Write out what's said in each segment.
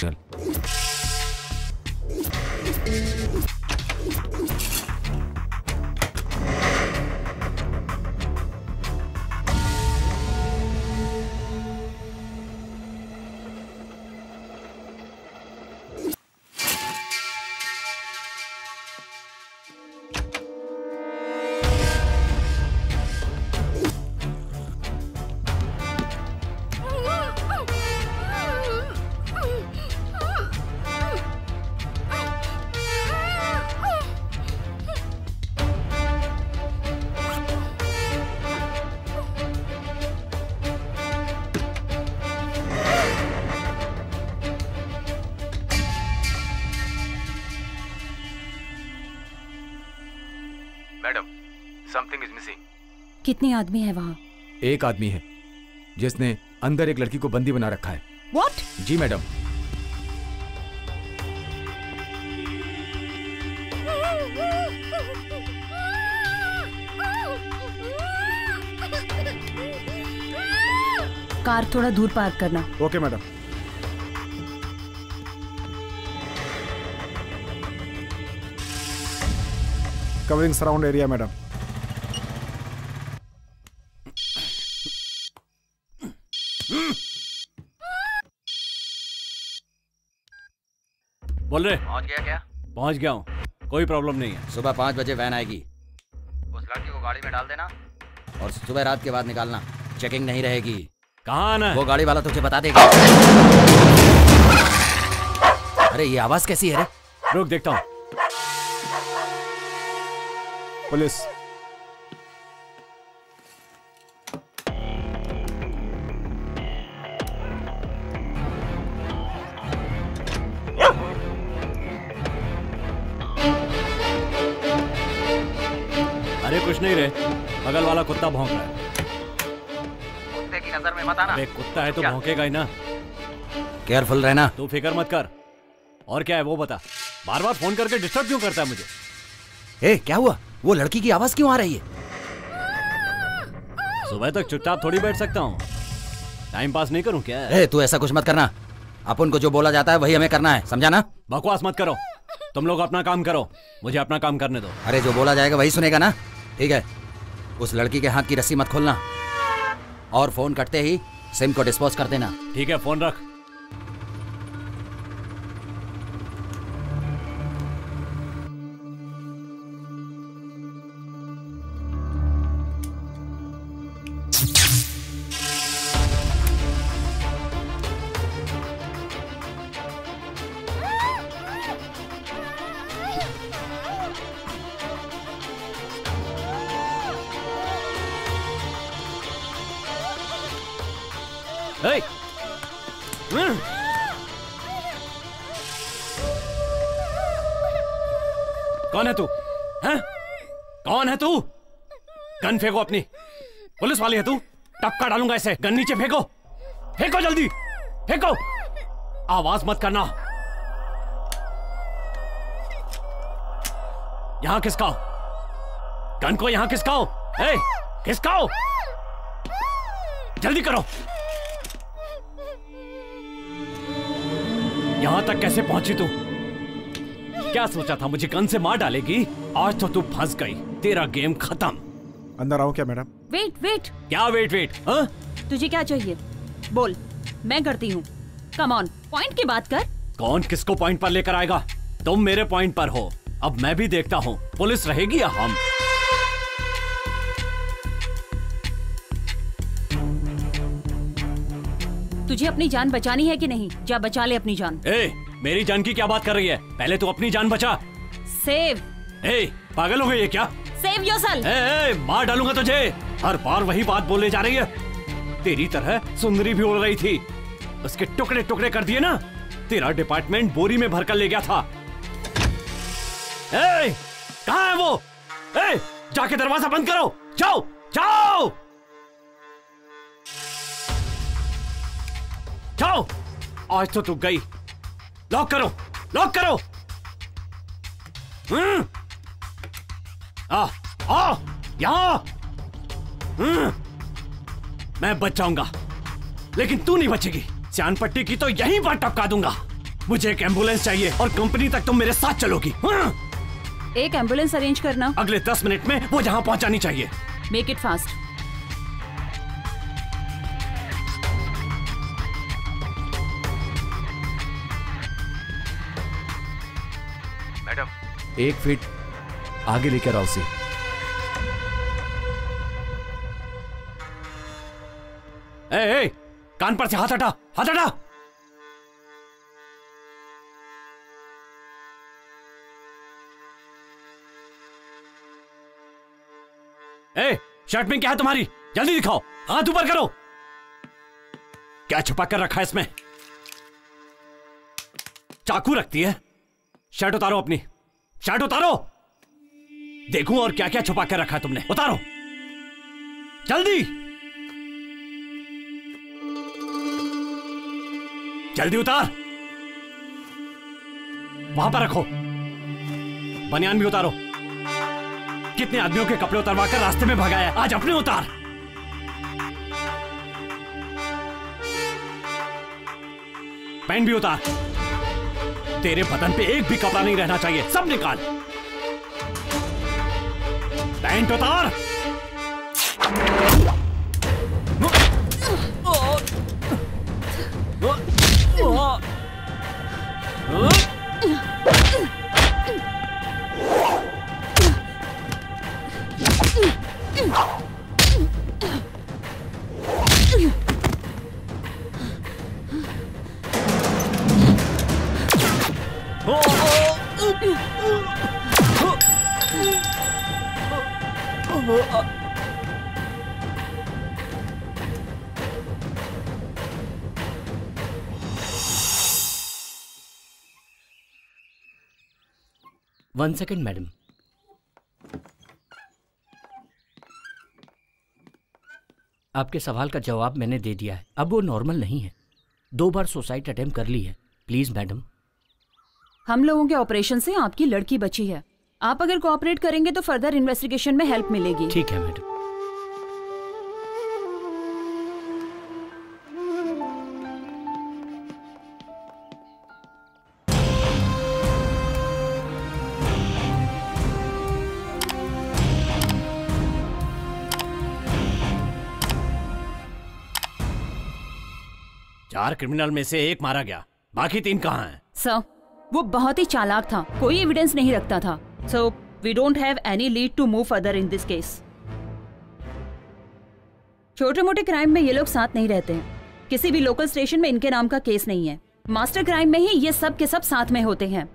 Martial. कितने आदमी है वहाँ? एक आदमी है जिसने अंदर एक लड़की को बंदी बना रखा है। What? Ji madam. कार थोड़ा दूर पार्क करना। Okay madam. Covering surround area madam. बोल रहे पहुंच गया क्या? पहुंच गया हूँ, कोई प्रॉब्लम नहीं है। सुबह 5 बजे वैन आएगी, उस लड़की को गाड़ी में डाल देना और सुबह रात के बाद निकालना। चेकिंग नहीं रहेगी। कहाँ आना है? वो गाड़ी वाला तुझे बता देगा। अरे ये आवाज कैसी है रे? रुक देखता हूँ। पुलिस। अरे कुछ नहीं रे, बगल वाला कुत्ता भौंक रहा है। कुत्ते की नजर में मत आना। अरे कुत्ता है तो भौंकेगा ही ना। केयरफुल रहना। तू फिक्र मत कर। और क्या है वो बता, बार बार फोन करके डिस्टर्ब क्यों करता है मुझे? ए, क्या हुआ? वो लड़की की आवाज क्यों आ रही है? सुबह तक चुपचाप थोड़ी बैठ सकता हूँ, टाइम पास नहीं करूँ क्या? ए, तू ऐसा कुछ मत करना। अपन को जो बोला जाता है वही हमें करना है, समझा ना? बकवास मत करो, तुम लोग अपना काम करो, मुझे अपना काम करने दो। अरे जो बोला जाएगा वही सुनेगा ना? ठीक है, उस लड़की के हाथ की रस्सी मत खोलना और फोन कटते ही सिम को डिस्पोज कर देना। ठीक है, फोन रख। कौन है तू? हैं? कौन है तू? गन फेंको अपनी। पुलिस वाली है तू? टपका डालूंगा इसे। गन नीचे फेंको, फेंको जल्दी, फेंको। आवाज मत करना। यहां खिसकाओ गन को, यहां खिसकाओ। ए, खिसकाओ, जल्दी करो। यहां तक कैसे पहुंची तू? क्या सोचा था मुझे गन से मार डालेगी? आज तो तू फंस गई, तेरा गेम खत्म। अंदर आओ क्या मैडम? Wait wait. क्या वेट वेट? हाँ? तुझे क्या चाहिए बोल, मैं करती हूँ। कम ऑन, पॉइंट की बात कर। कौन किसको पॉइंट पर लेकर आएगा? तुम मेरे पॉइंट पर हो, अब मैं भी देखता हूँ पुलिस रहेगी या हम। तुझे अपनी जान बचानी है कि नहीं? जा बचा ले अपनी जान। ए, मेरी जान की क्या बात कर रही है? पहले तू अपनी जान बचा। सेव। ए, पागल हो गई है क्या? Save yourself. ए, मार डालूंगा तुझे। हर बार वही बात बोलने जा रही है। तेरी तरह सुंदरी भी उड़ रही थी, उसके टुकड़े टुकड़े कर दिए ना। तेरा डिपार्टमेंट बोरी में भरकर ले गया था। ए, कहाँ है वो? ए, जाके दरवाजा बंद करो। जाओ जाओ जाओ। आज तो तू गई। लॉक करो, लॉक करो। आ, यहां। मैं बच जाऊंगा, लेकिन तू नहीं बचेगी। सियान पट्टी की तो यहीं पर टपका दूंगा। मुझे एक एम्बुलेंस चाहिए और कंपनी तक तुम मेरे साथ चलोगी। हाँ? एक एम्बुलेंस अरेंज करना। अगले 10 मिनट में वो जहां पहुंचानी चाहिए। Make it fast. Madam 1 feet आगे लेकर आओ उसे। ए, कान पर से हाथ हटा, हाथ हटा। ए, शर्ट में क्या है तुम्हारी? जल्दी दिखाओ, हाथ ऊपर करो। क्या छुपा कर रखा है इसमें? चाकू रखती है? शर्ट उतारो अपनी, शर्ट उतारो। देखूं और क्या क्या छुपा कर रखा है तुमने। उतारो जल्दी, जल्दी उतार। वहां पर रखो। बनियान भी उतारो। कितने आदमियों के कपड़े उतरवा कर रास्ते में भगाया, आज अपने उतार। पैंट भी उतार। तेरे बदन पे एक भी कपड़ा नहीं रहना चाहिए, सब निकाल। पैंट उतार। One second madam. आपके सवाल का जवाब मैंने दे दिया है। अब वो नॉर्मल नहीं है। 2 बार सुसाइड अटेम्प्ट कर ली है। Please madam. हम लोगों के ऑपरेशन से आपकी लड़की बची है। आप अगर कोऑपरेट करेंगे तो फर्दर इन्वेस्टिगेशन में हेल्प मिलेगी। ठीक है मैडम। चार क्रिमिनल में से एक मारा गया, बाकी 3 कहां हैं? सर, वो बहुत ही चालाक था, कोई एविडेंस नहीं रखता था। So we don't have any lead to move further in this case. छोटे मोटे क्राइम में ये लोग साथ नहीं रहते हैं। किसी भी लोकल स्टेशन में इनके नाम का केस नहीं है। मास्टर क्राइम में ही ये सब के सब साथ में होते हैं।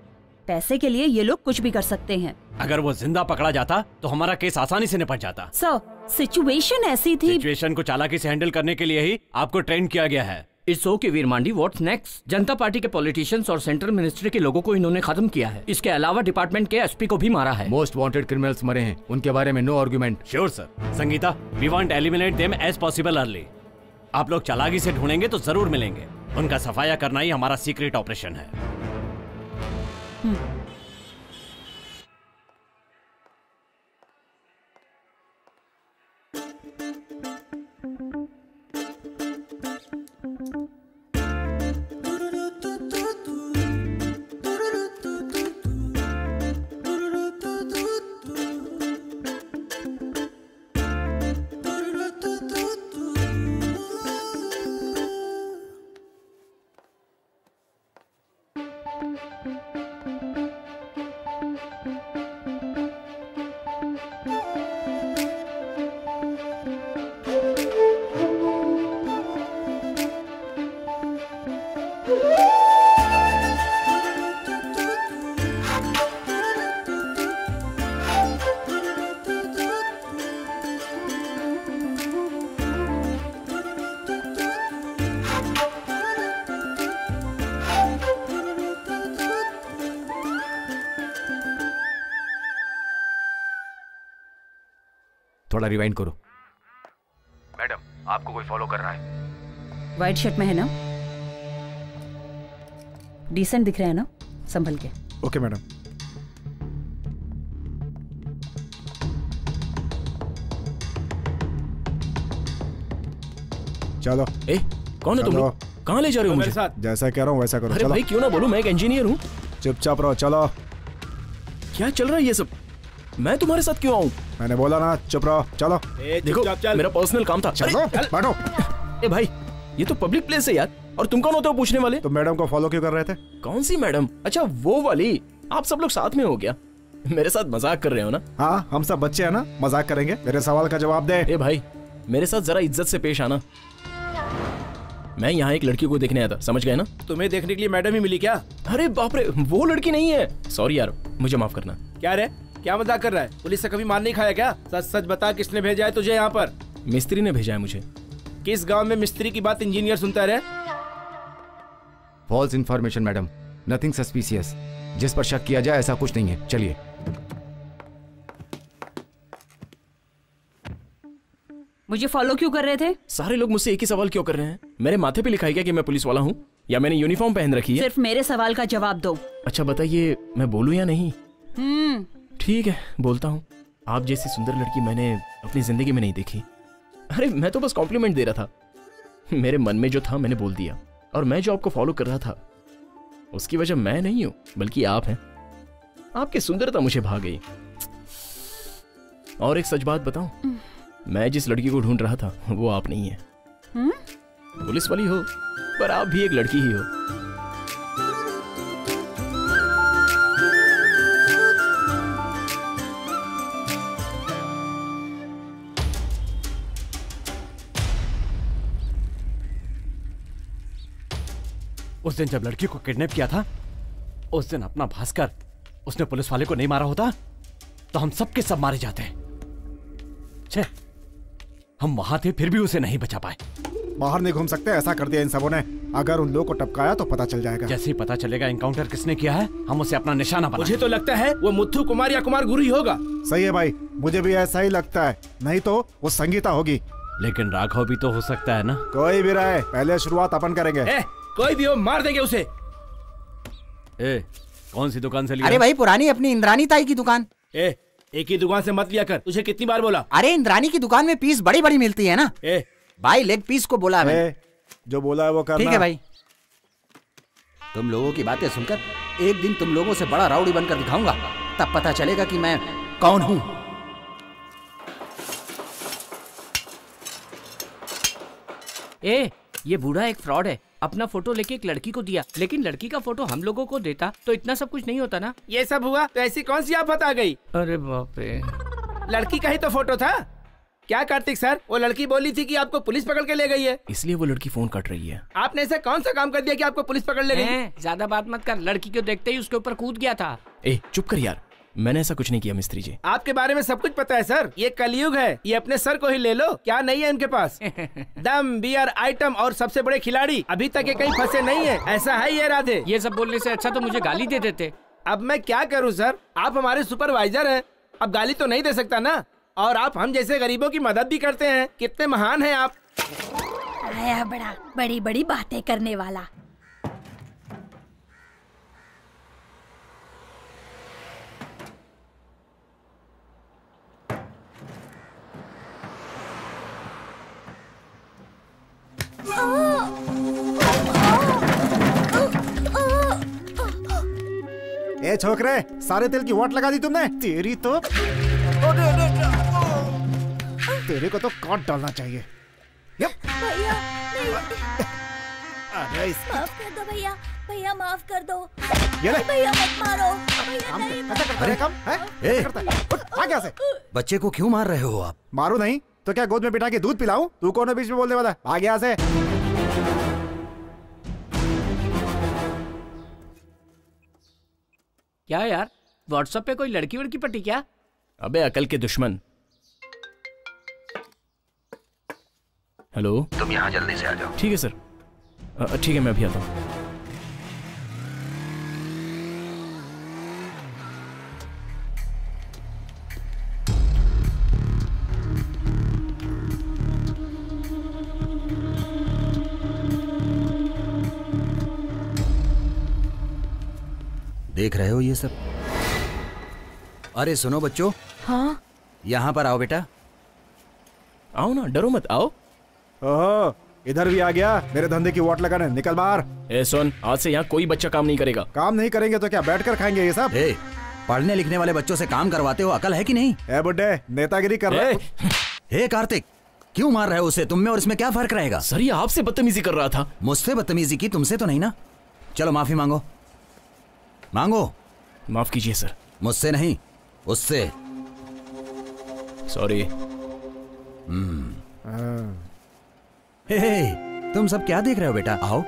पैसे के लिए ये लोग कुछ भी कर सकते हैं। अगर वो जिंदा पकड़ा जाता तो हमारा केस आसानी से निपट जाता। सर, सिचुएशन ऐसी थी। सिचुएशन को चालाकी से हैंडल करने के लिए ही आपको ट्रेन किया गया है। It's okay Veer Mandi, what's next? Janata Party के पॉलिटिशियंस और सेंट्रल मिनिस्ट्री के लोगों को इन्होंने खत्म किया है। इसके अलावा डिपार्टमेंट के एसपी को भी मारा है। मोस्ट वांटेड क्रिमिनल्स मरे हैं, उनके बारे में no argument. Sure sir. Sangeeta, we want eliminate them as possible early. आप लोग चालाकी से ढूंढेंगे तो जरूर मिलेंगे। उनका सफाया करना ही हमारा सीक्रेट ऑपरेशन है। थोड़ा रिवाइंड करो। मैडम, आपको कोई फॉलो कर रहा है। व्हाइट शर्ट में है ना? डिसेंट दिख रहा है ना? संभल के। Okay madam. चलो। ए, कौन है तुम लोग? कहाँ ले जा रहे हो मुझे? जैसा कह रहा हूँ वैसा करो। अरे चलो भाई क्यों ना बोलूं, मैं एक इंजीनियर हूँ। चुपचाप रहो। चलो क्या चल रहा है ये सब? मैं तुम्हारे साथ क्यों आऊँ? मैंने बोला ना चुप रहो। चलो देखो मेरा पर्सनल काम था। चलो बैठो। ए भाई ये तो पब्लिक प्लेस है यार, और तुम कौन होते हो पूछने वाले? तो मैडम को फॉलो क्यों कर रहे थे? कौन सी मैडम? अच्छा वो वाली। आप सब लोग साथ में हो क्या? मेरे साथ मजाक कर रहे हो ना? हाँ हम सब बच्चे हैं ना, मजाक करेंगे। मेरे सवाल का जवाब दे। ए भाई मेरे साथ जरा इज्जत से पेश आना। मैं यहाँ एक लड़की को देखने आया था, समझ गए ना? तुम्हें देखने के लिए मैडम ही मिली क्या? अरे बाप रे, वो लड़की नहीं है। सॉरी यार, मुझे माफ करना। क्या रे, क्या मजाक कर रहा है? पुलिस से कभी मार नहीं खाया क्या? सच सच बता, किसने भेजा है तुझे यहाँ पर? मिस्त्री ने भेजा है मुझे। किस गांव में मिस्त्री की बात इंजीनियर सुनता रहे? False information madam, nothing suspicious. जिस पर शक किया जाए ऐसा कुछ नहीं है। चलिए। मुझे फॉलो क्यों कर रहे थे? सारे लोग मुझसे एक ही सवाल क्यों कर रहे हैं? मेरे माथे पे लिखा है क्या कि मैं पुलिस वाला हूँ, या मैंने यूनिफॉर्म पहन रखी है? सिर्फ मेरे सवाल का जवाब दो। अच्छा बताइए, मैं बोलूँ या नहीं? ठीक है बोलता हूँ। आप जैसी सुंदर लड़की मैंने अपनी जिंदगी में नहीं देखी। अरे मैं तो बस कॉम्प्लीमेंट दे रहा था। मेरे मन में जो था मैंने बोल दिया। और मैं जो आपको फॉलो कर रहा था उसकी वजह मैं नहीं हूं बल्कि आप हैं। आपकी सुंदरता मुझे भा गई। और एक सच बात बताऊं, मैं जिस लड़की को ढूंढ रहा था वो आप नहीं है। पुलिस वाली हो पर आप भी एक लड़की ही हो। उस दिन जब लड़की को किडनैप किया था, उस दिन अपना भास्कर उसने पुलिस वाले को नहीं मारा होता तो हम सब के सब मारे जाते। छे, हम वहां थे फिर भी उसे नहीं बचा पाए। बाहर नहीं घूम सकते, ऐसा कर दिया इन सबों ने। अगर उन लोगों को टपकाया तो पता चल जाएगा। जैसे ही पता चलेगा एनकाउंटर किसने किया है, हम उसे अपना निशाना बनाएंगे। मुझे तो लगता है वो मुथु कुमार या कुमार गुरु ही होगा। सही है भाई, मुझे भी ऐसा ही लगता है। नहीं तो वो संगीता होगी। लेकिन राघव भी तो हो सकता है ना। कोई भी रहे, पहले शुरुआत अपन करेंगे। कोई भी हो, मार देंगे उसे। कौन सी दुकान से लिया? अरे भाई पुरानी अपनी इंद्रानी ताई की दुकान। एक ही दुकान से मत लिया कर, तुझे कितनी बार बोला? अरे इंद्रानी की दुकान में पीस बड़ी बड़ी मिलती है ना। भाई लेग पीस को बोला मैं। जो बोला है वो करना। ठीक है भाई। तुम लोगों की बातें सुनकर एक दिन तुम लोगों से बड़ा राउडी बनकर दिखाऊंगा, तब पता चलेगा कि मैं कौन हूं। ये बूढ़ा एक फ्रॉड है। अपना फोटो लेके एक लड़की को दिया, लेकिन लड़की का फोटो हम लोगों को देता तो इतना सब कुछ नहीं होता ना। ये सब हुआ तो ऐसी कौन सी आफत आ गई? अरे बाप रे, लड़की का ही तो फोटो था। क्या कार्तिक सर, वो लड़की बोली थी कि आपको पुलिस पकड़ के ले गई है। इसलिए वो लड़की फोन काट रही है। आपने ऐसा कौन सा काम कर दिया कि आपको पुलिस पकड़ ले गई? ज्यादा बात मत कर। लड़की को देखते ही उसके ऊपर कूद गया था। चुप कर यार, मैंने ऐसा कुछ नहीं किया मिस्त्री जी। आपके बारे में सब कुछ पता है सर। ये कलयुग है, ये अपने सर को ही ले लो। क्या नहीं है इनके पास? दम, बियर, आइटम और सबसे बड़े खिलाड़ी। अभी तक ये कहीं फंसे नहीं है। ऐसा है ये राधे? ये सब बोलने से अच्छा तो मुझे गाली दे देते। अब मैं क्या करूं सर, आप हमारे सुपरवाइजर हैं। अब गाली तो नहीं दे सकता ना। और आप हम जैसे गरीबों की मदद भी करते हैं। कितने महान हैं आप। आया बड़ा बड़ी बड़ी बातें करने वाला। ए छोकरे, सारे तेल की वाट लगा दी तुमने। तेरी तो तेरे को तो काट डालना चाहिए। भैया अरे माफ कर दो भैया, भैया माफ कर दो। ये ले। भैया मत मारो भैया, नहीं मारो। से बच्चे को क्यों मार रहे हो आप? मारू नहीं तो क्या गोद में बिठा के दूध पिलाऊं? तू कौन है बीच में बोलने वाला? भाग यहाँ से। क्या यार, व्हाट्सएप पे कोई लड़की वड़की पटी क्या? अबे अकल के दुश्मन। हेलो, तुम यहाँ जल्दी से आ जाओ। ठीक है सर। ठीक है मैं अभी आता हूँ। देख रहे हो ये सब? अरे सुनो बच्चों। हाँ यहाँ पर आओ बेटा। आओ ना, डरो मत, आओ। ओहो, इधर भी आ गया मेरे धंधे की वोट लगाने। निकल बाहर। ए सुन, आज से यहाँ कोई बच्चा काम नहीं करेगा। काम नहीं करेंगे तो क्या बैठ कर खाएंगे ये सब? पढ़ने लिखने वाले बच्चों से काम करवाते हो, अकल है कि नहीं? ए बुड्ढे, नेतागिरी कर रहे। हे कार्तिक, क्यों मार रहे हो उसे? तुम में और इसमें क्या फर्क रहेगा? सर ये आपसे बदतमीजी कर रहा था। मुझसे बदतमीजी की? तुमसे तो नहीं ना। चलो माफी मांगो। मांगो। माफ कीजिए सर। मुझसे नहीं, उससे। सॉरी। हे, तुम सब क्या देख रहे हो बेटा? आओ।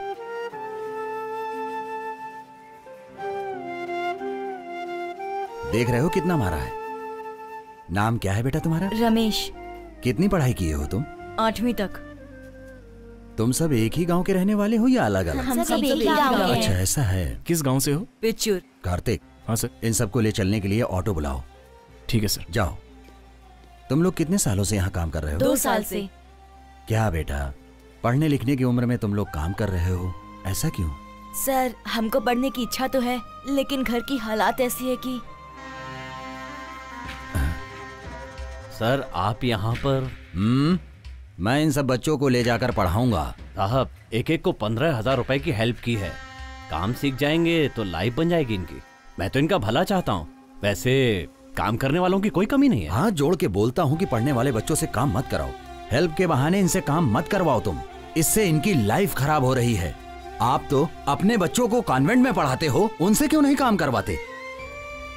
देख रहे हो कितना मारा है? नाम क्या है बेटा तुम्हारा? रमेश। कितनी पढ़ाई किए हो तुम? 8वीं तक। तुम सब एक ही गांव के रहने वाले हो या अलग अलग? हम सब एक ही गांव के हैं। अच्छा ऐसा है। किस गांव से हो? पिचूर। कार्तिक। हाँ सर। इन सबको ले चलने के लिए ऑटो बुलाओ। ठीक है सर। जाओ। तुम लोग कितने सालों से यहाँ काम कर रहे हो? 2 साल से। क्या बेटा, पढ़ने लिखने की उम्र में तुम लोग काम कर रहे हो, ऐसा क्यों? सर हमको पढ़ने की इच्छा तो है, लेकिन घर की हालात ऐसी है कि। सर आप यहाँ पर? मैं इन सब बच्चों को ले जाकर पढ़ाऊंगा। साहब एक एक को 15,000 रुपए की हेल्प की है। काम सीख जाएंगे तो लाइफ बन जाएगी इनकी। मैं तो इनका भला चाहता हूँ। वैसे काम करने वालों की कोई कमी नहीं है। हाथ जोड़ के बोलता हूँ कि पढ़ने वाले बच्चों से काम मत कराओ। हेल्प के बहाने इनसे काम मत करवाओ तुम। इससे इनकी लाइफ खराब हो रही है। आप तो अपने बच्चों को कॉन्वेंट में पढ़ाते हो, उनसे क्यों नहीं काम करवाते?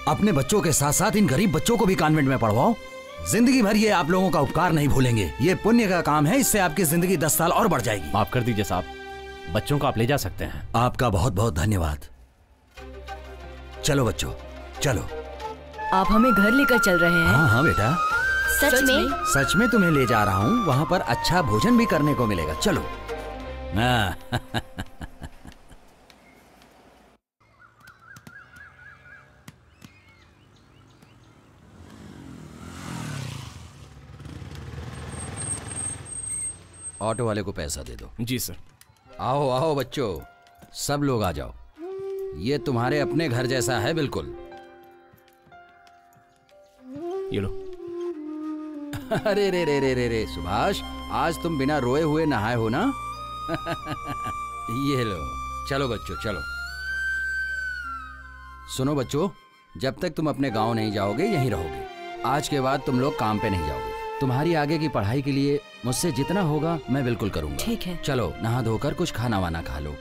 अपने बच्चों के साथ साथ इन गरीब बच्चों को भी कॉन्वेंट में पढ़वाओ। जिंदगी भर ये आप लोगों का उपकार नहीं भूलेंगे। ये पुण्य का काम है, इससे आपकी जिंदगी 10 साल और बढ़ जाएगी। माफ कर दीजिए साहब, बच्चों को आप ले जा सकते हैं। आपका बहुत बहुत धन्यवाद। चलो बच्चों चलो। आप हमें घर लेकर चल रहे हैं? हाँ हाँ बेटा। सच में? सच में तुम्हें ले जा रहा हूँ। वहाँ पर अच्छा भोजन भी करने को मिलेगा। चलो। ऑटो वाले को पैसा दे दो। जी सर। आओ आओ बच्चों, सब लोग आ जाओ। ये तुम्हारे अपने घर जैसा है बिल्कुल। ये लो। अरे रे रे रे रे रे सुभाष, आज तुम बिना रोए हुए नहाए हो ना? ये लो। चलो बच्चों चलो। सुनो बच्चों, जब तक तुम अपने गांव नहीं जाओगे यहीं रहोगे। आज के बाद तुम लोग काम पे नहीं जाओगे। तुम्हारी आगे की पढ़ाई के लिए मुझसे जितना होगा मैं बिल्कुल करूंगा। ठीक है। चलो नहा धोकर कुछ खाना वाना खा लो।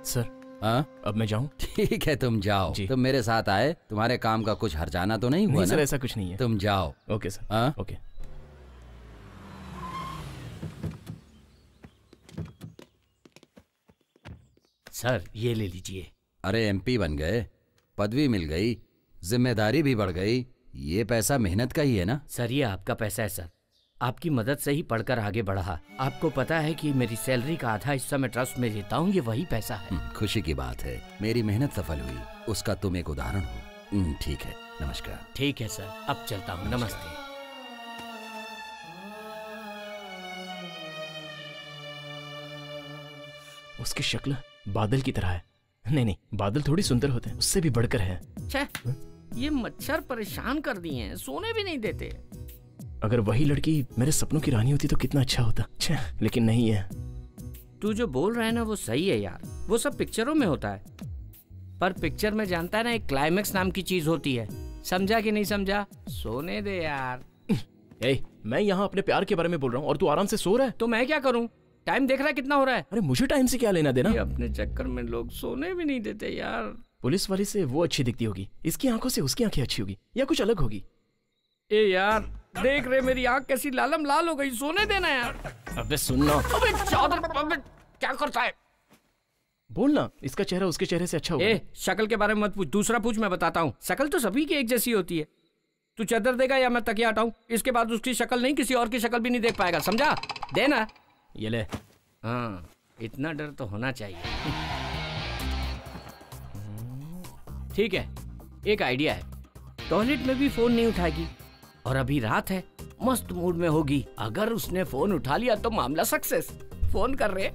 सर अब मैं जाऊं? ठीक है तुम जाओ। तुम मेरे साथ आए, तुम्हारे काम का कुछ हर्जाना तो नहीं हुआ? नहीं ना? सर ऐसा कुछ नहीं है। तुम जाओ। Okay sir. ओके। सर ये ले लीजिए। अरे एमपी बन गए, पदवी मिल गई, जिम्मेदारी भी बढ़ गई। ये पैसा मेहनत का ही है ना? सर ये आपका पैसा है सर। आपकी मदद से ही पढ़कर आगे बढ़ा। आपको पता है कि मेरी सैलरी का आधा हिस्सा मैं ट्रस्ट में देता हूँ, ये वही पैसा है। खुशी की बात है, मेरी मेहनत सफल हुई, उसका तुम एक उदाहरण हो। ठीक है, नमस्कार। ठीक है सर, अब चलता हूँ। नमस्ते। उसकी शक्ल बादल की तरह है। नहीं नहीं, बादल थोड़ी सुंदर होते हैं, उससे भी बढ़कर है। ये मच्छर परेशान कर दिए हैं, सोने भी नहीं देते। अगर वही लड़की मेरे सपनों की रानी होती तो कितना अच्छा होता। लेकिन नहीं है। तू जो बोल रहा है ना वो सही है यार, वो सब पिक्चरों में होता है। पर पिक्चर में जानता है ना, एक क्लाइमेक्स नाम की चीज होती है। समझा कि नहीं समझा? सोने दे यार। मैं यहाँ अपने प्यार के बारे में बोल रहा हूँ और तू आराम से सो रहा है। तो मैं क्या करूँ? टाइम देख रहा है कितना हो रहा है? अरे मुझे टाइम से क्या लेना देना? ये अपने चक्कर में लोग सोने भी नहीं देते यार। पुलिस वाली से वो अच्छी दिखती होगी, इसकी आंखों से उसकी आंखें अच्छी होगी, या कुछ अलग होगी। ए यार देख रहे मेरी आंख कैसी लालम लाल हो गई, सोने देना यार। अबे सुनना। अबे चादर, अबे क्या करता है? बोलना, इसका चेहरा उसके चेहरे से अच्छा होगा। शक्ल के बारे में मत पूछ, दूसरा पूछ, मैं बताता हूँ। शक्ल तो सभी की एक जैसी होती है। तू चादर देगा या मैं तकिया हटाऊं? इसके बाद उसकी शक्ल नहीं, किसी और की शक्ल भी नहीं देख पाएगा, समझा? देना। ये ले। हाँ, इतना डर तो होना चाहिए। ठीक है, एक आइडिया है। टॉयलेट में भी फोन नहीं उठाएगी और अभी रात है, मस्त मूड में होगी। अगर उसने फोन उठा लिया तो मामला सक्सेस। फोन कर रहे।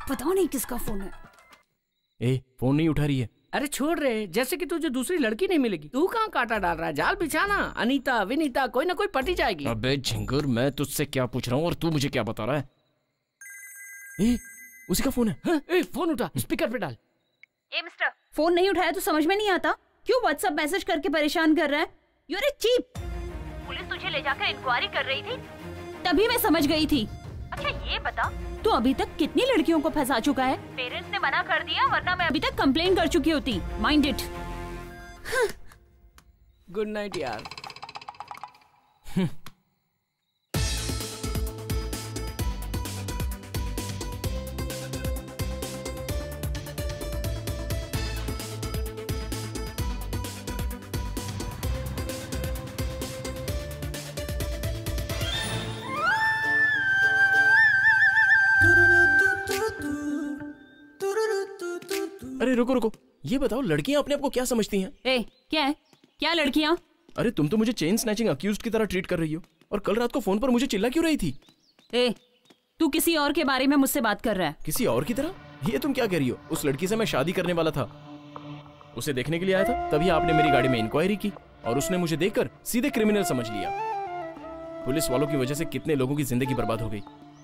पता नहीं किसका फोन है। फोन नहीं उठा रही है। अरे छोड़ रहे, जैसे कि तुझे दूसरी लड़की नहीं मिलेगी। तू कहाँ कांटा डाल रहा है? जाल बिछाना, अनीता विनीता कोई ना कोई पटी जाएगी। अबे झिंगुर, मैं तुझसे क्या पूछ रहा हूँ और तू मुझे क्या बता रहा है? उसी का फोन है। हाँ? फोन उठा, स्पीकर पे डाल। मिस्टर, फोन नहीं उठाया तो समझ में नहीं आता? क्यों व्हाट्सएप मैसेज करके परेशान कर रहा है? You are a cheap. Police तुझे ले जाकर इंक्वायरी कर रही थी, तभी मैं समझ गई थी। अच्छा ये बता, तू अभी तक कितनी लड़कियों को फंसा चुका है? पेरेंट्स ने मना कर दिया, वरना मैं अभी तक कंप्लेन कर चुकी होती। Mind it. गुड नाइट यार। अरे रुको रुको, ये बताओ लड़कियां अपने आप को क्या समझती हैं? क्या है? क्या लड़कियां? अरे तुम तो मुझे चेन स्नैचिंग अक्यूज्ड की तरह ट्रीट कर रही हो, और कल रात को फोन पर मुझे चिल्ला क्यों रही थी? तू किसी और के बारे में मुझसे बात कर रहा है? किसी और की तरह? ये तुम क्या कह रही हो? उस लड़की से मैं शादी करने वाला था, उसे देखने के लिए आया था, तभी आपने मेरी गाड़ी में इंक्वायरी की और उसने मुझे देखकर सीधे क्रिमिनल समझ लिया। पुलिस वालों की वजह से कितने लोगों की जिंदगी बर्बाद हो गई।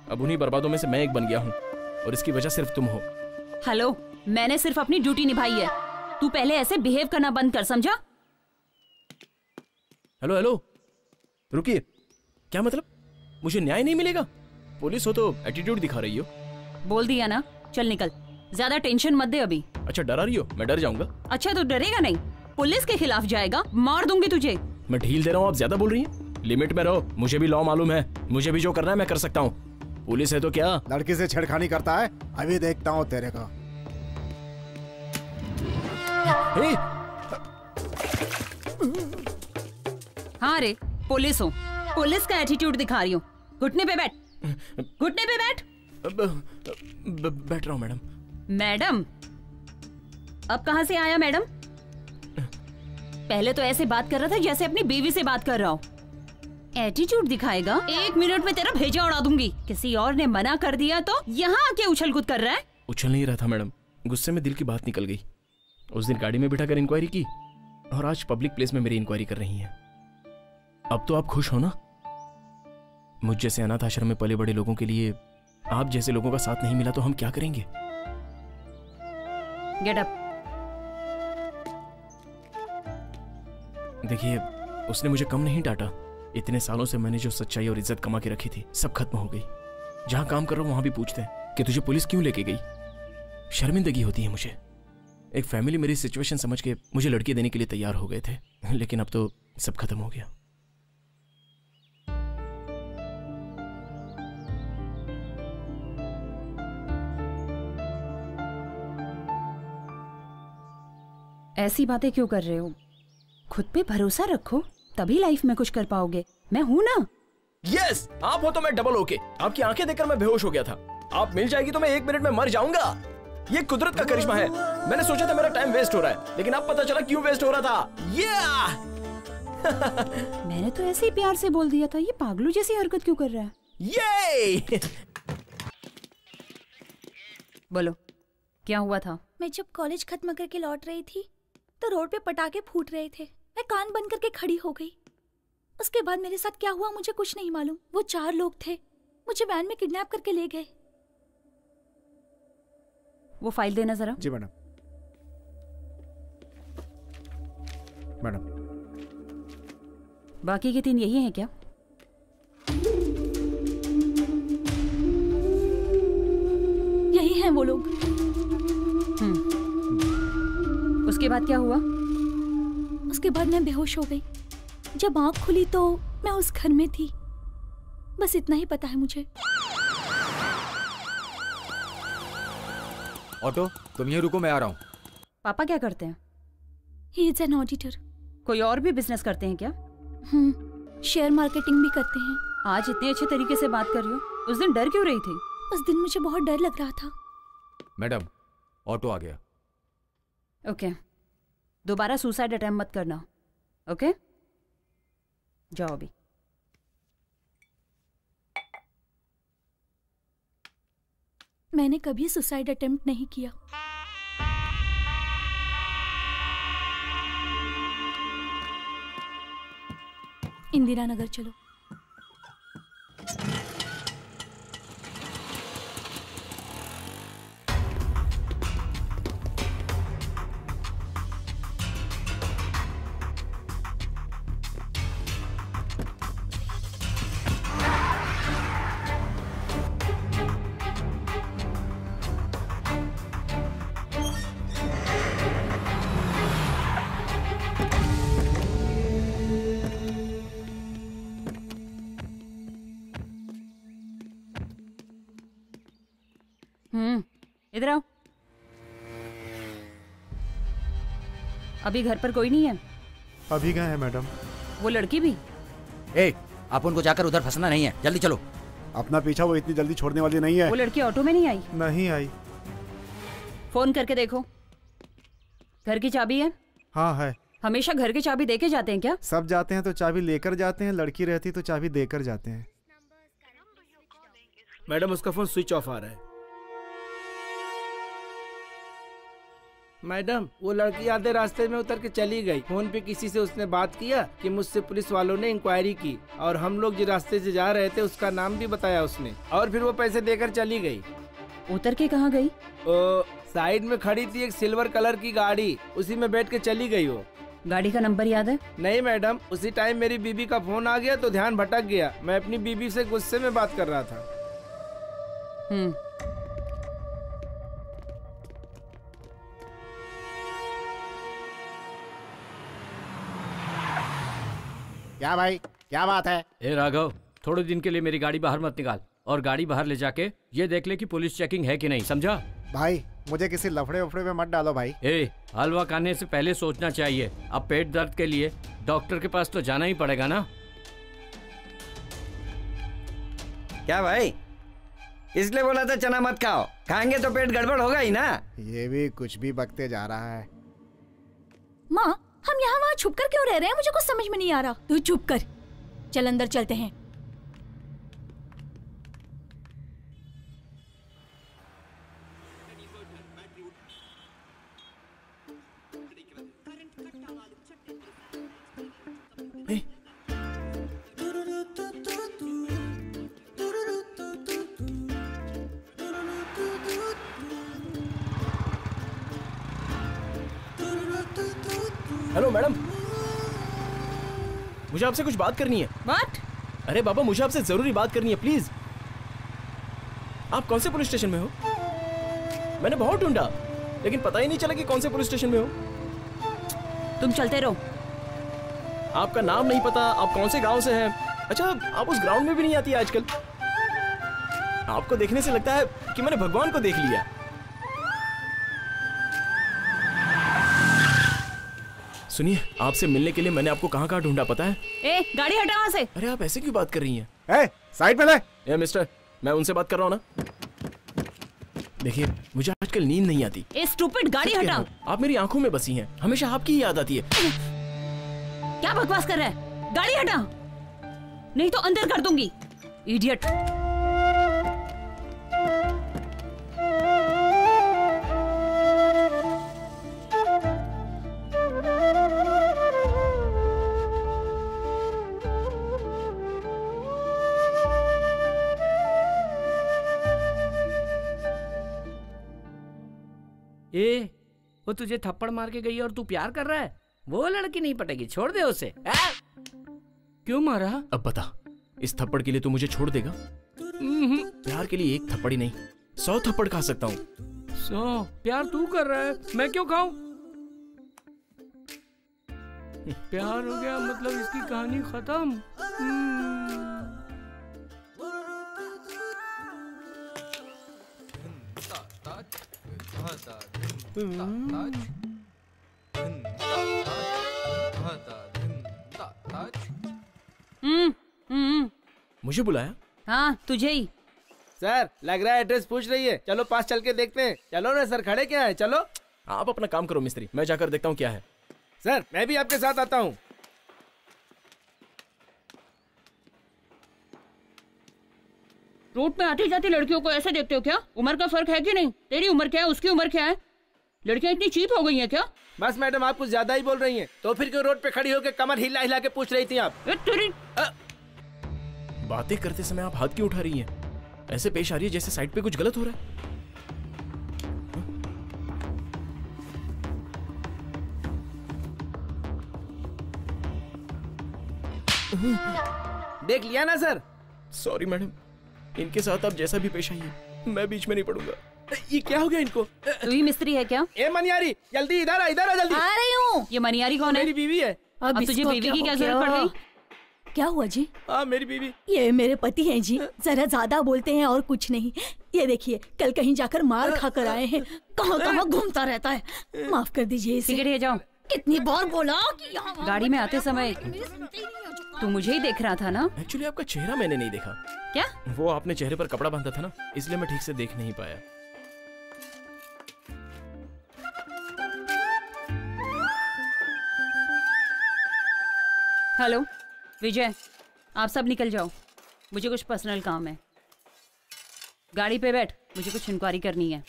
अब उन्हीं बर्बादों में से मैं एक बन गया हूँ, और इसकी वजह सिर्फ तुम हो। हेलो, मैंने सिर्फ अपनी ड्यूटी निभाई है। तू पहले ऐसे बिहेव करना बंद कर, समझा? हेलो हेलो, रुकिए। क्या मतलब? मुझे न्याय नहीं मिलेगा? पुलिस हो तो एटीट्यूड दिखा रही हो। बोल दिया ना, चल निकल। ज्यादा टेंशन मत दे अभी। अच्छा डरा रही हो? मैं डर जाऊंगा। अच्छा तो डरेगा नहीं, पुलिस के खिलाफ जाएगा, मार दूंगी तुझे। मैं ढील दे रहा हूँ, आप ज्यादा बोल रही हैं। लिमिट में रहो, मुझे भी लॉ मालूम है, मुझे भी जो करना है मैं कर सकता हूँ। पुलिस है तो क्या? लड़की से छेड़खानी करता है, अभी देखता हूँ तेरे को। हाँ रे, पुलिस हूँ, पुलिस का एटीट्यूड दिखा रही हूँ। घुटने पे बैठ, घुटने पे बैठ। बैठ रहा हूँ मैडम। मैडम? अब कहाँ से आया मैडम? पहले तो ऐसे बात कर रहा था जैसे अपनी बीवी से बात कर रहा हूँ। एटीट्यूड दिखाएगा? 1 मिनट में तेरा भेजा उड़ा दूंगी। किसी और ने मना कर दिया तो यहाँ आके उछल कूद कर रहा है। उछल नहीं रहा था मैडम, गुस्से में दिल की बात निकल गई। उस दिन गाड़ी में बिठाकर इंक्वायरी की, और आज पब्लिक प्लेस में मेरी इंक्वायरी कर रही हैं। अब तो आप खुश हो ना? मुझ जैसे अनाथ आश्रम में पले बड़े लोगों के लिए आप जैसे लोगों का साथ नहीं मिला तो हम क्या करेंगे? Get up. देखिए, उसने मुझे कम नहीं डांटा। इतने सालों से मैंने जो सच्चाई और इज्जत कमा के रखी थी, सब खत्म हो गई। जहां काम कर रहा हूं वहां भी पूछते हैं कि तुझे पुलिस क्यों लेके गई। शर्मिंदगी होती है मुझे। एक फैमिली मेरी सिचुएशन समझ के मुझे लड़की देने के लिए तैयार हो गए थे, लेकिन अब तो सब खत्म हो गया। ऐसी बातें क्यों कर रहे हो? खुद पे भरोसा रखो, तभी लाइफ में कुछ कर पाओगे। मैं हूं ना। यस, आप हो तो मैं डबल होके। आपकी आंखें देखकर मैं बेहोश हो गया था। आप मिल जाएगी तो मैं 1 मिनट में मर जाऊंगा। ये कुदरत का करिश्मा है। मैंने सोचा था मेरा टाइम वेस्ट हो रहा है, लेकिन अब पता चला क्यों वेस्ट हो रहा था। मैंने तो ऐसे ही प्यार से बोल दिया था, ये पागलों जैसी हरकत क्यों कर रहा है? ये बोलो, क्या हुआ था? मैं जब कॉलेज खत्म करके लौट रही थी तो रोड पे पटाखे फूट रहे थे। मैं कान बंद करके खड़ी हो गई। उसके बाद मेरे साथ क्या हुआ मुझे कुछ नहीं मालूम। वो 4 लोग थे, मुझे वैन में किडनैप करके ले गए। वो फाइल देना जरा। जी मैडम। मैडम, बाकी के 3 यही हैं क्या? यही हैं वो लोग। उसके बाद क्या हुआ? उसके बाद मैं बेहोश हो गई। जब आंख खुली तो मैं उस घर में थी। बस इतना ही पता है मुझे। ऑटो, तुम यहीं रुको, मैं आ रहा हूँ। पापा क्या करते हैं? He is an auditor. कोई और भी बिजनेस करते हैं क्या? शेयर मार्केटिंग भी करते हैं। आज इतने अच्छे तरीके से बात कर रही हो, उस दिन डर क्यों रही थी? उस दिन मुझे बहुत डर लग रहा था। मैडम, ऑटो आ गया। ओके, दोबारा सुसाइड अटेम्प्ट मत करना। ओके, जाओ अभी। मैंने कभी सुसाइड अटेम्प्ट नहीं किया। इंदिरा नगर चलो। इधर आओ। अभी घर पर कोई नहीं है? अभी गए हैं मैडम। वो लड़की भी? आप उनको जाकर उधर फंसना नहीं है, जल्दी चलो। अपना पीछा वो इतनी जल्दी छोड़ने वाली नहीं है। वो लड़की ऑटो में नहीं आई? नहीं आई। फोन करके देखो। घर की चाबी है? हाँ है। हमेशा घर की चाबी देके जाते हैं क्या? सब जाते हैं तो चाबी लेकर जाते हैं, लड़की रहती तो चाबी देकर जाते हैं। मैडम उसका फोन स्विच ऑफ आ रहा है। मैडम वो लड़की आधे रास्ते में उतर के चली गई। फोन पे किसी से उसने बात किया कि मुझसे पुलिस वालों ने इंक्वायरी की और हम लोग जिस रास्ते से जा रहे थे उसका नाम भी बताया उसने, और फिर वो पैसे देकर चली गई। उतर के कहाँ गई? साइड में खड़ी थी एक सिल्वर कलर की गाड़ी, उसी में बैठ के चली गई। वो गाड़ी का नंबर याद है? नहीं मैडम, उसी टाइम मेरी बीबी का फोन आ गया तो ध्यान भटक गया। मैं अपनी बीबी से गुस्से में बात कर रहा था। क्या भाई, क्या बात है? ए राघव, थोड़े दिन के लिए मेरी गाड़ी बाहर मत निकाल, और गाड़ी बाहर ले जाके ये देख ले कि पुलिस चेकिंग है कि नहीं, समझा? भाई मुझे किसी लफड़े वफड़े में मत डालो भाई। हलवा खाने से पहले सोचना चाहिए। अब पेट दर्द के लिए डॉक्टर के पास तो जाना ही पड़ेगा ना। क्या भाई, इसलिए बोला था चना मत खाओ, खाएंगे तो पेट गड़बड़ होगा ही ना। ये भी कुछ भी बकते जा रहा है। माँ, हम यहाँ वहाँ छुप कर क्यों रह रहे हैं? मुझे कुछ समझ में नहीं आ रहा। तू चुप कर, चल अंदर चलते हैं। हेलो मैडम, मुझे आपसे कुछ बात करनी है। What? अरे बाबा, मुझे आपसे जरूरी बात करनी है, प्लीज। आप कौन से पुलिस स्टेशन में हो? मैंने बहुत ढूंढा लेकिन पता ही नहीं चला कि कौन से पुलिस स्टेशन में हो। तुम चलते रहो। आपका नाम नहीं पता, आप कौन से गांव से हैं। अच्छा, आप उस ग्राउंड में भी नहीं आती आजकल। आपको देखने से लगता है कि मैंने भगवान को देख लिया। सुनिए, आपसे मिलने के लिए मैंने आपको कहाँ कहाँ ढूंढा पता है? गाड़ी हटा वहाँ से। अरे आप ऐसे क्यों बात कर रही हैं? साइड में ले। मिस्टर, मैं उनसे बात कर रहा हूँ ना। देखिए, मुझे आजकल नींद नहीं आती। स्टूपिड, गाड़ी हटा। आप मेरी आंखों में बसी हैं, हमेशा आपकी ही याद आती है। क्या बकवास कर रहा है? गाड़ी हटा, नहीं तो अंदर कर दूंगी। इडियट। वो तुझे थप्पड़ मार के गई और तू प्यार कर रहा है? वो लड़की नहीं पटेगी, छोड़ दे उसे। क्यों मारा? अब बता, इस थप्पड़ के लिए तू मुझे छोड़ देगा? प्यार के लिए एक थप्पड़ ही नहीं, 100 थप्पड़ खा सकता हूँ। 100? प्यार तू कर रहा है, मैं क्यों खाऊं? प्यार हो गया मतलब इसकी कहानी खत्म। मुझे बुलाया? हाँ, तुझे ही। सर, लग रहा है एड्रेस पूछ रही है, चलो पास चल के देखते हैं। चलो ना सर, खड़े क्या है, चलो। आप अपना काम करो मिस्त्री, मैं जाकर देखता हूँ क्या है। सर, मैं भी आपके साथ आता हूँ। रोड पे आती जाती लड़कियों को ऐसे देखते हो क्या? उम्र का फर्क है कि नहीं? तेरी उम्र क्या है, उसकी उम्र क्या है? लड़कियां इतनी चीप हो गई हैं क्या? बस मैडम आप कुछ ज्यादा ही बोल रही हैं। तो फिर क्यों रोड पे खड़ी होकर कमर हिला हिला के पूछ रही थी आप? बातें करते समय आप हाथ क्यों उठा रही हैं? ऐसे पेश आ रही है जैसे साइड पे कुछ गलत हो रहा है। देख लिया ना सर? सॉरी मैडम, इनके साथ आप जैसा भी पेश आइए, मैं बीच में नहीं पड़ूंगा। ये क्या हो गया इनको? तू ही मिस्त्री है क्या? ए मनियारी, जल्दी इधर आ जल्दी। आ रही हूँ। ये मनियारी कौन है? मेरी बीवी है। अब तुझे बीवी की क्या जरूरत पड़ गई? क्या हुआ जी? हाँ मेरी बीवी। ये मेरे पति हैं जी, जरा ज्यादा बोलते हैं और कुछ नहीं। ये देखिए कल कहीं जाकर मार खा कर आए हैं, कहाँ कहाँ घूमता रहता है। माफ कर दीजिए इसे। टिकट ले जाओ। कितनी बार बोला कि यहाँ गाड़ी में आते समय तू मुझे ही देख रहा था ना? एक्चुअली आपका चेहरा मैंने नहीं देखा। क्या? वो आपने चेहरे पर कपड़ा बांधा था ना, इसलिए मैं ठीक से देख नहीं पाया। हेलो विजय, आप सब निकल जाओ, मुझे कुछ पर्सनल काम है। गाड़ी पे बैठ, मुझे कुछ इंक्वायरी करनी है।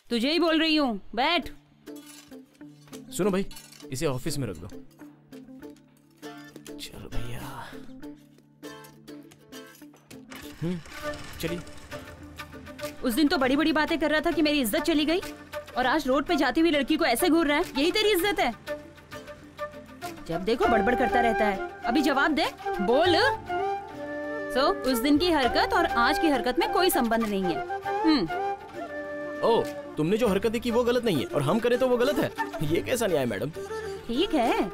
तुझे ही बोल रही हूँ, बैठ। सुनो भाई, इसे ऑफिस में रख दो। चलो भैया। चलिए। उस दिन तो बड़ी बड़ी बातें कर रहा था कि मेरी इज्जत चली गई, और आज रोड पे जाती हुई लड़की को ऐसे घूर रहा है। यही तेरी इज्जत है? जब देखो बड़बड़ करता रहता है। अभी जवाब दे, बोल। उस दिन की हरकत और आज की हरकत में कोई संबंध नहीं है। ओ, तुमने जो हरकतें की वो गलत नहीं है और हम करें तो वो गलत है। ये कैसा न्याय मैडम? ठीक है,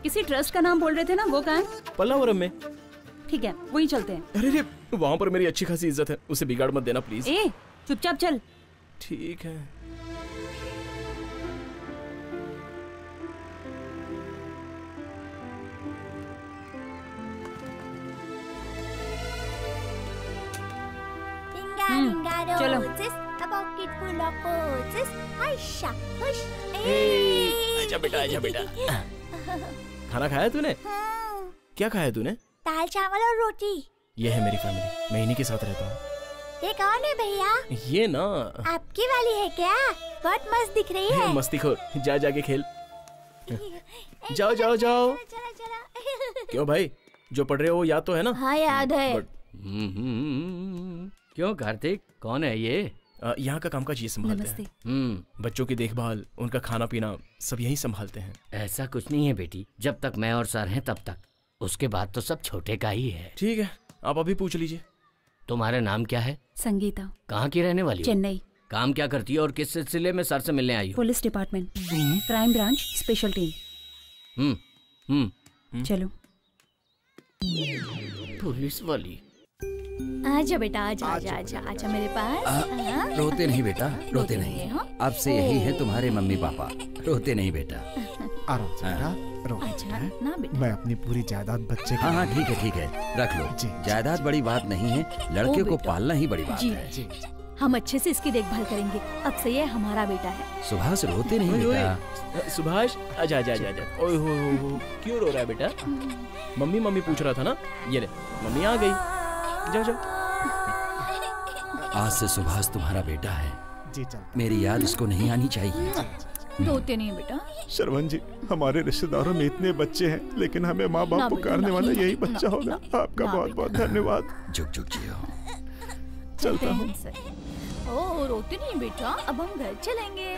किसी ट्रस्ट का नाम बोल रहे थे ना, वो कहाँ है? पल्लावरम में। ठीक है, वही चलते हैं। अरे वहाँ पर मेरी अच्छी खासी इज्जत है, उसे बिगाड़ मत देना प्लीज। ए, चुपचाप चल। ठीक है। चलो। आजा बेटा, आजा बेटा। खाना खाया तूने? क्या खाया तूने? दाल चावल और रोटी। ये है मेरी फैमिली, मैं इन्हीं के साथ रहता हूँ। ये कौन है भैया? ये ना आपकी वाली है क्या? बहुत मस्त दिख रही है। मस्तीखोर, जा जाके खेल। जाओ जाओ जाओ। क्यों भाई, जो पढ़ रहे हो याद तो है ना? हाँ याद है। क्यों कार्तिक, कौन है ये? यहाँ का कामकाज ये संभालते हैं। बच्चों की देखभाल, उनका खाना पीना सब यही संभालते हैं। ऐसा कुछ नहीं है बेटी, जब तक मैं और सर हैं तब तक, उसके बाद तो सब छोटे का ही है। ठीक है, आप अभी पूछ लीजिए। तुम्हारा नाम क्या है? संगीता। कहाँ की रहने वाली हो? चेन्नई। काम क्या करती है और किस सिलसिले में सर से मिलने आई हो? Police department, crime branch, special team. चलो। पुलिस वाली। आजा बेटा, आजा आजा आजा आजा मेरे पास। रोते नहीं बेटा, रोते नहीं। अब से यही है तुम्हारे मम्मी पापा, रोते नहीं बेटा। आराम से बेटा, रो। ना बेटा। मैं अपनी पूरी जायदाद बच्चे हाँ हाँ ठीक है ठीक है, रख लो। जायदाद बड़ी बात नहीं है, लड़के को पालना ही बड़ी बात है। हम अच्छे से इसकी देखभाल करेंगे। अब से ये हमारा बेटा है। सुभाष रोते नहीं बेटा। सुभाष, आजा आजा आजा। ओए हो, क्यों रो रहा है बेटा? मम्मी मम्मी पूछ रहा था ना, ये ले मम्मी आ गई। जाओ जाओ। आज से सुभाष तुम्हारा बेटा है। जी चल। मेरी याद उसको नहीं आनी चाहिए। रोते नहीं बेटा। श्रवण जी, हमारे रिश्तेदारों में इतने बच्चे हैं, लेकिन हमें माँ बाप पुकारने वाला यही बच्चा होगा। आपका बहुत बहुत धन्यवाद। जुग जुग जियो। चलता हूँ। ओ, रोते नहीं बेटा, अब हम घर चलेंगे।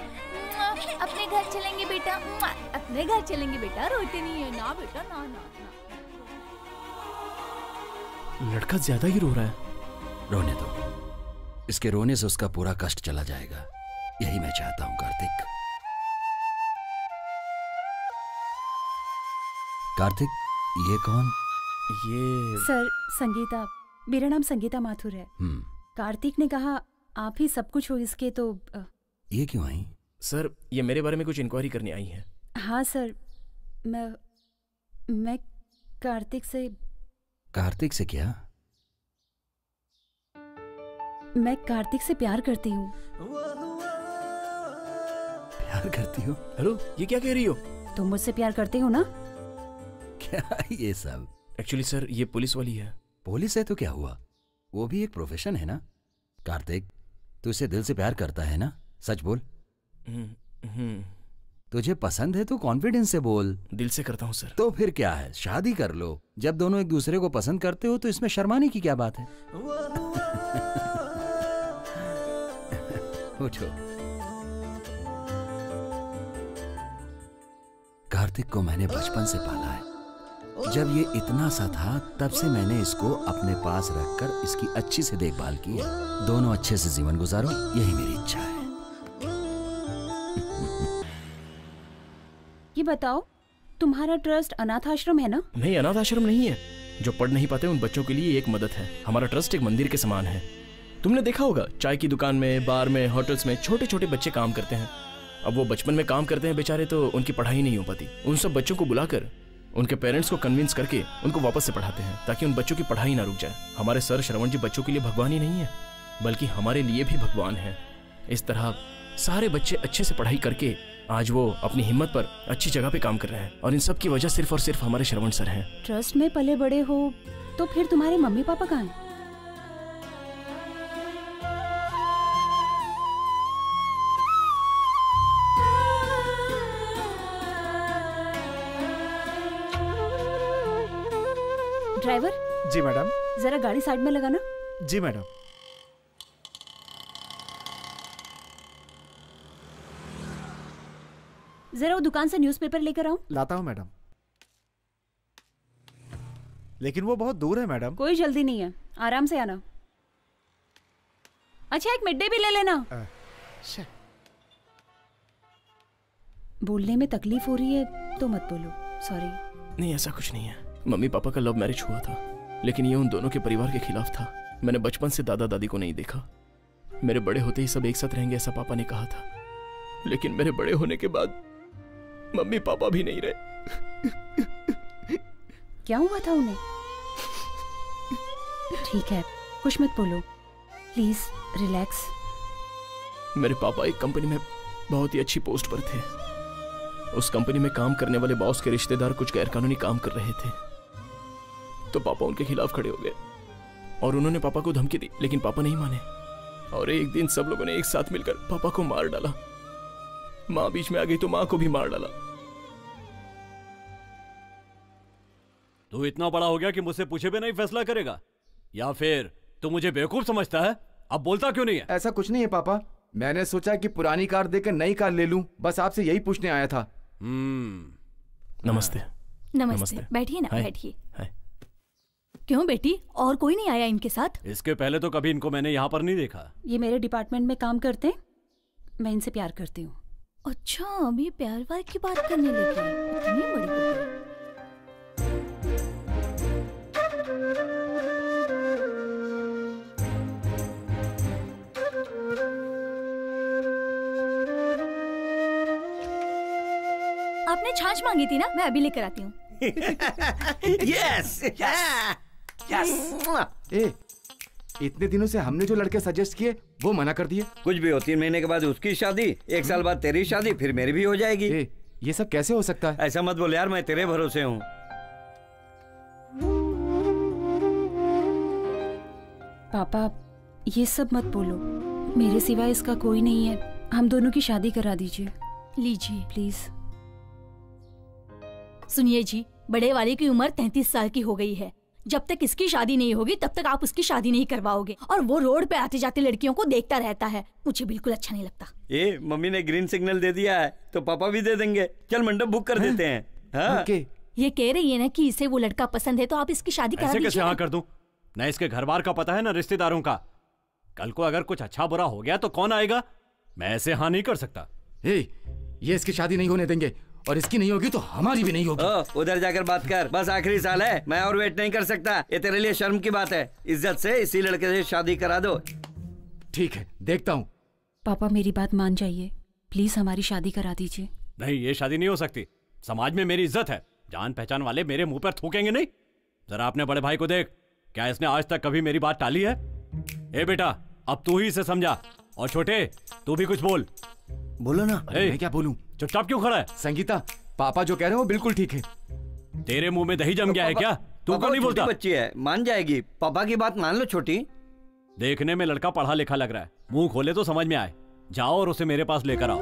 अपने घर चलेंगे बेटा, अपने घर चलेंगे बेटा। रोते नहीं है ना बेटा, ना ना। लड़का ज्यादा ही रो रहा है। रोने दो, इसके रोने से उसका पूरा कष्ट चला जाएगा, यही मैं चाहता हूँ। कार्तिक, कार्तिक, ये कौन? ये सर, संगीता। मेरा नाम संगीता माथुर है। कार्तिक ने कहा आप ही सब कुछ हो इसके, तो ये क्यों आई? सर, ये मेरे बारे में कुछ इंक्वायरी करने आई है। हाँ सर, मैं कार्तिक से। कार्तिक से क्या? मैं कार्तिक से प्यार करती हूँ। प्यार करती हो? हेलो, ये क्या कह रही हो? तुम मुझसे प्यार करते हो ना? क्या ये सब? एक्चुअली सर, ये पुलिस वाली है। पुलिस है तो क्या हुआ, वो भी एक प्रोफेशन है ना। कार्तिक, तू इसे दिल से प्यार करता है ना? सच बोल। तुझे पसंद है तो कॉन्फिडेंस से बोल। दिल से करता हूँ सर। तो फिर क्या है, शादी कर लो। जब दोनों एक दूसरे को पसंद करते हो तो इसमें शर्माने की क्या बात है। उठो। कार्तिक को मैंने बचपन से पाला है। जब ये इतना सा था तब से मैंने इसको अपने पास रखकर इसकी अच्छी से देखभाल की है। दोनों अच्छे से जीवन गुजारो, यही मेरी इच्छा है। ये बताओ, तुम्हारा ट्रस्ट अनाथ आश्रम है ना? नहीं, अनाथ आश्रम नहीं है। जो पढ़ नहीं पाते उन बच्चों के लिए एक मदद है। हमारा ट्रस्ट एक मंदिर के समान है। तुमने देखा होगा, चाय की दुकान में, बार में, होटल्स में छोटे छोटे बच्चे काम करते हैं। अब वो बचपन में काम करते हैं बेचारे, तो उनकी पढ़ाई नहीं हो पाती। उन सब बच्चों को बुलाकर उनके पेरेंट्स को कन्विंस करके उनको वापस से पढ़ाते हैं, ताकि उन बच्चों की पढ़ाई ना रुक जाए। हमारे सर श्रवण जी बच्चों के लिए भगवान ही नहीं है, बल्कि हमारे लिए भी भगवान है। इस तरह सारे बच्चे अच्छे से पढ़ाई करके आज वो अपनी हिम्मत पर अच्छी जगह पे काम कर रहे हैं, और इन सब की वजह सिर्फ और सिर्फ हमारे श्रवण सर हैं। ट्रस्ट में पले बड़े हो तो फिर तुम्हारे मम्मी पापा कहाँ हैं? ड्राइवर। जी मैडम। जरा गाड़ी साइड में लगाना। जी मैडम। जरा वो दुकान से न्यूज़पेपर लेकर आओ। लाता हूँ मैडम। लेकिन वो बहुत दूर है मैडम। कोई जल्दी नहीं है, आराम से आना। अच्छा, एक मिड डे भी ले लेना। बोलने में तकलीफ हो रही है तो मत बोलो, सॉरी। नहीं, ऐसा कुछ नहीं है। मम्मी पापा का लव मैरिज हुआ था, लेकिन ये उन दोनों के परिवार के खिलाफ था। मैंने बचपन से दादा दादी को नहीं देखा। मेरे बड़े होते ही सब एक साथ रहेंगे ऐसा पापा ने कहा था, लेकिन मेरे बड़े होने के बाद मम्मी पापा भी नहीं रहे। क्या हुआ था उन्हें? ठीक है, कुछ मत बोलो, प्लीज रिलैक्स। मेरे पापा एक कंपनी में बहुत ही अच्छी पोस्ट पर थे। उस कंपनी में काम करने वाले बॉस के रिश्तेदार कुछ गैरकानूनी काम कर रहे थे, तो पापा उनके खिलाफ खड़े हो गए और उन्होंने पापा को धमकी दी, लेकिन पापा नहीं माने। और एक दिन सब लोगों ने एक साथ मिलकर पापा को मार डाला। माँ बीच में आ गई तो माँ को भी मार डाला। तू इतना बड़ा हो गया कि मुझसे पूछे बिना ही फैसला करेगा, या फिर तू मुझे बेवकूफ समझता है? अब बोलता क्यों नहीं है? ऐसा कुछ नहीं है पापा, मैंने सोचा कि पुरानी कार देकर नई कार ले लूं, बस आपसे यही पूछने आया था। नमस्ते। नमस्ते। बैठिए ना, बैठिए। क्यों बेटी, और कोई नहीं आया इनके साथ? इसके पहले तो कभी इनको मैंने यहाँ पर नहीं देखा। ये मेरे डिपार्टमेंट में काम करते हैं, मैं इनसे प्यार करती हूँ। अच्छा, अभी प्यार वार की बात करने लगी, इतनी बड़ी हो गई। आपने छाछ मांगी थी ना, मैं अभी लेकर आती हूँ। यस ए, इतने दिनों से हमने जो लड़के सजेस्ट किए वो मना कर दिए। कुछ भी हो, 3 महीने के बाद उसकी शादी, 1 साल बाद तेरी शादी, फिर मेरी भी हो जाएगी। ये सब कैसे हो सकता है? ऐसा मत बोल यार, मैं तेरे भरोसे हूँ। पापा, ये सब मत बोलो, मेरे सिवा इसका कोई नहीं है। हम दोनों की शादी करा दीजिए। लीजिए प्लीज। सुनिए जी, बड़े वाले की उम्र 33 साल की हो गई है। जब तक इसकी शादी नहीं होगी तब तक आप उसकी शादी नहीं करवाओगे, और वो रोड पे आते जाते लड़कियों को देखता रहता है, मुझे बिल्कुल अच्छा नहीं लगता। ए, मम्मी ने ग्रीन सिग्नल दे दिया है तो पापा भी दे देंगे। चल मंडप बुक कर देते हैं। हाँ? ये कह रही है ना कि इसे वो लड़का पसंद है, तो आप इसकी शादी करा दीजिए। कैसे हाँ कर दूं? न इसके घर बार का पता है, न रिश्तेदारों का। कल को अगर कुछ अच्छा बुरा हो गया तो कौन आएगा? मैं ऐसे हाँ नहीं कर सकता। ये इसकी शादी नहीं होने देंगे, और इसकी नहीं होगी तो हमारी भी नहीं होगी। उधर जाकर बात कर, बस आखिरी साल है, मैं और वेट नहीं कर सकता। ये तेरे लिए शर्म की बात है। इज्जत से इसी लड़के से शादी करा दो। ठीक है, देखता हूँ। पापा, मेरी बात मान जाइए, प्लीज हमारी शादी करा दीजिए। नहीं, ये शादी नहीं हो सकती। समाज में मेरी इज्जत है, जान पहचान वाले मेरे मुंह पर थूकेंगे नहीं। जरा अपने बड़े भाई को देख, क्या इसने आज तक कभी मेरी बात टाली है? ए बेटा, अब तू ही इसे समझा, और छोटे तू भी कुछ बोल। बोलो ना। मैं क्या बोलूं? चुपचाप क्यों खड़ा है? संगीता, पापा जो कह रहे हैं वो बिल्कुल ठीक है। तेरे मुंह में दही जम गया है क्या? तू क्यों नहीं बोलता? बच्ची है, मान जाएगी। पापा की बात मान लो छोटी। देखने में लड़का पढ़ा लिखा लग रहा है, मुंह खोले तो समझ में आए। जाओ और उसे मेरे पास लेकर आओ।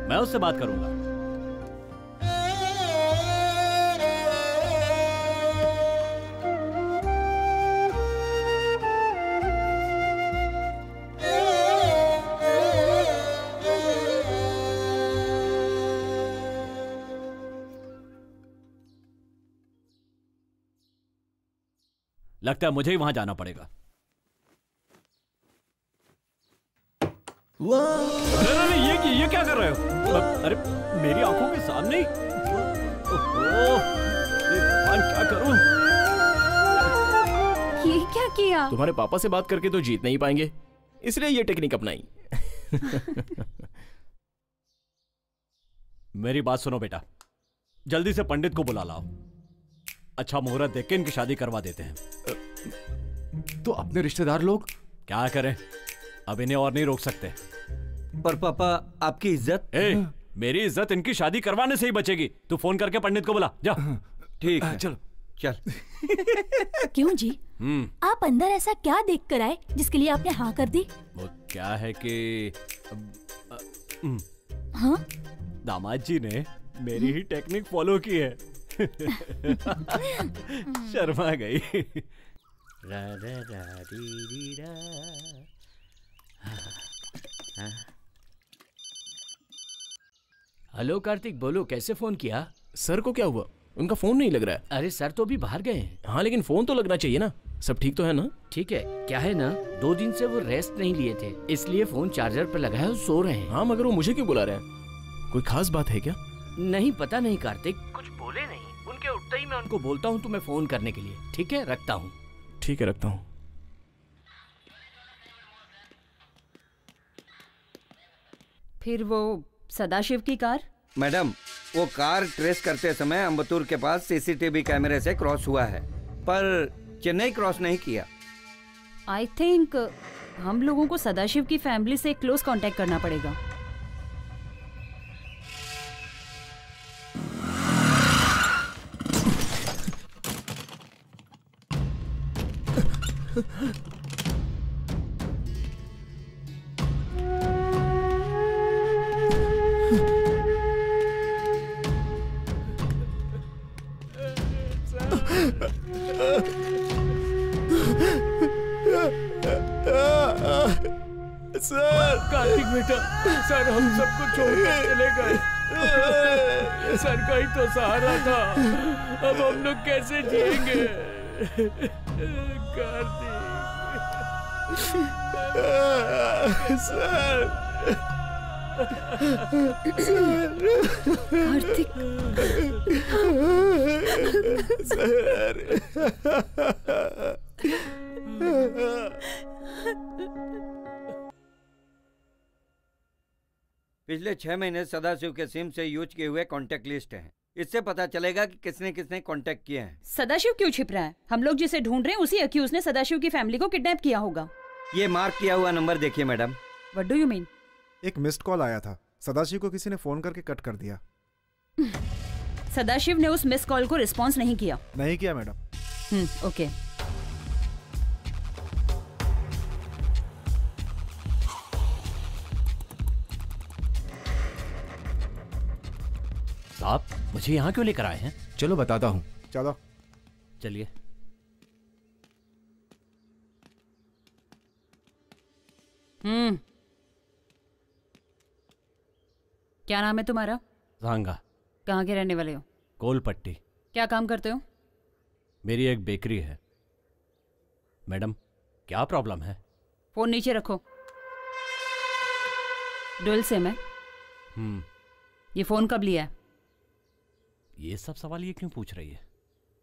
मैं उससे बात करूंगा। लगता है मुझे ही वहां जाना पड़ेगा। अरे ये क्या कर रहे हो? अरे मेरी आंखों के सामने ही। क्या करूं? ये क्या किया? तुम्हारे पापा से बात करके तो जीत नहीं पाएंगे, इसलिए ये टेक्निक अपनाई। मेरी बात सुनो बेटा, जल्दी से पंडित को बुला लाओ। अच्छा मुहूर्त देख के इनकी शादी करवा देते हैं। तो अपने रिश्तेदार लोग क्या करें, अब इन्हें और नहीं रोक सकते। पर पापा आपकी इज्जत। मेरी इज्जत इनकी शादी करवाने से ही बचेगी। तू फोन करके पंडित को बुला जा। ठीक है, चलो चल। क्यों जी? आप अंदर ऐसा क्या देख कर आए जिसके लिए आपने हाँ कर दी? वो क्या है कि हाँ? दामाद जी ने मेरी ही टेक्निक फॉलो की है। शर्मा गई। हेलो कार्तिक, बोलो कैसे फोन किया? सर को क्या हुआ? उनका फोन नहीं लग रहा है। अरे सर तो अभी बाहर गए हैं। हाँ लेकिन फोन तो लगना चाहिए ना। सब ठीक तो है ना? ठीक है। क्या है ना, 2 दिन से वो रेस्ट नहीं लिए थे, इसलिए फोन चार्जर पर लगा है और सो रहे हैं। हाँ मगर वो मुझे क्यों बुला रहे हैं? कोई खास बात है क्या? नहीं पता नहीं कार्तिक, कुछ बोले नहीं। उनके उठते ही मैं उनको बोलता हूँ तुम्हें फोन करने के लिए। ठीक है, रखता हूँ। ठीक है, रखता हूँ। फिर वो सदाशिव की कार? मैडम, वो कार ट्रेस करते समय अम्बतूर के पास सीसीटीवी कैमरे से क्रॉस हुआ है, पर चेन्नई क्रॉस नहीं किया। आई थिंक हम लोगों को सदाशिव की फैमिली से क्लोज कांटेक्ट करना पड़ेगा। सर, कार्तिक बेटा, सर हम सबको छोड़कर चले गए। सर का ही तो सहारा था, अब हम लोग कैसे जिएंगे? कार्तिक सर। कार्तिक पिछले 6 महीने सदाशिव के सिम से यूज किए हुए कांटेक्ट लिस्ट है। इससे पता चलेगा कि किसने किसने कांटेक्ट किए हैं। सदाशिव क्यों छिप रहा है? हम लोग जिसे ढूंढ रहे हैं उसी अक्यूज ने सदाशिव की फैमिली को किडनैप किया होगा। ये मार्क किया हुआ नंबर देखिए madam. What do you mean? एक मिस्ड कॉल आया था, सदाशिव को किसी ने फोन करके कट कर दिया। सदाशिव ने उस मिस कॉल को रिस्पॉन्स नहीं किया? नहीं किया मैडम। ओके। साहब, मुझे यहाँ क्यों लेकर आए हैं? चलो बताता हूँ। चलो चलिए। क्या नाम है तुम्हारा? सांगा। कहाँ के रहने वाले हो? कोलपट्टी। क्या काम करते हो? मेरी एक बेकरी है। मैडम, क्या प्रॉब्लम है? फोन नीचे रखो। डुअल सिम है। ये फोन कब लिया है? ये सब सवाल ये क्यों पूछ रही है?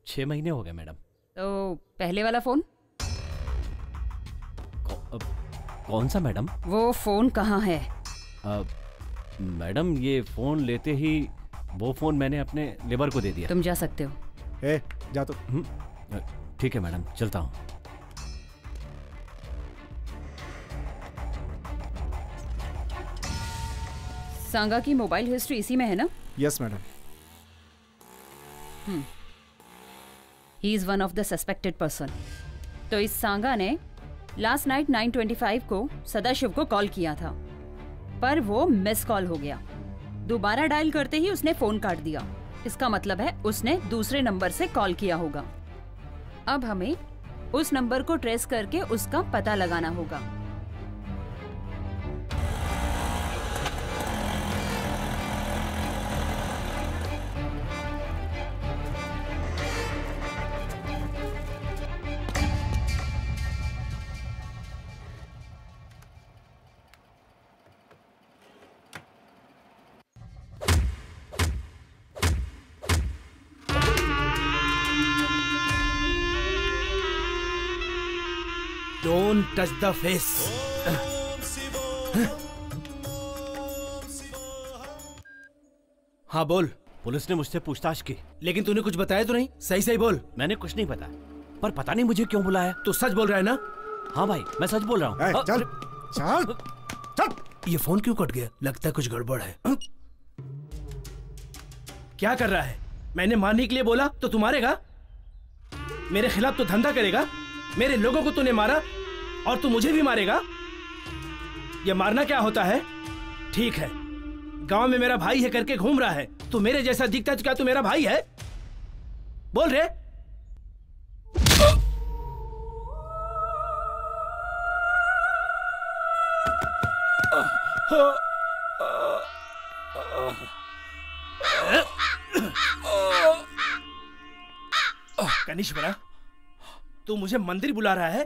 6 महीने हो गए मैडम। तो पहले वाला फोन? कौन सा मैडम? वो फोन कहाँ है? मैडम, ये फोन लेते ही वो फोन मैंने अपने लेबर को दे दिया। तुम जा सकते हो। जा तो। ठीक है मैडम, चलता हूँ। सांगा की मोबाइल हिस्ट्री इसी में है ना? Yes madam. He is one of the suspected person. तो इस सांगा ने लास्ट नाइट 9:25 को सदाशिव को कॉल किया था, पर वो मिस कॉल हो गया। दोबारा डायल करते ही उसने फोन काट दिया। इसका मतलब है उसने दूसरे नंबर से कॉल किया होगा। अब हमें उस नंबर को ट्रेस करके उसका पता लगाना होगा। Don't touch the face. हाँ बोल। पुलिस ने मुझसे पूछताछ की, लेकिन तूने कुछ बताया तो नहीं? सही सही बोल। मैंने कुछ नहीं बताया, पर पता नहीं मुझे क्यों बुलाया। तू सच बोल रहा है ना? हाँ भाई, मैं सच बोल रहा हूँ। चल चल चल। ये फोन क्यों कट गया? लगता है कुछ गड़बड़ है। क्या कर रहा है? मैंने मारने के लिए बोला तो तू मारेगा? मेरे खिलाफ तो धंधा करेगा? मेरे लोगों को तूने मारा और तू मुझे भी मारेगा? ये मारना क्या होता है? ठीक है, गांव में मेरा भाई है करके घूम रहा है। तू मेरे जैसा दिखता है तो क्या तू मेरा भाई है? बोल रे। कनिष्क बड़ा, तू मुझे मंदिर बुला रहा है?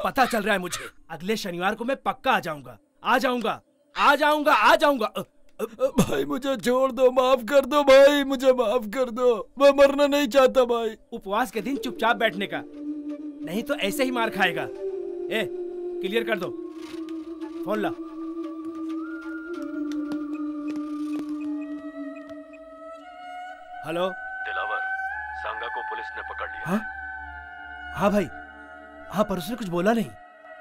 पता चल रहा है मुझे। अगले शनिवार को मैं पक्का आ जाऊंगा, आ जाऊंगा, आ जाऊंगा, आ जाऊंगा। भाई मुझे छोड़ दो, माफ कर दो भाई, मुझे माफ कर दो, मैं मरना नहीं चाहता भाई। उपवास के दिन चुपचाप बैठने का, नहीं तो ऐसे ही मार खाएगा। ए, क्लियर कर दो। फोन ला। हेलो दिलावर, सांगा को पुलिस ने पकड़ लिया। हाँ हाँ भाई, हाँ, पर उसने कुछ बोला नहीं।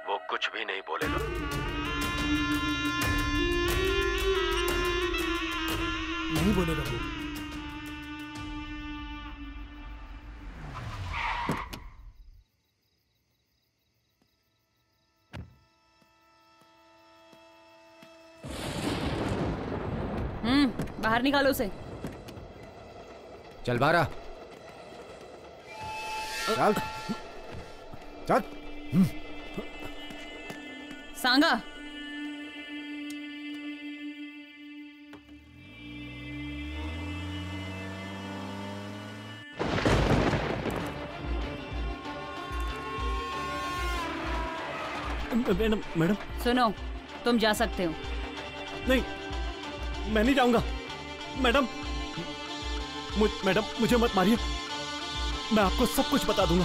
वो कुछ भी नहीं बोलेगा। नहीं बोलेगा वो। बाहर निकालो उसे। चल बारा, चल चल। सांगा, मैडम मैडम सुनो, तुम जा सकते हो। नहीं, मैं नहीं जाऊंगा। मैडम मैडम मुझे मत मारिए, मैं आपको सब कुछ बता दूंगा।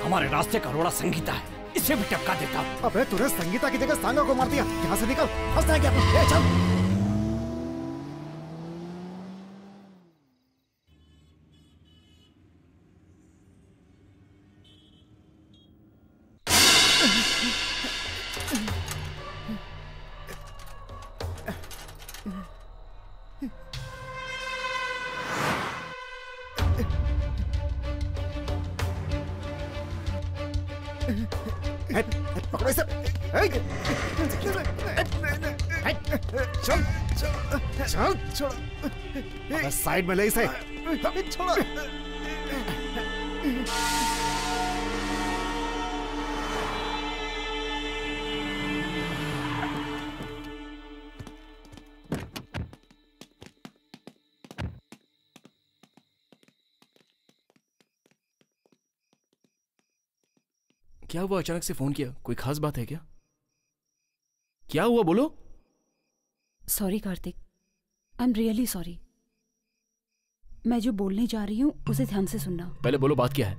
हमारे रास्ते का रोड़ा संगीता है, इसे भी टपका देता हूं। अबे तूने संगीता की जगह सांगा को मार दिया। यहाँ से निकल, फंसता है क्या? ए, चल। पकड़ो इसे। चल चल चल, साइड में ले इसे। छोड़ो। क्या हुआ? अचानक से फोन किया? कोई खास बात है क्या? क्या हुआ बोलो। Sorry Kartik, I am really sorry. मैं जो बोलने जा रही हूँ उसे ध्यान से सुनना। पहले बोलो, बात क्या है?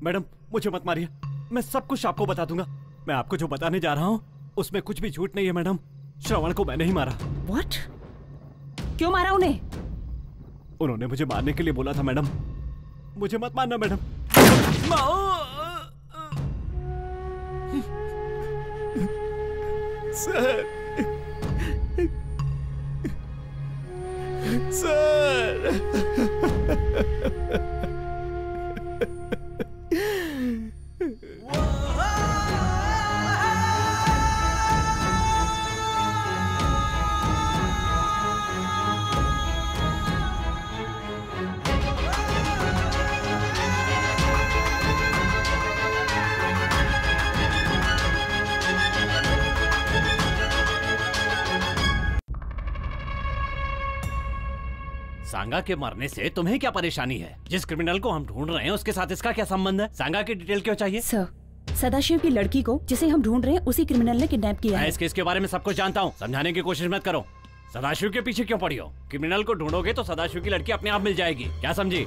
मैडम मुझे मत मारिए, मैं सब कुछ आपको बता दूंगा। मैं आपको जो बताने जा रहा हूँ उसमें कुछ भी झूठ नहीं है मैडम। श्रवण को मैंने ही मारा। व्हाट? क्यों मारा उन्हें? उन्होंने मुझे मारने के लिए बोला था मैडम। मुझे मत मारना मैडम। सर, सांगा के मरने से तुम्हें क्या परेशानी है? जिस क्रिमिनल को हम ढूंढ रहे हैं उसके साथ इसका क्या संबंध है? सांगा की डिटेल क्यों चाहिए? सर, सदाशिव की लड़की को जिसे हम ढूंढ रहे हैं उसी क्रिमिनल ने किडनैप किया मैं है। इस केस के बारे में सब कुछ जानता हूँ, समझाने की कोशिश मत करो। सदाशिव के पीछे क्यों पड़ी हो? क्रिमिनल को ढूंढोगे तो सदाशिव की लड़की अपने आप मिल जाएगी, क्या समझी?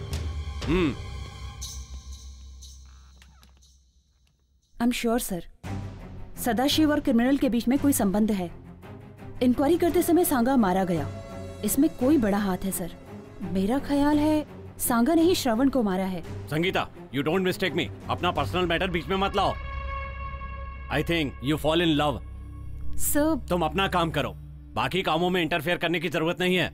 I am sure sir, Sadashiv और क्रिमिनल के बीच में कोई संबंध है। इंक्वायरी करते समय सांगा मारा गया, इसमें कोई बड़ा हाथ है सर। मेरा ख्याल है सांगा ने ही श्रवण को मारा है। संगीता, यू डोंट मिस्टेक मी, अपना पर्सनल मैटर बीच में मत लाओ। I think you fall in love. Sir, तुम अपना काम करो, बाकी कामों में इंटरफेयर करने की जरूरत नहीं है।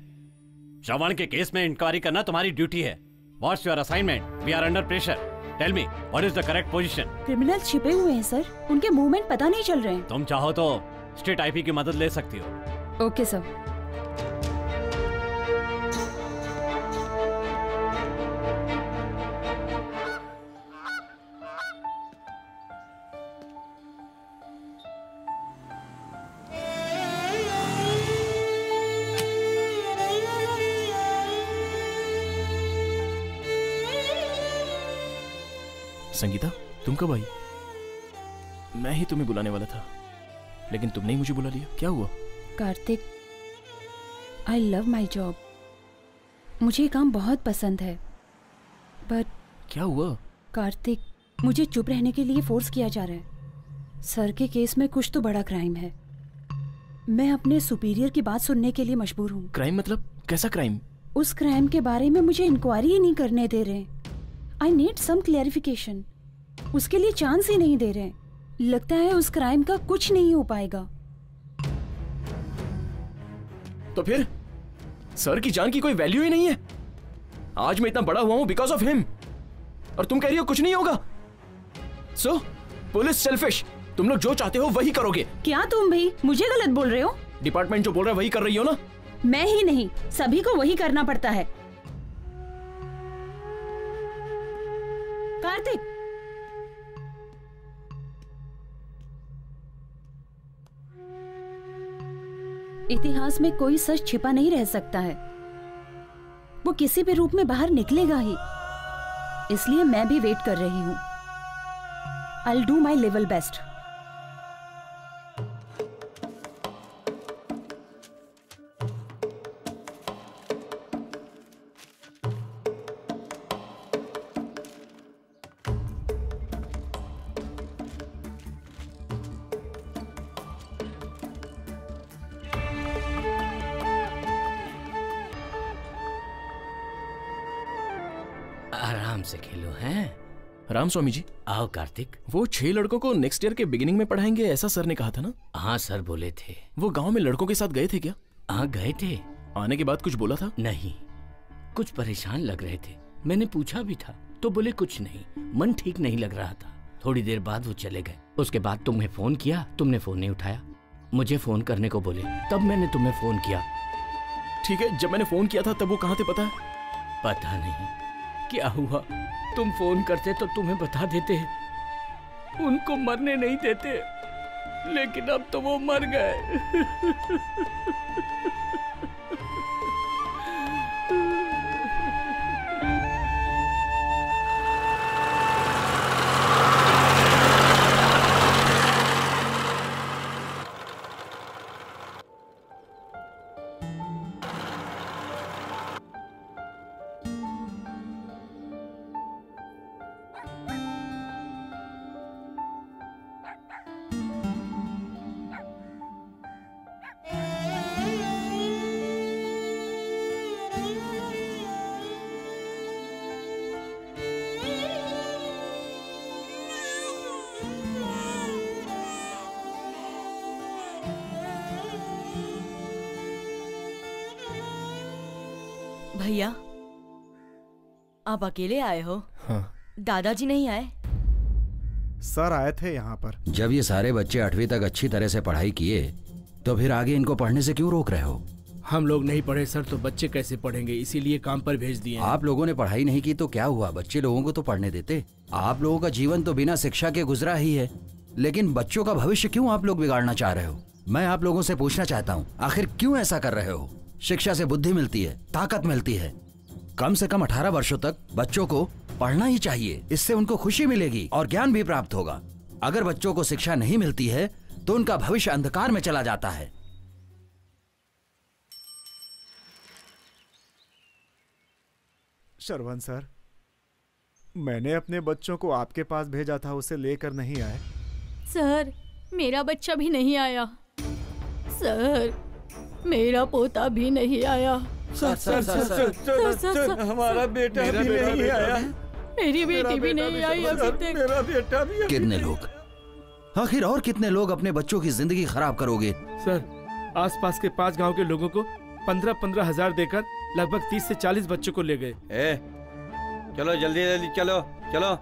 श्रवण के केस में इंक्वायरी करना तुम्हारी ड्यूटी है। What's your assignment? We are under pressure. Tell me what is the correct position? Criminal छिपे हुए हैं सर, उनके मूवमेंट पता नहीं चल रहे हैं। तुम चाहो तो स्टेट आईपी की मदद ले सकती हो। Okay sir. संगीता, तुम कब आई? मैं ही तुम्हें बुलाने वाला था, लेकिन तुमने ही मुझे बुला लिया। क्या हुआ? Kartik, I love my job. मुझे ये काम बहुत पसंद है, बट क्या हुआ? कार्तिक, मुझे चुप रहने के लिए फोर्स किया जा रहा है। सर के केस में कुछ तो बड़ा क्राइम है। मैं अपने सुपीरियर की बात सुनने के लिए मजबूर हूँ। क्राइम मतलब? कैसा क्राइम? उस क्राइम के बारे में मुझे इंक्वायरी ही नहीं करने दे रहे। I need some clarification. उसके लिए चांस ही नहीं दे रहे। लगता है उस क्राइम का कुछ नहीं हो पाएगा। तो फिर सर की जान की कोई वैल्यू ही नहीं है। आज मैं इतना बड़ा हुआ हूं बिकॉज ऑफ हिम, और तुम कह रही हो कुछ नहीं होगा। सो पुलिस सेल्फिश, तुम लोग जो चाहते हो वही करोगे। क्या तुम भी मुझे गलत बोल रहे हो? डिपार्टमेंट जो बोल रहा है वही कर रही हो ना? मैं ही नहीं, सभी को वही करना पड़ता है। कार्तिक, इतिहास में कोई सच छिपा नहीं रह सकता है। वो किसी भी रूप में बाहर निकलेगा ही। इसलिए मैं भी वेट कर रही हूं। I'll do my level best. आराम से खेलो हैं। राम स्वामी जी। आओ कार्तिक। वो 6 लड़कों को नेक्स्ट ईयर के बिगिनिंग में पढ़ाएंगे, ऐसा सर ने कहा था ना? हाँ सर बोले थे। वो गांव में लड़कों के साथ गए थे क्या? हाँ गए थे। आने के बाद कुछ बोला था? नहीं, कुछ परेशान लग रहे थे। मैंने पूछा भी था तो बोले कुछ नहीं, मन ठीक नहीं लग रहा था। थोड़ी देर बाद वो चले गए। उसके बाद तुम्हें फोन किया, तुमने फोन नहीं उठाया। मुझे फोन करने को बोले, तब मैंने तुम्हें फोन किया। ठीक है, जब मैंने फोन किया था तब वो कहाँ थे पता है? पता नहीं क्या हुआ। तुम फोन करते तो तुम्हें बता देते, उनको मरने नहीं देते, लेकिन अब तो वो मर गए। भैया, आप अकेले आए हो? हाँ। दादाजी नहीं आए? सर आए थे यहाँ पर। जब ये सारे बच्चे 8वीं तक अच्छी तरह से पढ़ाई किए तो फिर आगे इनको पढ़ने से क्यों रोक रहे हो? हम लोग नहीं पढ़े सर तो बच्चे कैसे पढ़ेंगे, इसीलिए काम पर भेज दिए। आप लोगों ने पढ़ाई नहीं की तो क्या हुआ, बच्चे लोगों को तो पढ़ने देते। आप लोगों का जीवन तो बिना शिक्षा के गुजरा ही है, लेकिन बच्चों का भविष्य क्यों आप लोग बिगाड़ना चाह रहे हो? मैं आप लोगों से पूछना चाहता हूँ, आखिर क्यों ऐसा कर रहे हो? शिक्षा से बुद्धि मिलती है, ताकत मिलती है। कम से कम 18 वर्षों तक बच्चों को पढ़ना ही चाहिए, इससे उनको खुशी मिलेगी और ज्ञान भी प्राप्त होगा। अगर बच्चों को शिक्षा नहीं मिलती है तो उनका भविष्य अंधकार में चला जाता है। श्रवण सर, मैंने अपने बच्चों को आपके पास भेजा था, उसे लेकर नहीं आए। सर, मेरा बच्चा भी नहीं आया। सर, मेरा पोता भी नहीं आया। सर, हमारा बेटा भी नहीं आया। मेरी बेटी भी नहीं आई अभी तक। मेरा बेटा भी। कितने लोग, आखिर और कितने लोग अपने बच्चों की जिंदगी खराब करोगे? सर, आसपास के 5 गांव के लोगों को 15-15 हजार देकर लगभग 30 से 40 बच्चों को ले गए। चलो जल्दी जल्दी चलो चलो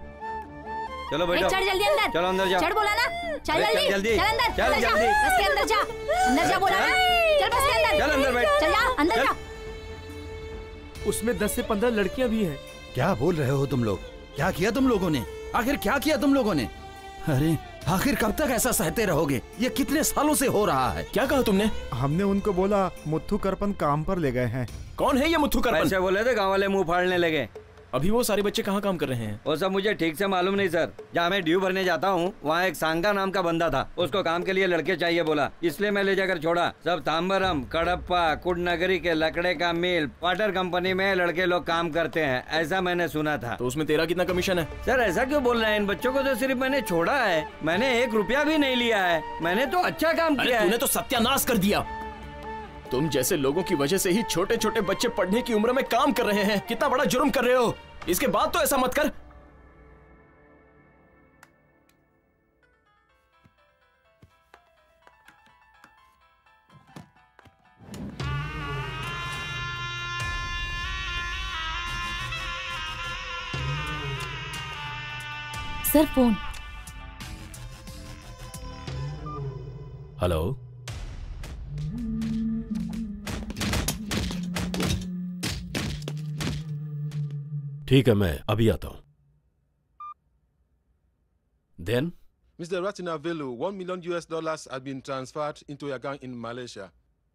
चलो बेटा, चढ़ जल्दी अंदर, चलो अंदर जाओ। चढ़ बोला ना, चल जल्दी जल्दी, चल अंदर, चल अंदर जा, जल्दी। बस के अंदर जा, अंदर जा बोला ना, चल बस के अंदर, चल अंदर बैठ, चल जा अंदर जा। उसमें 10 से 15 लड़कियां भी हैं। क्या बोल रहे हो तुम लोग? क्या किया तुम लोगों ने? आखिर क्या किया तुम लोगों ने? अरे आखिर कब तक ऐसा सहते रहोगे? ये कितने सालों से हो रहा है? क्या कहा तुमने? हमने उनको बोला मुथ्थू करपन काम पर ले गए हैं। कौन है ये मुथ्थू करपन? ऐसे बोले थे, गाँव वाले मुंह फाड़ने लगे। अभी वो सारे बच्चे कहाँ काम कर रहे हैं? वो सब मुझे ठीक से मालूम नहीं सर। जहाँ मैं ड्यू भरने जाता हूँ वहाँ एक सांगा नाम का बंदा था, उसको काम के लिए लड़के चाहिए बोला, इसलिए मैं ले जाकर छोड़ा। सब तांबरम, कडप्पा, कुडनगरी के लकड़े का मिल, वाटर कंपनी में लड़के लोग काम करते हैं, ऐसा मैंने सुना था। तो उसमें तेरा कितना कमीशन है? सर ऐसा क्यों बोल रहे हैं? इन बच्चों को तो सिर्फ मैंने छोड़ा है, मैंने 1 रुपया भी नहीं लिया है। मैंने तो अच्छा काम किया है। तूने तो सत्यानाश कर दिया। तुम जैसे लोगों की वजह से ही छोटे छोटे बच्चे पढ़ने की उम्र में काम कर रहे हैं। कितना बड़ा जुर्म कर रहे हो। इसके बाद तो ऐसा मत कर। Sir phone. हेलो, ठीक है, मैं अभी आता हूं। Then? Mr. Ratinavelu, $1 million has been transferred into your account in Malaysia.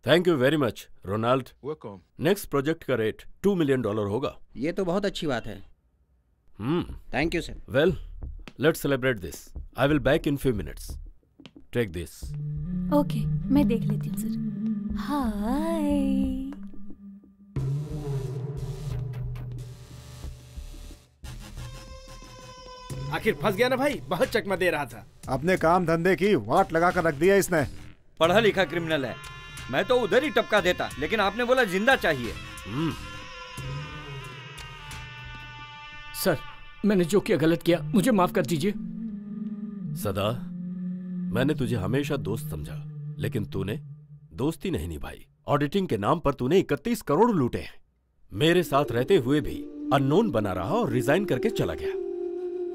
Thank you very much, Ronald. Welcome. Next project का रेट $2 million होगा। ये तो बहुत अच्छी बात है। Thank you, sir. Well, let's celebrate this. I will back in few minutes. Take this. Okay, मैं देख लेती हूँ सर। हाय। आखिर फंस गया ना भाई, बहुत चकमा दे रहा था। अपने काम धंधे की वाट लगा कर रख दिया इसने। पढ़ा लिखा क्रिमिनल है। मैं तो उधर ही टपका देता, लेकिन आपने बोला जिंदा चाहिए। सर, मैंने जो किया गलत किया, मुझे माफ कर दीजिए। सदा, मैंने तुझे हमेशा दोस्त समझा, लेकिन तूने दोस्ती नहीं निभाई। ऑडिटिंग के नाम पर तूने 31 करोड़ लूटे हैं। मेरे साथ रहते हुए भी अननोन बना रहा और रिजाइन करके चला गया।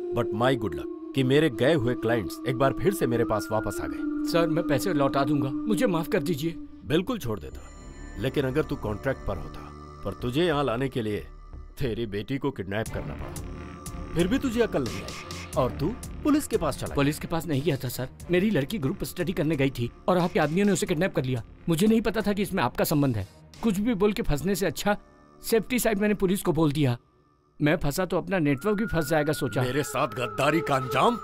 बट माई गुड लक कि मेरे गए हुए क्लाइंट्स एक बार फिर से मेरे पास वापस आ गए। सर, मैं पैसे लौटा दूंगा, मुझे माफ कर दीजिए। बिल्कुल छोड़ देता, लेकिन अगर तू कॉन्ट्रैक्ट पर होता, पर तुझे यहाँ लाने के लिए तेरी बेटी को किडनैप करना पड़ा, फिर भी तुझे अकल नहीं आई और तू पुलिस के पास चला। पुलिस के पास नहीं गया था सर, मेरी लड़की ग्रुप स्टडी करने गई थी और आपके आदमियों ने उसे किडनैप कर लिया। मुझे नहीं पता था कि इसमें आपका संबंध है। कुछ भी बोल के फंसने से अच्छा सेफ्टी साइड मैंने पुलिस को बोल दिया। मैं फंसा तो अपना नेटवर्क भी फंस जाएगा सोचा। मेरे साथ गद्दारी का अंजाम।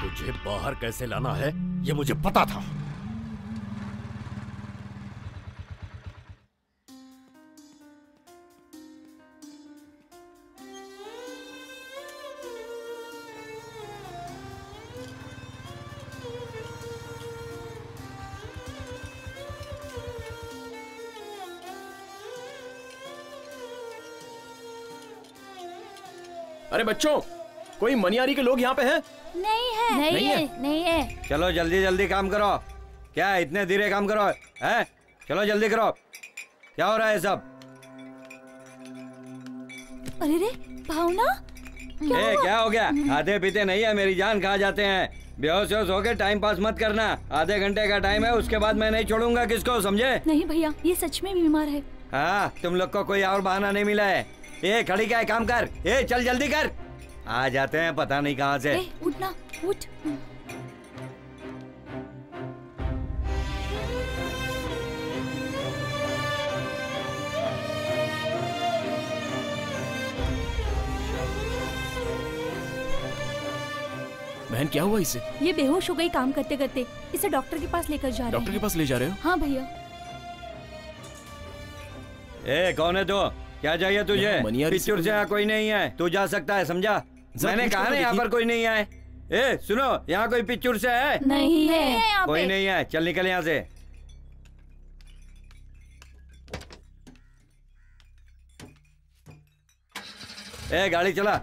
तुझे बाहर कैसे लाना है ये मुझे पता था। अरे बच्चों, कोई मनियारी के लोग यहाँ पे हैं? नहीं है, नहीं है। नहीं है। चलो जल्दी जल्दी काम करो। क्या इतने धीरे काम करो है? चलो जल्दी करो। क्या हो रहा है सब? अरे रे भावना, क्या हो गया? खाते पीते नहीं है, मेरी जान खा जाते हैं। बेहोश होके टाइम पास मत करना। आधे घंटे का टाइम है, उसके बाद मैं नहीं छोड़ूंगा किसको, समझे? नहीं भैया, ये सच में बीमार है। हाँ, तुम लोग को कोई और बहाना नहीं मिला है। ए खड़ी क्या है, काम कर। ए चल जल्दी कर। आ जाते हैं पता नहीं कहाँ से। उठना, उठ। बहन क्या हुआ इसे? ये बेहोश हो गई काम करते करते। इसे डॉक्टर के पास लेकर जा रहे हैं। डॉक्टर के पास ले जा रहे हो? हाँ भैया। ए कौन है तू? क्या चाहिए तुझे? पिक्चर से यहाँ कोई नहीं है, तू जा सकता है, समझा? मैंने कहा ना यहाँ पर कोई नहीं है। ए सुनो, यहाँ कोई पिक्चर से है? नहीं है, कोई नहीं है। चल निकल यहाँ से। ए गाड़ी चला।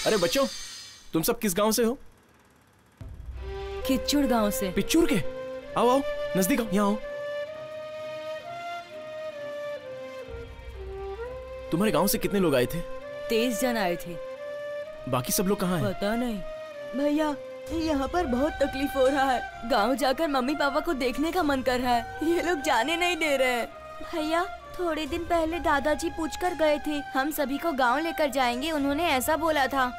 अरे बच्चों, तुम सब किस गांव से हो? किच्चुड़ गांव से। पिच्चूर के? आओ आओ, नजदीक आओ, यहाँ आओ। तुम्हारे गांव से कितने लोग आए थे? 23 जन आए थे। बाकी सब लोग कहाँ हैं? पता नहीं भैया, यहाँ पर बहुत तकलीफ हो रहा है। गांव जाकर मम्मी पापा को देखने का मन कर रहा है, ये लोग जाने नहीं दे रहे हैं। भैया थोड़े दिन पहले दादाजी पूछकर गए थे, हम सभी को गांव लेकर जाएंगे, उन्होंने ऐसा बोला था।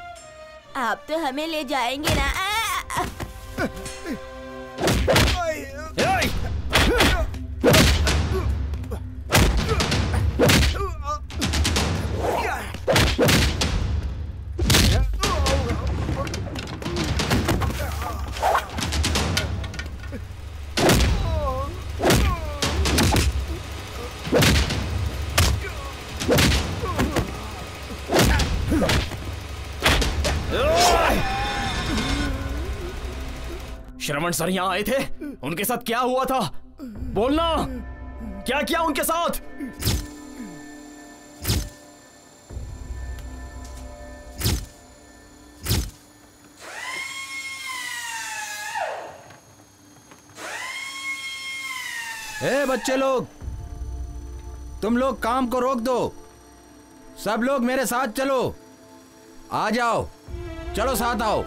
आप तो हमें ले जाएंगे ना? श्रवण सर यहाँ आए थे, उनके साथ क्या हुआ था? बोलना, क्या किया उनके साथ? ए बच्चे लोग, तुम लोग काम को रोक दो। सब लोग मेरे साथ चलो। आ जाओ, चलो साथ आओ।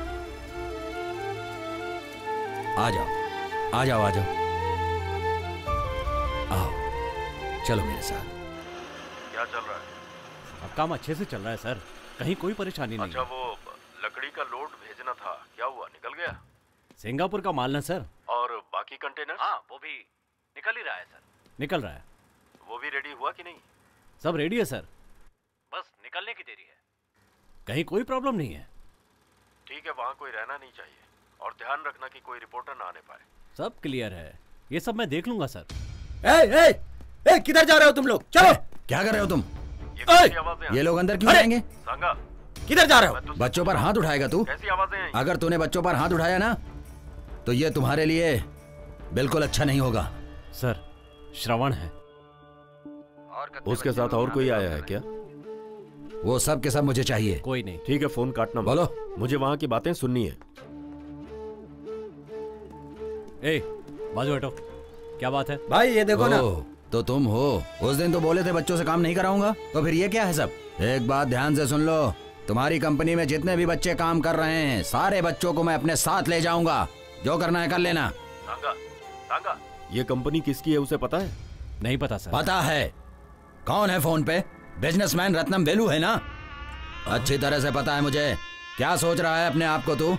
आ जाओ, आ जाओ, आ जाओ, आओ, चलो मेरे साथ। क्या चल रहा है? काम अच्छे से चल रहा है सर, कहीं कोई परेशानी नहीं। अच्छा, वो लकड़ी का लोड भेजना था, क्या हुआ, निकल गया? सिंगापुर का माल ना सर। और बाकी कंटेनर? हाँ, वो भी निकल ही रहा है सर। निकल रहा है। वो भी रेडी हुआ कि नहीं? सब रेडी है सर, बस निकलने की देरी है। कहीं कोई प्रॉब्लम नहीं है। ठीक है, वहाँ कोई रहना नहीं चाहिए और ध्यान रखना कि कोई रिपोर्टर ना आने पाए। सब क्लियर है, ये सब मैं देख लूंगा सर। किधर जा रहे हो तुम लोग? चलो। क्या कर रहे हो तुम? ये लोग अंदर क्यों आएंगे? सांगा, किधर जा रहे हो? बच्चों पर हाथ उठाएगा तू? कैसी आवाजें हैं? अगर तूने बच्चों पर हाथ उठाया ना, तो ये तुम्हारे लिए बिल्कुल अच्छा नहीं होगा। सर, श्रवण है। उसके साथ और कोई आया है क्या? वो सब के सब मुझे चाहिए। कोई नहीं। ठीक है, फोन काटना मत। बोलो। मुझे वहाँ की बातें सुननी है। ए, बाजू हटो। क्या बात है? भाई ये देखो ना। तो तुम हो। उस दिन तो बोले थे बच्चों से काम नहीं कराऊंगा, तो फिर ये क्या है सब? एक बात ध्यान से सुन लो, तुम्हारी कंपनी में जितने भी बच्चे काम कर रहे हैं, सारे बच्चों को मैं अपने साथ ले जाऊंगा। जो करना है कर लेना। सांगा, सांगा, ये कंपनी किसकी है उसे पता है? नहीं पता सर। पता है। कौन है फोन पे? बिजनेसमैन रत्नम वेलू है ना? अच्छी तरह से पता है मुझे। क्या सोच रहा है अपने आप को तू?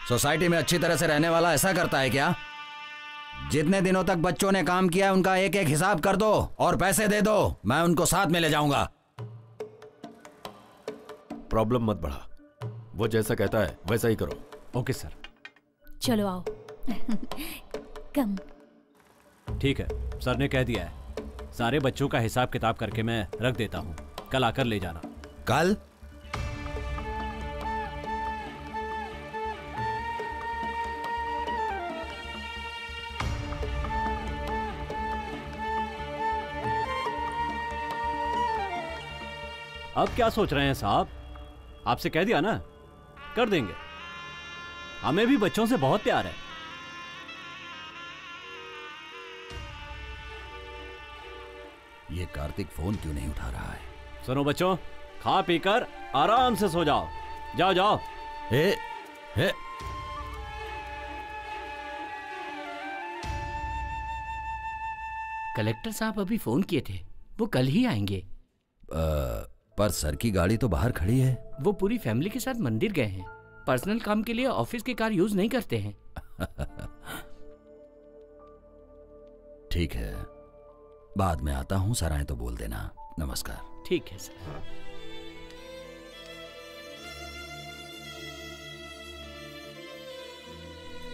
सोसाइटी में अच्छी तरह से रहने वाला ऐसा करता है क्या? जितने दिनों तक बच्चों ने काम किया उनका एक एक हिसाब कर दो और पैसे दे दो, मैं उनको साथ में ले जाऊंगा। प्रॉब्लम मत बढ़ा, वो जैसा कहता है वैसा ही करो। Okay sir. चलो आओ। कम। ठीक है, सर ने कह दिया है। सारे बच्चों का हिसाब किताब करके मैं रख देता हूँ, कल आकर ले जाना। कल? अब क्या सोच रहे हैं साहब? आपसे कह दिया ना, कर देंगे। हमें भी बच्चों से बहुत प्यार है। ये कार्तिक फोन क्यों नहीं उठा रहा है? सुनो बच्चों, खा पीकर आराम से सो जाओ। जाओ जाओ। हे। कलेक्टर साहब अभी फोन किए थे, वो कल ही आएंगे। पर सर की गाड़ी तो बाहर खड़ी है। वो पूरी फैमिली के साथ मंदिर गए हैं। पर्सनल काम के लिए ऑफिस की कार यूज नहीं करते हैं। ठीक है, बाद में आता हूँ, सर आए तो बोल देना। नमस्कार। ठीक है सर।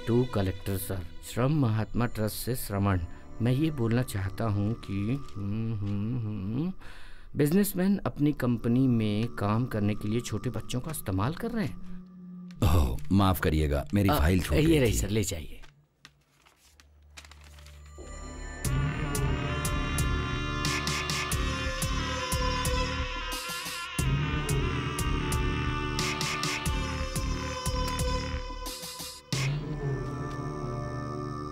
टू कलेक्टर सर, श्रम महात्मा ट्रस्ट से श्रवण। मैं ये बोलना चाहता हूँ कि बिजनेसमैन अपनी कंपनी में काम करने के लिए छोटे बच्चों का इस्तेमाल कर रहे हैं। ओह, माफ करिएगा, मेरी फाइल छूट गई थी। ये रही सर, ले जाइए।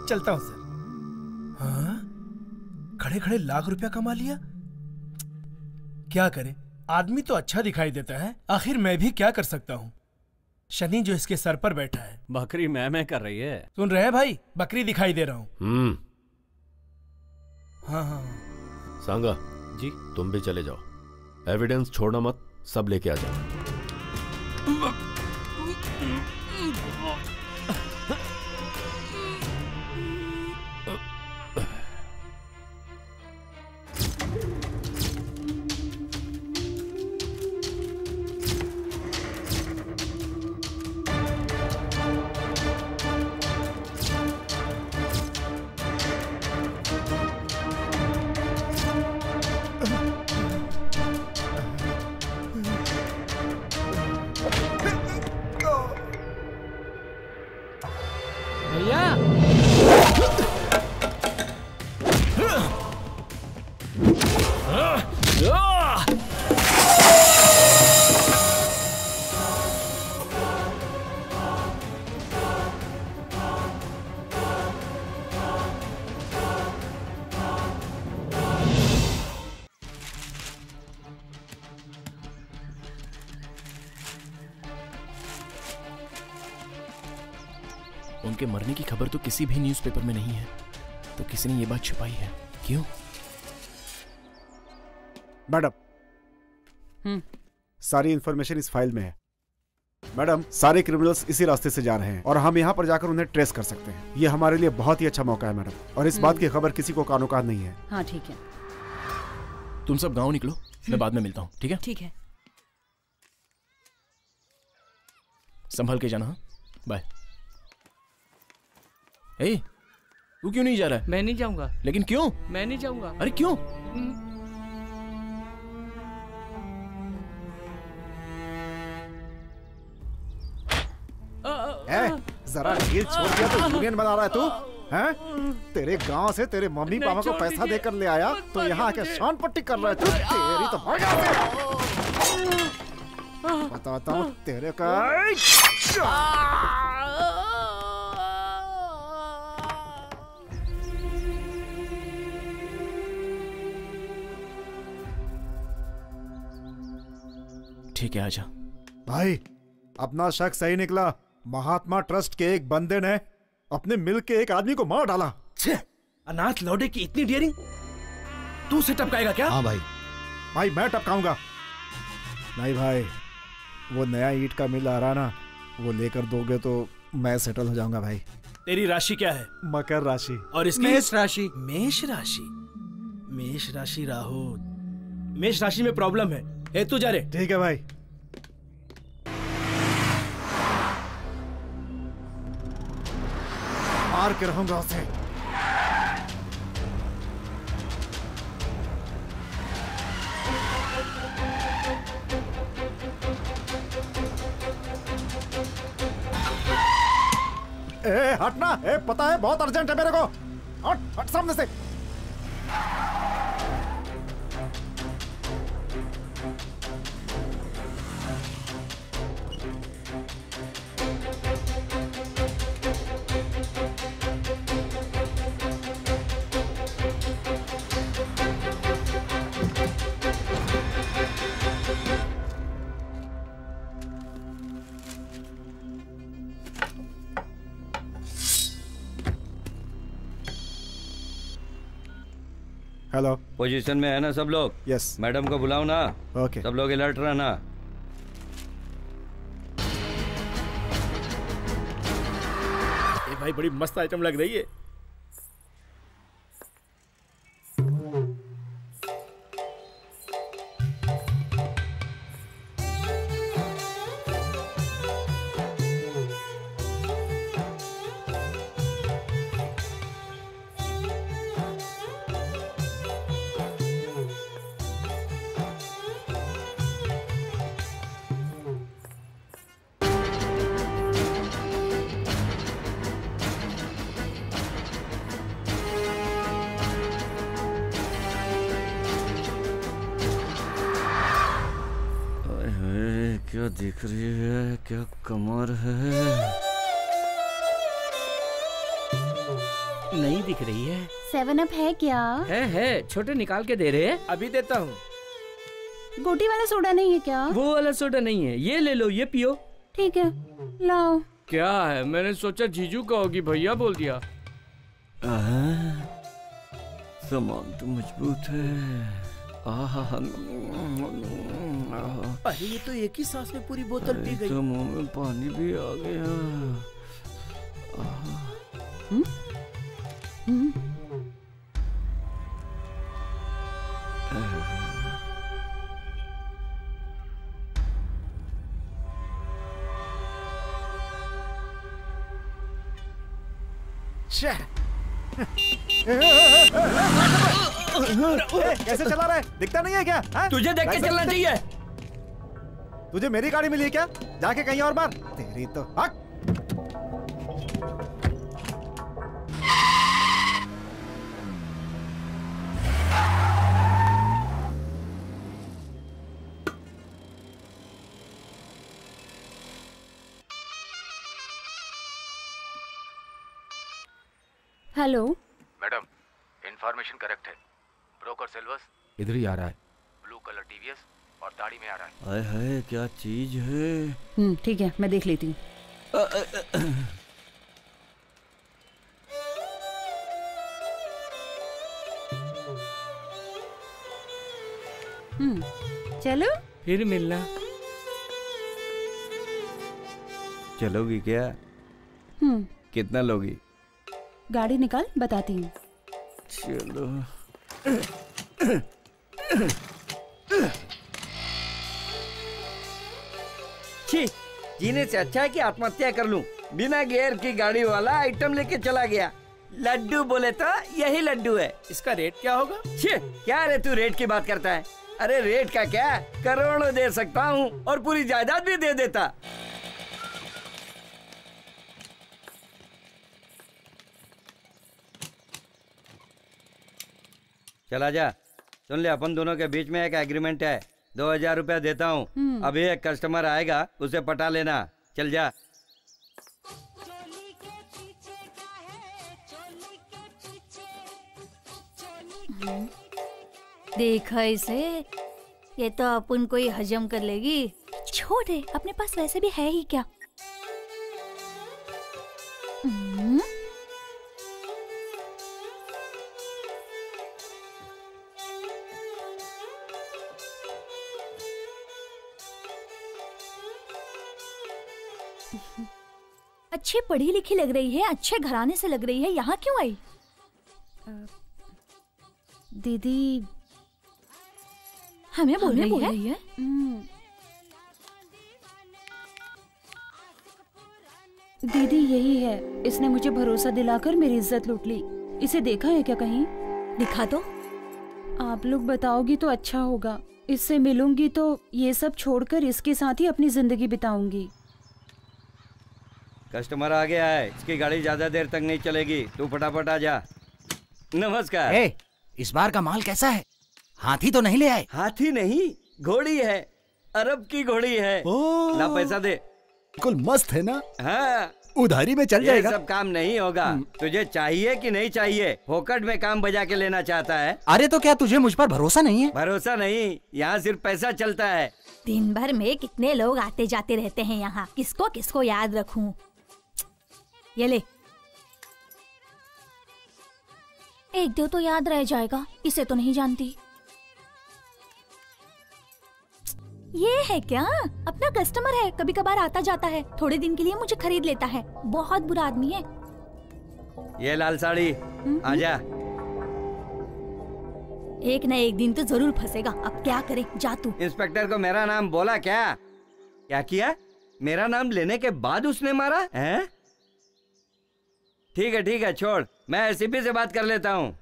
चलता हूं सर। हाँ, खड़े खड़े लाख रुपया कमा लिया। क्या करे, आदमी तो अच्छा दिखाई देता है, आखिर मैं भी क्या कर सकता हूँ। शनि जो इसके सर पर बैठा है। बकरी मैं कर रही है। सुन रहे हैं भाई, बकरी दिखाई दे रहा हूँ। हाँ। सांगा जी, तुम भी चले जाओ, एविडेंस छोड़ना मत, सब लेके आ जाओ। उनके मरने की खबर तो किसी भी न्यूज़पेपर में नहीं है, तो किसी ने ये बात छुपाई है। क्यों? मैडम, सारी इंफॉर्मेशन इस फाइल में है। मैडम, सारे क्रिमिनल्स इसी रास्ते से जा रहे हैं और हम यहाँ पर जाकर उन्हें ट्रेस कर सकते हैं। ये हमारे लिए बहुत ही अच्छा मौका है मैडम, और इस बात की खबर किसी को कानो कान नहीं है। हाँ ठीक है। तुम सब गांव निकलो, मैं बाद में मिलता हूँ। ठीक है? ठीक है। संभल के जाना। हाँ, बाय। ए, तू क्यों नहीं जा रहा है? मैं नहीं जाऊंगा। लेकिन क्यों? मैं नहीं जाऊंगा। अरे क्यों? जरा ढील छोड़ दिया तो यूनियन बना रहा है तू, हैं? तेरे गांव से तेरे मम्मी पापा को पैसा देकर ले आया तो यहाँ आके शान पट्टी कर रहा है तू। तेरी तो बताता हूँ तेरे का। ठीक है, आजा। भाई, अपना शक सही निकला। महात्मा ट्रस्ट के एक बंदे ने अपने मिल के एक आदमी को मार डाला। अनाथ लौडे की इतनी डेयरिंग तू से टपकाएगा क्या? हाँ भाई, मैं टपकाऊंगा। नहीं भाई, वो नया ईंट का मिल आ रहा ना, वो लेकर दोगे तो मैं सेटल हो जाऊंगा भाई। तेरी राशि क्या है? मकर राशि। और इसकी? मेष राशि। मेष राशि, मेष राशि राहु। मेष राशि में प्रॉब्लम है। ए, तू जा रे। ठीक है भाई। मार के रहूंगा उसे। हटना। पता है बहुत अर्जेंट है मेरे को। हट हट सामने से। हेलो। पोजीशन में है ना सब लोग? यस। मैडम को बुलाओ ना। ओके। सब लोग अलर्ट रहना। ये भाई बड़ी मस्त आइटम लग रही है। क्या दिख रही है, क्या कमर है। नहीं दिख रही है। 7 अप है क्या? है छोटे निकाल के दे रहे हैं। अभी देता हूँ। गोटी वाला सोडा नहीं है क्या? वो वाला सोडा नहीं है, ये ले लो, ये पियो। ठीक है लाओ। क्या है? मैंने सोचा जीजू का होगी, भैया बोल दिया। सामान तो मजबूत है। अरे ये तो एक ही सांस में पूरी बोतल पी गई। तो मुंह में पानी भी आ गया। कैसे चला रहा है? दिखता नहीं है क्या? तुझे देख के चलना चाहिए। तुझे मेरी गाड़ी मिली है क्या? जाके कहीं और मार। तेरी तो हक। हेलो मैडम, इंफॉर्मेशन करेक्ट है। ब्रोकर सिल्वर्स इधर ही आ रहा है। ब्लू कलर टीवीएस और दाढ़ी में आ रहा है। हाय हाय क्या चीज है। ठीक है मैं देख लेती हूँ। चलो फिर मिलना। चलोगी क्या? कितना लोगी? गाड़ी निकाल, बताती हूँ। चलो। छी, जीने से अच्छा है कि आत्महत्या कर लूं। बिना गियर की गाड़ी वाला आइटम लेके चला गया। लड्डू बोले तो यही लड्डू है। इसका रेट क्या होगा? छी, क्या रे तू रेट की बात करता है? अरे रेट का क्या, करोड़ों दे सकता हूँ और पूरी जायदाद भी दे देता। चला जा। सुन ले, अपन दोनों के बीच में एक एग्रीमेंट है। 2000 रुपया देता हूँ। अभी एक कस्टमर आएगा, उसे पटा लेना। चल जा। देखा इसे, ये तो अपन को ही हजम कर लेगी। छोड़ दे, अपने पास वैसे भी है ही क्या। अच्छी पढ़ी लिखी लग रही है, अच्छे घराने से लग रही है, यहाँ क्यों आई? दीदी हमें बोल रही है? दीदी यही है, इसने मुझे भरोसा दिलाकर मेरी इज्जत लूट ली। इसे देखा है क्या कहीं? दिखा तो। आप लोग बताओगी तो अच्छा होगा। इससे मिलूंगी तो ये सब छोड़कर इसके साथ ही अपनी जिंदगी बिताऊंगी। कस्टमर आ गया है, इसकी गाड़ी ज्यादा देर तक नहीं चलेगी, तू फटाफट आ जा। नमस्कार। इस बार का माल कैसा है? हाथी तो नहीं ले आए? हाथी नहीं, घोड़ी है, अरब की घोड़ी है। ला पैसा दे। बिल्कुल मस्त है ना? हाँ, उधारी में चल जाएगा। ये सब काम नहीं होगा। तुझे चाहिए कि नहीं चाहिए? फोकट में काम बजा के लेना चाहता है? अरे तो क्या तुझे मुझ पर भरोसा नहीं है? भरोसा नहीं, यहाँ सिर्फ पैसा चलता है। दिन भर में कितने लोग आते जाते रहते हैं यहाँ, किसको किसको याद रखूं? ये ले, एक दो तो याद रह जाएगा, इसे तो नहीं जानती। ये है क्या? अपना कस्टमर है, कभी कभार आता जाता है, थोड़े दिन के लिए मुझे खरीद लेता है। बहुत बुरा आदमी है। ये लाल साड़ी, आजा। एक न एक दिन तो जरूर फंसेगा, अब क्या करे, जा तू। इंस्पेक्टर को मेरा नाम बोला क्या? क्या किया? मेरा नाम लेने के बाद उसने मारा है? ठीक है छोड़, मैं एसीपी से बात कर लेता हूँ।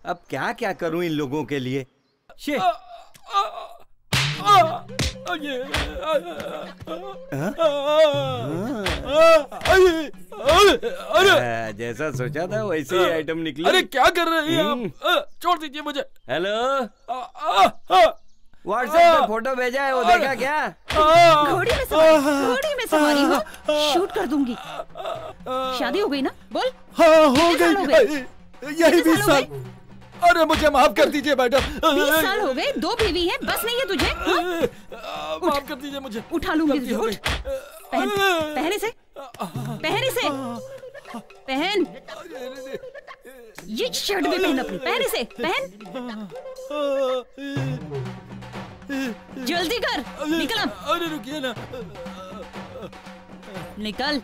अब क्या क्या करूँ इन लोगों के लिए। जैसा सोचा था वैसे ही आइटम निकली। अरे क्या कर रहे हैं आप? छोड़ दीजिए मुझे। हेलो, व्हाट्सएप पे फोटो भेजा है, वो देखा क्या? घोड़ी में सवारी हो, शूट कर दूंगी। शादी हो गई ना? बोल। हाँ हो गई, यही 20 साल। अरे मुझे माफ कर दीजिए मैडम। 20 साल हो गए, 2 बीवी हैं, बस नहीं है तुझे? माफ कर दीजिए मुझे। उठा लूंगी तुझे, उठ। पहन इसे, पहन। ये शर्ट भी पहन अपनी, पहन इसे, पहन। जल्दी कर, निकल अब। अरे रुकिए ना। निकल।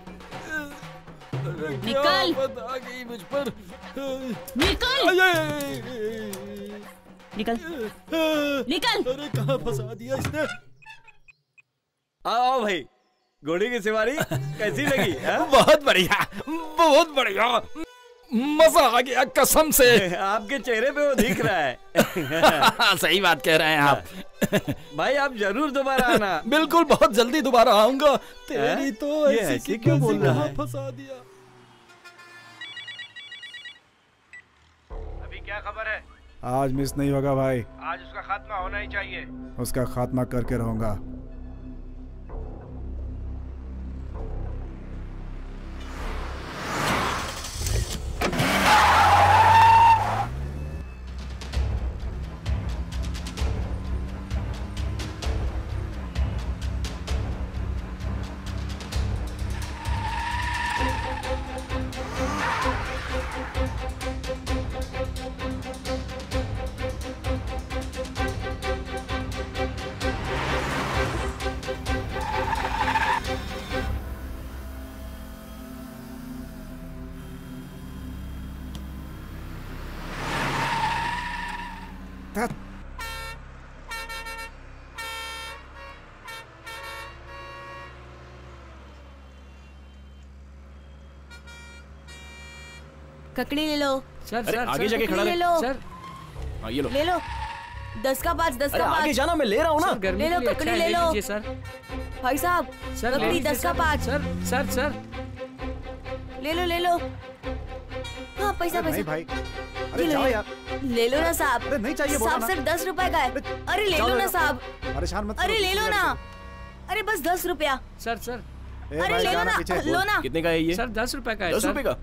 आ गई मुझ पर। निकल। अरे कहाँ फंसा दिया इसने? आओ भाई, घोड़ी की सवारी कैसी लगी? बहुत बढ़िया, बहुत बढ़िया, मजा आ गया कसम से। आपके चेहरे पे वो दिख रहा है। सही बात कह रहे हैं आप। भाई आप जरूर दोबारा आना। बिल्कुल, बहुत जल्दी दोबारा आऊंगा। तेरी तो ऐसी क्यों बोल रहा है? फंसा दिया। अभी क्या खबर है? आज मिस नहीं होगा भाई। आज उसका खात्मा होना ही चाहिए। उसका खात्मा करके रहूंगा। ककड़ी ले लो। सर आगे जाके खड़ा ले लो। सर ये लो, ले लो। 10 का 5, 10 का 5। आगे जाना, मैं ले रहा हूँ ना। ले लो ककड़ी, ले लो सर। भाई साहब, ककड़ी 10 का 5। सर ले लो। हाँ पैसा। भाई अरे जाओ यार। ले लो ना साहब। नहीं चाहिए साहब, सिर्फ 10 रुपए का है। अरे ले लो ना साहब। परेशान मत। अरे ले लो ना। अरे बस 10 रुपया। सर अरे ले लो ना, लो ना। कितने का है ये? सर 10 रुपए का है। 10 रुपए का?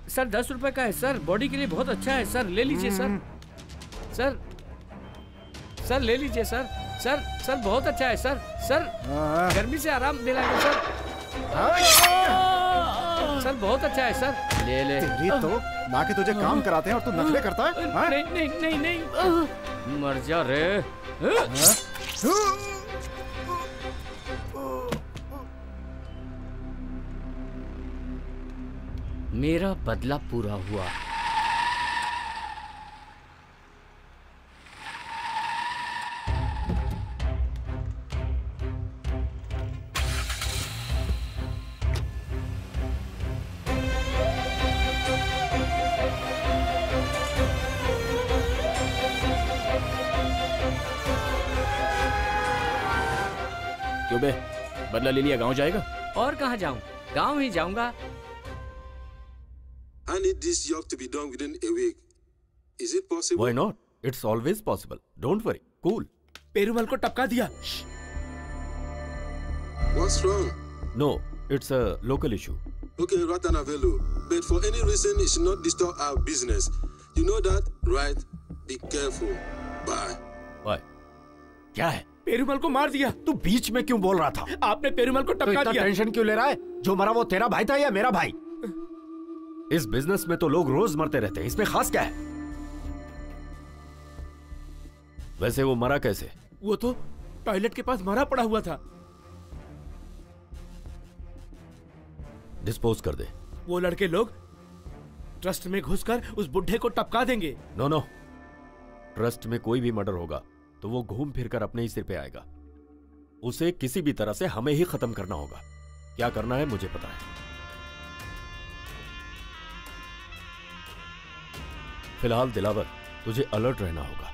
सर 10 रुपए का है सर, बॉडी के लिए बहुत अच्छा है सर, ले लीजिए सर ले लीजिए सर बहुत अच्छा है सर गर्मी से आराम दिलाएगा सर बहुत अच्छा है सर, ले तो ना कि तुझे काम कराते हैं और तू नखरे करता है। नहीं मर जा रे। मेरा बदला पूरा हुआ। क्यों बे, बदला ले लिया, गांव जाएगा? और कहाँ जाऊँ, गाँव ही जाऊँगा। I need this job to be done within a week. Is it possible? Why not? It's always possible. Don't worry. Cool. Perumal को टपका दिया। What's wrong? No, it's a local issue. Okay, Ratanavelu, but for any reason it should not disturb our business. You know that, right? Be careful. Bye. Bye. क्या है? पेरूमल को मार दिया। तू बीच में क्यों बोल रहा था? आपने पेरूमल को टपका दिया। टेंशन क्यों ले रहा है? जो मरा वो तेरा भाई था या मेरा भाई? इस बिजनेस में तो लोग रोज मरते रहते हैं, इसमें खास क्या है? वैसे वो मरा कैसे? वो तो टॉयलेट के पास मरा पड़ा हुआ था। डिस्पोज कर दे। वो लड़के लोग ट्रस्ट में घुसकर उस बुढ़े को टपका देंगे। नो नो, ट्रस्ट में कोई भी मर्डर होगा तो वो घूम फिरकर अपने ही सिर पे आएगा। उसे किसी भी तरह से हमें ही खत्म करना होगा। क्या करना है मुझे पता है। फिलहाल दिलावर, तुझे अलर्ट रहना होगा।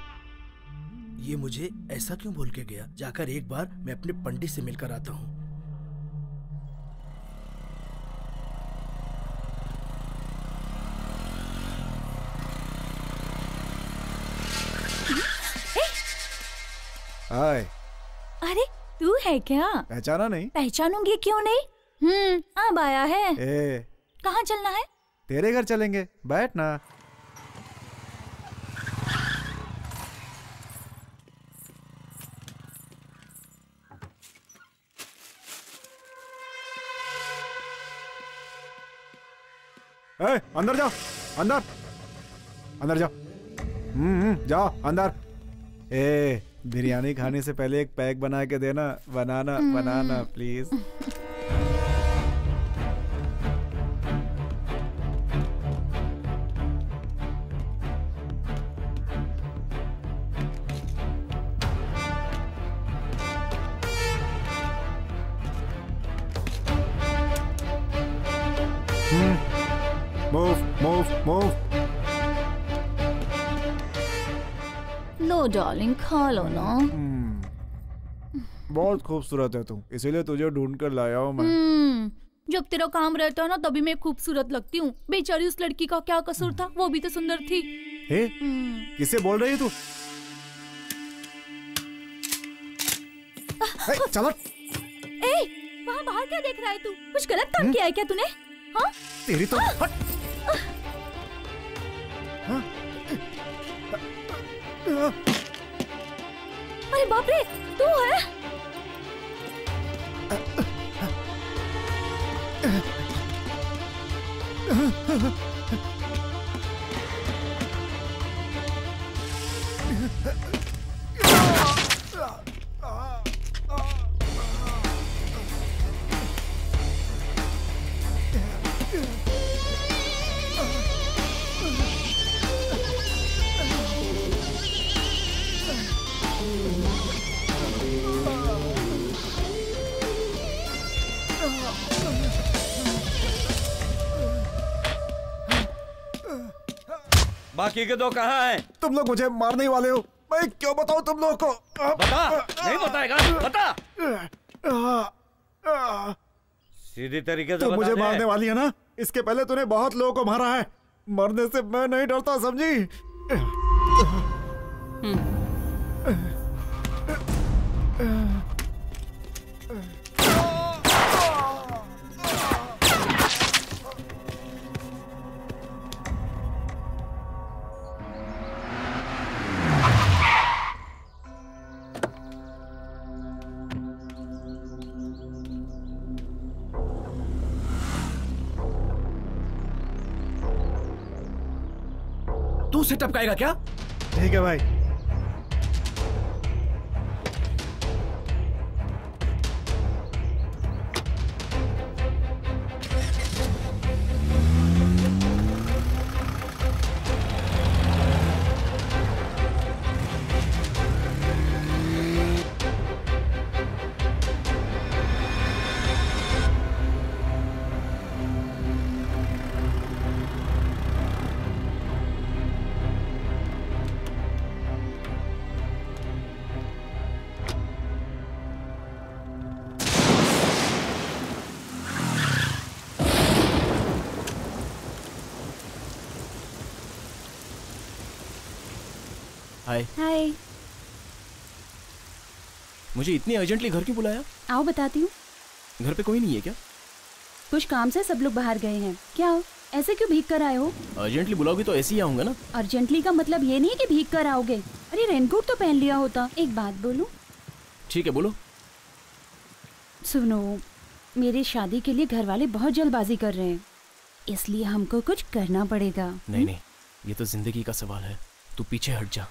ये मुझे ऐसा क्यों बोल के गया? जाकर एक बार मैं अपने पंडित से मिलकर आता हूँ। हाय। अरे तू है क्या? पहचाना नहीं? पहचानूंगी क्यों नहीं? अब आया है। ए, कहाँ चलना है? तेरे घर चलेंगे, बैठ ना। ए, अंदर जाओ, अंदर अंदर जाओ। जाओ अंदर। ए, बिरयानी खाने से पहले एक पैक बना के देना। Banana banana please. Move move move. लो डार्लिंग, खा लो ना। बहुत खूबसूरत है तू, इसीलिए तुझे ढूंढ कर लाया हूँ मैं। जब तेरा काम रहता है ना तभी मैं खूबसूरत लगती हूँ। बेचारी उस लड़की का क्या कसूर था? वो भी तो सुंदर थी। हे, किससे बोल रही है तू? चलो। वहाँ बाहर क्या देख रहा है तू? कुछ गलत काम किया है क्या तूने? हाँ? तेरी तो हट। अरे बाप रे, तू है? बाकी के दो कहाँ हैं? तुम लोग मुझे मारने ही वाले हो। मैं क्यों बताऊं तुम लोगों को? बता। नहीं बताएगा? बता। सीधी तरीके से तुम बता मुझे दे। मारने वाली है ना? इसके पहले तूने बहुत लोगों को मारा है। मरने से मैं नहीं डरता, समझी? तू उसे टपकाएगा क्या? ठीक है भाई। हाय। हाय। मुझे इतनी अर्जेंटली घर क्यों बुलाया? आओ बताती हूँ। घर पे कोई नहीं है क्या? कुछ काम से सब लोग बाहर गए हैं। क्या हो, ऐसे क्यों भीग कर आए हो? अर्जेंटली बुलाओगी तो ऐसे ही आऊंगा ना। अर्जेंटली का मतलब ये नहीं है कि भीग कर आओगे। अरे रेनकोट तो पहन लिया होता। एक बात बोलूं? ठीक है बोलो। सुनो, मेरी शादी के लिए घर वाले बहुत जल्दबाजी कर रहे हैं, इसलिए हमको कुछ करना पड़ेगा। नहीं नहीं, ये तो जिंदगी का सवाल है। तू पीछे हट जा।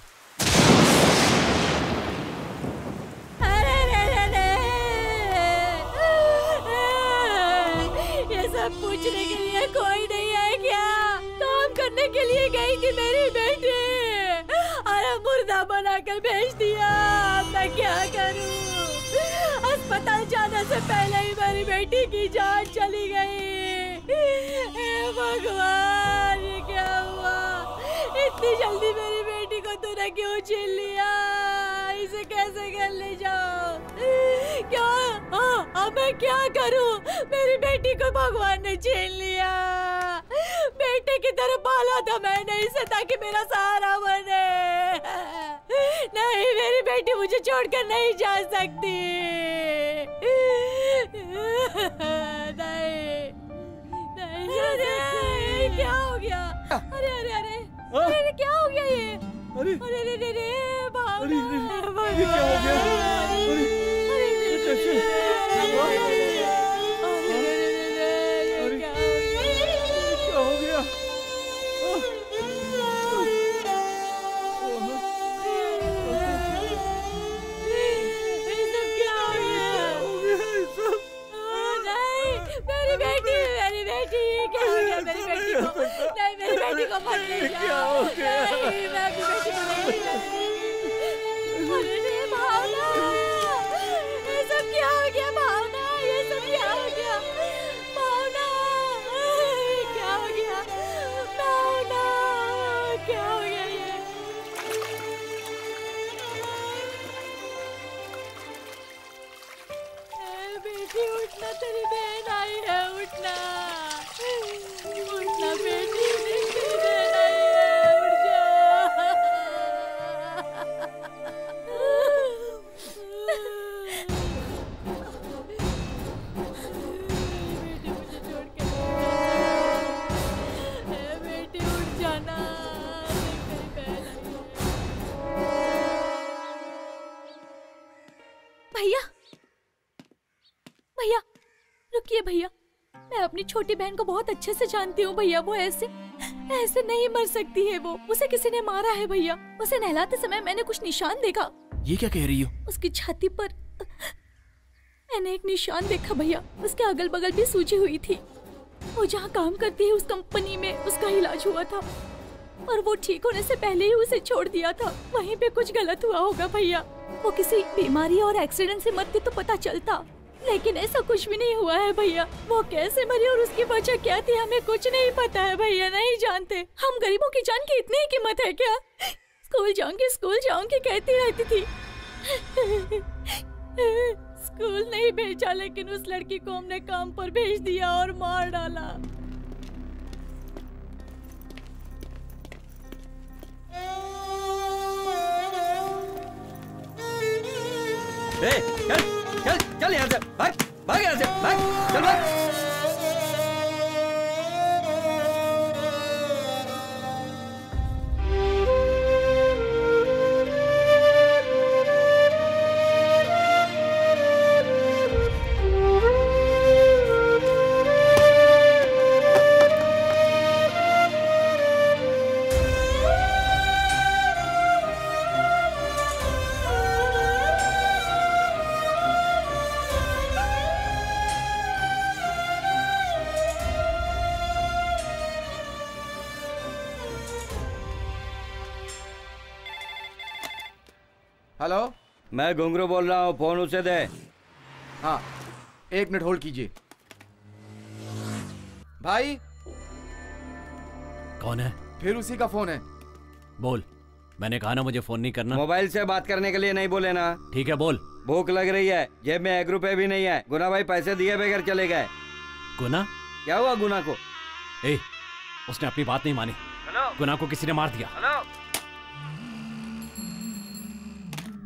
पूछने के लिए कोई नहीं है क्या? काम करने के लिए गई थी मेरी बेटी, अरे मुर्दा बनाकर भेज दिया। मैं क्या करूं? अस्पताल जाने से पहले ही मेरी बेटी की जान चली गई। हे भगवान, ये क्या हुआ? इतनी जल्दी मेरी बेटी को तूने क्यों छीन लिया? इसे कैसे घर ले जाओ? क्या अब मैं क्या करूं? मेरी बेटी को भगवान ने छीन लिया। बेटे की तरह पाला था मैंने इसे ताकि मेरा सहारा बने। नहीं, मेरी बेटी मुझे छोड़कर नहीं जा सकती। नहीं, नहीं जा सकती। क्या हो गया? अरे अरे अरे अरे क्या हो गया ये? अरे अरे अरे अरे भावना, क्या हो गया? मेरी बेटी को मत ले जाओ। नहीं, मैं अपनी बेटी को नहीं अरे भावना, ये सब क्या हो गया? भावना, ये सब क्या हो गया? भावना, क्या हो गया? भावना, क्या हो गया ये? बेटी उठना, तेरी बहन आई है। उठना उठना बेटी, तेरी बहन आई है। उठ जा। बेटी मुझे छोड़ के बेटी उठ जाना। भैया भैया रुकिए भैया, मैं अपनी छोटी बहन को बहुत अच्छे से जानती हूँ भैया। वो ऐसे नहीं मर सकती है। वो उसे किसी ने मारा है भैया। उसे नहलाते समय मैंने कुछ निशान देखा। ये क्या कह रही हो? उसकी छाती पर मैंने एक निशान देखा भैया। उसके अगल बगल भी सूजी हुई थी। वो जहाँ काम करती है उस कंपनी में उसका इलाज हुआ था और वो ठीक होने से पहले ही उसे छोड़ दिया था। वहीं पे कुछ गलत हुआ होगा भैया। वो किसी बीमारी और एक्सीडेंट से मरती तो पता चलता, लेकिन ऐसा कुछ भी नहीं हुआ है भैया। वो कैसे मरी और उसकी वजह क्या थी हमें कुछ नहीं पता है भैया, नहीं जानते। हम गरीबों की जान की इतनी ही कीमत है क्या? स्कूल जाऊंगी कहती रहती थी। स्कूल नहीं भेजा, लेकिन उस लड़की को हमने काम पर भेज दिया और मार डाला। चल चल चल यहाँ से भाग, भाग यहाँ से भाग, चल भाग। हेलो, मैं घुंघरू बोल रहा हूँ, फोन उसे दे। हाँ, 1 मिनट होल्ड कीजिए। भाई, कौन है? फिर उसी का फोन है। बोल। मैंने कहा ना मुझे फोन नहीं करना। मोबाइल से बात करने के लिए नहीं बोले ना। ठीक है बोल। भूख लग रही है, जेब में 1 रुपए भी नहीं है। गुना भाई पैसे दिए बगैर चले गए। गुना? क्या हुआ गुना को? उसने अपनी बात नहीं मानी। गुना को किसी ने मार दिया। हेलो,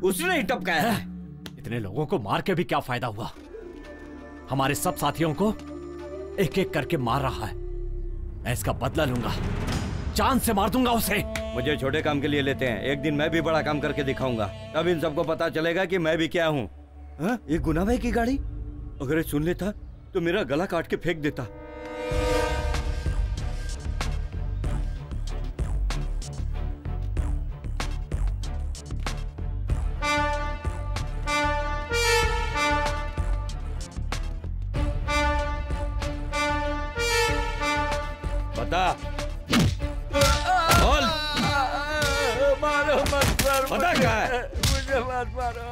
उसने ही टपकाया है। इतने लोगों को मार के भी क्या फायदा हुआ? हमारे सब साथियों को एक एक करके मार रहा है। मैं इसका बदला लूंगा, जान से मार दूंगा उसे। मुझे छोटे काम के लिए लेते हैं, एक दिन मैं भी बड़ा काम करके दिखाऊंगा। तब इन सबको पता चलेगा कि मैं भी क्या हूँ। ये गुना भाई की गाड़ी, अगर ये सुन लेता तो मेरा गला काट के फेंक देता। बता, बोल। मारो मत सर, पता क्या है? मुझे मत मारो।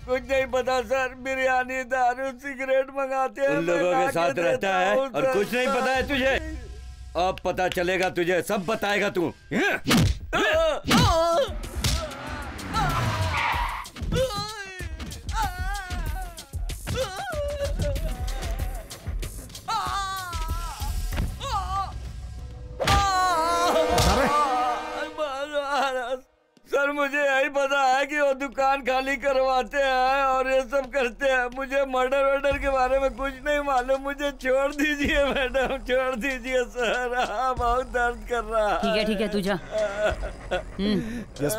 कुछ नहीं पता सर, बिरयानी, दारू, सिगरेट मंगाते हैं, उन लोगों के साथ रहता है और कुछ नहीं पता है तुझे। अब पता चलेगा तुझे, सब बताएगा तू। सर मुझे यही पता है कि वो दुकान खाली करवाते हैं और ये सब करते हैं। मुझे मर्डर वर्डर के बारे में कुछ नहीं मालूम। मुझे छोड़ दीजिए मैडम, छोड़ दीजिए सर। बहुत दर्द कर रहा है। ठीक है तू जा। यस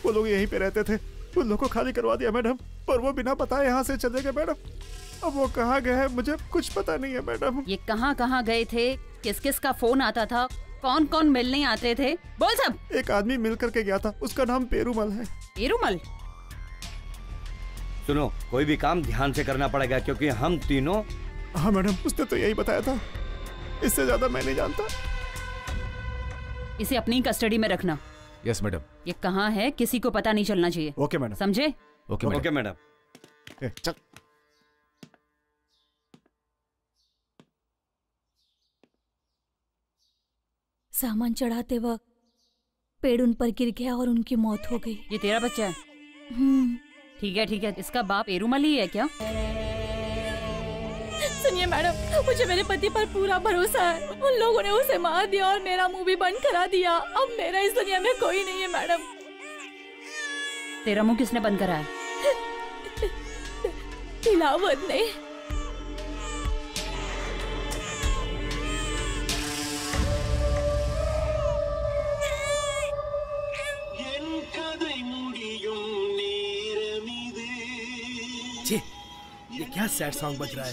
वो लोग यहीं पे रहते थे, उन लोगों को खाली करवा दिया मैडम, और वो बिना बताए यहाँ से चले गए मैडम। अब वो कहाँ गए हैं मुझे कुछ पता नहीं है मैडम। ये कहाँ गए थे? किस किस का फोन आता था? कौन कौन मिलने आते थे? बोल सब। एक आदमी मिल करके गया था, उसका नाम पेरूमल है। पेरूमल? सुनो, कोई भी काम ध्यान से करना पड़ेगा क्योंकि हम तीनों। हाँ मैडम, उसने तो यही बताया था, इससे ज्यादा मैं नहीं जानता। इसे अपनी कस्टडी में रखना। Yes madam. ये कहाँ है किसी को पता नहीं चलना चाहिए। Okay madam. समझे? Okay madam. चल। सामान चढ़ाते वक्त पेड़ उन पर गिर गया और उनकी मौत हो गई। ये तेरा बच्चा है? ठीक है। इसका बाप पेरूमल ही है क्या? सुनिए मैडम, मुझे मेरे पति पर पूरा भरोसा है। उन लोगों ने उसे मार दिया और मेरा मुंह भी बंद करा दिया। अब मेरा इस दुनिया में कोई नहीं है मैडम। तेरा मुंह किसने बंद करा है? तिलावत ने। ये क्या सैड सॉन्ग बज रहा है?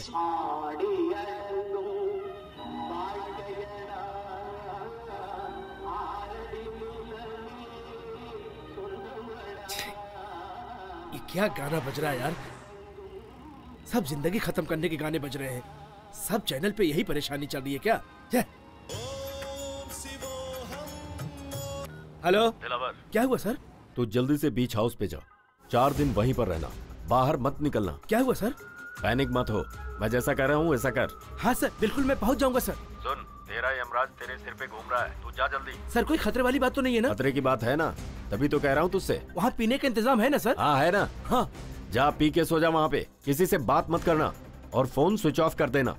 ये क्या गाना बज रहा है यार? सब जिंदगी खत्म करने के गाने बज रहे हैं। सब चैनल पे यही परेशानी चल रही है क्या? हेलो दिलावर, क्या हुआ सर? तू जल्दी से बीच हाउस पे जा, 4 दिन वहीं पर रहना, बाहर मत निकलना। क्या हुआ सर? पैनिक मत हो, मैं जैसा कह रहा हूँ वैसा कर। हाँ सर, बिल्कुल मैं पहुँच जाऊंगा सर। सुन, तेरा यमराज तेरे सिर पे घूम रहा है, तू जा जल्दी। सर कोई खतरे वाली बात तो नहीं है ना? खतरे की बात है ना, तभी तो कह रहा हूँ तुझसे। वहाँ पीने का इंतजाम है ना सर? हाँ है ना। हाँ, जा पी के सो जा वहाँ पे, किसी से बात मत करना और फोन स्विच ऑफ कर देना।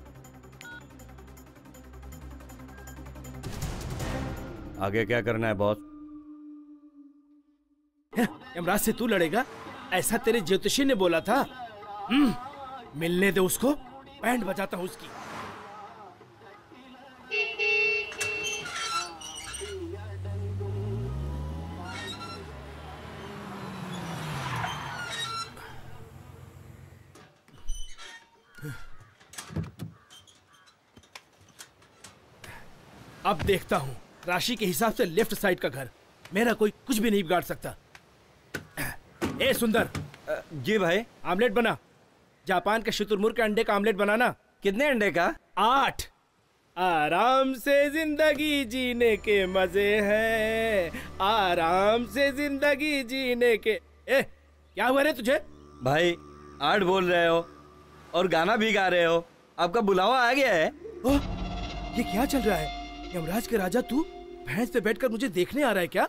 आगे क्या करना है बॉस? यमराज से तू लड़ेगा ऐसा तेरे ज्योतिषी ने बोला था। मिलने दे उसको, बैंड बजाता हूँ उसकी। अब देखता हूँ राशि के हिसाब से लेफ्ट साइड का घर। मेरा कोई कुछ भी नहीं बिगाड़ सकता। ए सुंदर। जी भाई। आमलेट बना। जापान के शुतुरमुर्ग के अंडे का आमलेट बनाना। कितने अंडे का? 8। आराम से जिंदगी जीने के मजे हैं, आराम से जिंदगी जीने के। क्या हुआ रे तुझे? भाई 8 बोल रहे हो और गाना भी गा रहे हो, आपका बुलावा आ गया है। ये क्या चल रहा है? यमराज के राजा तू भैंस पे बैठकर मुझे देखने आ रहा है क्या?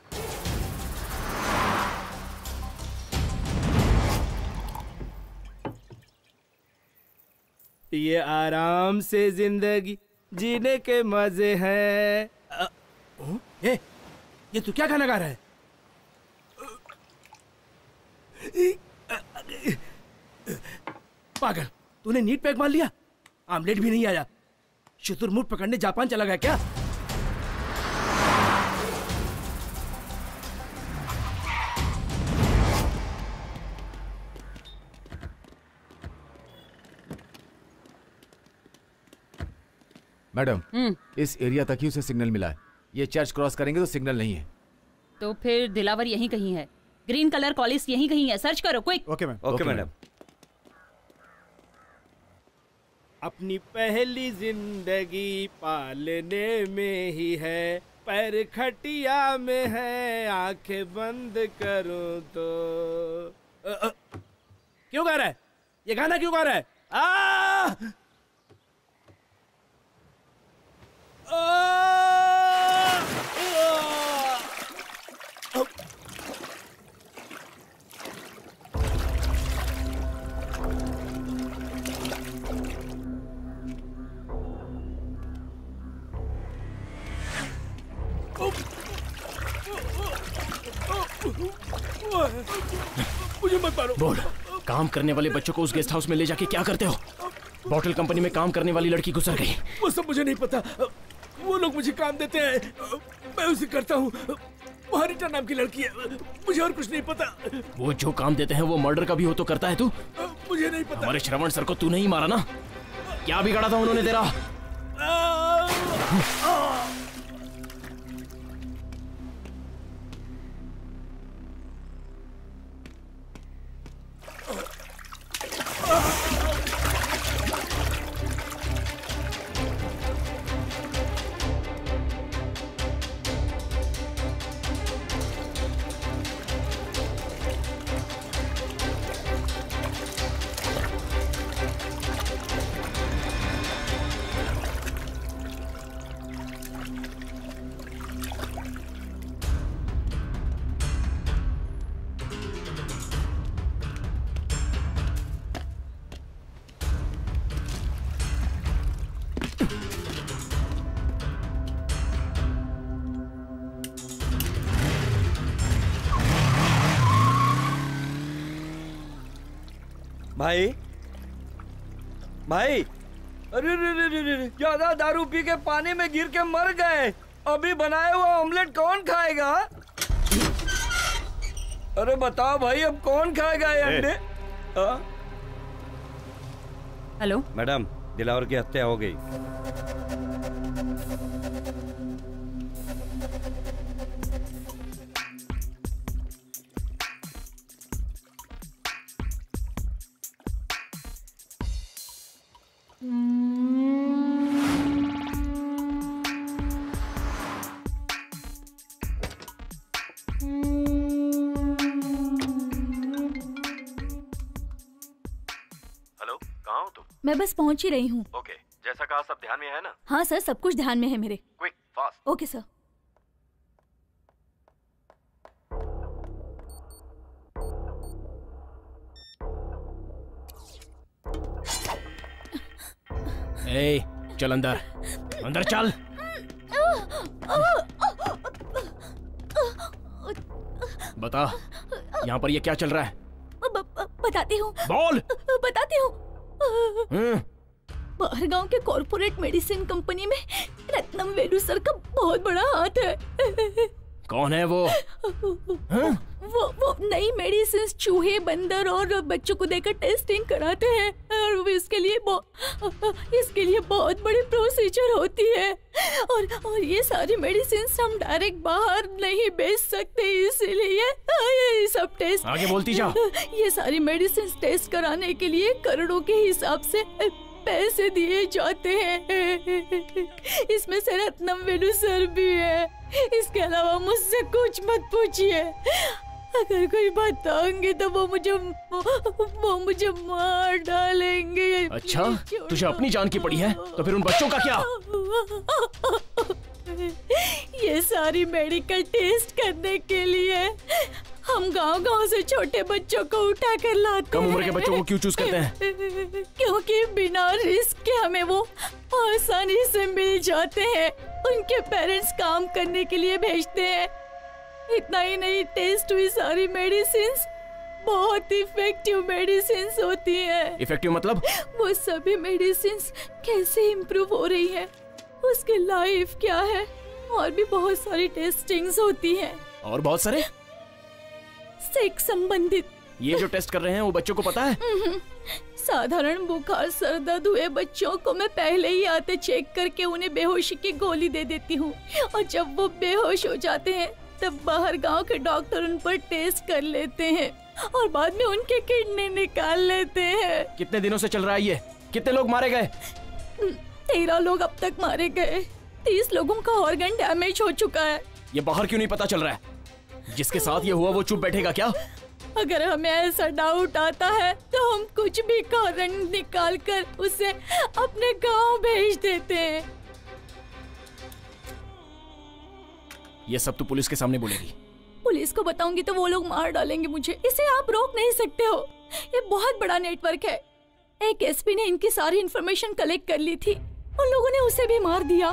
ये आराम से जिंदगी जीने के मजे हैं। ये तू क्या गाना गा रहा है? पागल, तूने नीट पैक मार लिया? आमलेट भी नहीं आया। शुतुरमुर्ग पकड़ने जापान चला गया क्या? मैडम, इस एरिया तक ही उसे सिग्नल मिला है। ये चर्च क्रॉस करेंगे तो सिग्नल नहीं है। तो फिर दिलावर यहीं कहीं है। ग्रीन कलर कॉलेज यहीं कहीं है। सर्च करो quick. Okay ma'am. Okay madam. अपनी पहली जिंदगी पालने में ही है, पैर खटिया में है, आंखें बंद करूं तो। क्यों गा रहा है? ये गाना क्यों गा रहा है? मुझे मत मारो। बोल, काम करने वाले बच्चों को उस गेस्ट हाउस में ले जाके क्या करते हो? बॉटल कंपनी में काम करने वाली लड़की गुजर गई। वो सब मुझे नहीं पता। वो लोग मुझे काम देते हैं, मैं उसे करता हूँ। वो हरिता नाम की लड़की है, मुझे और कुछ नहीं पता। वो जो काम देते हैं वो मर्डर का भी हो तो करता है तू? मुझे नहीं पता। हमारे श्रवण सर को तू नहीं मारा ना? क्या बिगाड़ा था उन्होंने तेरा? भाई भाई, अरे ज्यादा दारू पी के पानी में गिर के मर गए। अभी बनाया हुआ ऑमलेट कौन खाएगा? अरे बताओ भाई, अब कौन खाएगा ये अंडे? हेलो मैडम, दिलावर की हत्या हो गई। मैं बस पहुंच ही रही हूँ। ओके, जैसा कहा सब ध्यान में है ना? हाँ सर, सब कुछ ध्यान में है मेरे। Quick, fast. Okay sir. ए, चल अंदर, अंदर चल। बता, यहाँ पर ये क्या चल रहा है? बताती हूँ। बोल। बताती हूँ। बाहर गांव के कॉर्पोरेट मेडिसिन कंपनी में रत्नम वेलू सर का बहुत बड़ा हाथ है। कौन है वो? वो नई मेडिसिन चूहे, बंदर और बच्चों को देकर टेस्टिंग कराते हैं और इसके लिए बहुत बड़ी प्रोसीजर होती है और ये सारी मेडिसिन हम डायरेक्ट बाहर नहीं बेच सकते, इसीलिए ये सब टेस्ट। आगे बोलती जा। ये सारी मेडिसिन टेस्ट कराने के लिए करोड़ों के हिसाब से पैसे दिए जाते हैं। इसमें से रत्नम वेलू सर भी है। इसके अलावा मुझसे कुछ मत पूछिए। अगर कोई बताऊंगी तो वो मुझे मार डालेंगे। अच्छा, तुझे अपनी जान की पड़ी है तो फिर उन बच्चों का क्या? ये सारी मेडिकल टेस्ट करने के लिए हम गांव-गांव से छोटे बच्चों को उठा कर लाते कम उम्र के हैं। बच्चों को क्यों चूज करते हैं? क्योंकि बिना रिस्क के हमें वो आसानी से मिल जाते हैं। उनके पेरेंट्स काम करने के लिए भेजते हैं। इतना ही नहीं, टेस्ट हुई सारी मेडिसिन बहुत इफेक्टिव मेडिसिन होती है। इफेक्टिव मतलब? वो सभी मेडिसिन कैसे इम्प्रूव हो रही है, उसकी लाइफ क्या है, और भी बहुत सारी टेस्टिंग्स होती है। और बहुत सारे सेक्स संबंधित। ये जो टेस्ट कर रहे हैं वो बच्चों को पता है? साधारण बुखार सर दर्द हुए बच्चों को मैं पहले ही आते चेक करके उन्हें बेहोशी की गोली दे देती हूँ, और जब वो बेहोश हो जाते हैं तब बाहर गांव के डॉक्टर उन पर टेस्ट कर लेते हैं और बाद में उनके किडनी निकाल लेते हैं। कितने दिनों से चल रहा है ये? कितने लोग मारे गए? 13 लोग अब तक मारे गए। 30 लोगों का ऑर्गन डैमेज हो चुका है। ये बाहर क्यों नहीं पता चल रहा है? जिसके साथ ये हुआ वो चुप बैठेगा क्या? अगर हमें ऐसा डाउट आता है तो हम कुछ भी कारण निकाल कर उसे अपने गांव भेज देते हैं। ये सब तो पुलिस के सामने बोलेगी। पुलिस को बताऊंगी तो वो लोग मार डालेंगे मुझे। इसे आप रोक नहीं सकते हो। ये बहुत बड़ा नेटवर्क है। एक एसपी ने इनकी सारी इंफॉर्मेशन कलेक्ट कर ली थी। उन लोगों ने उसे भी मार दिया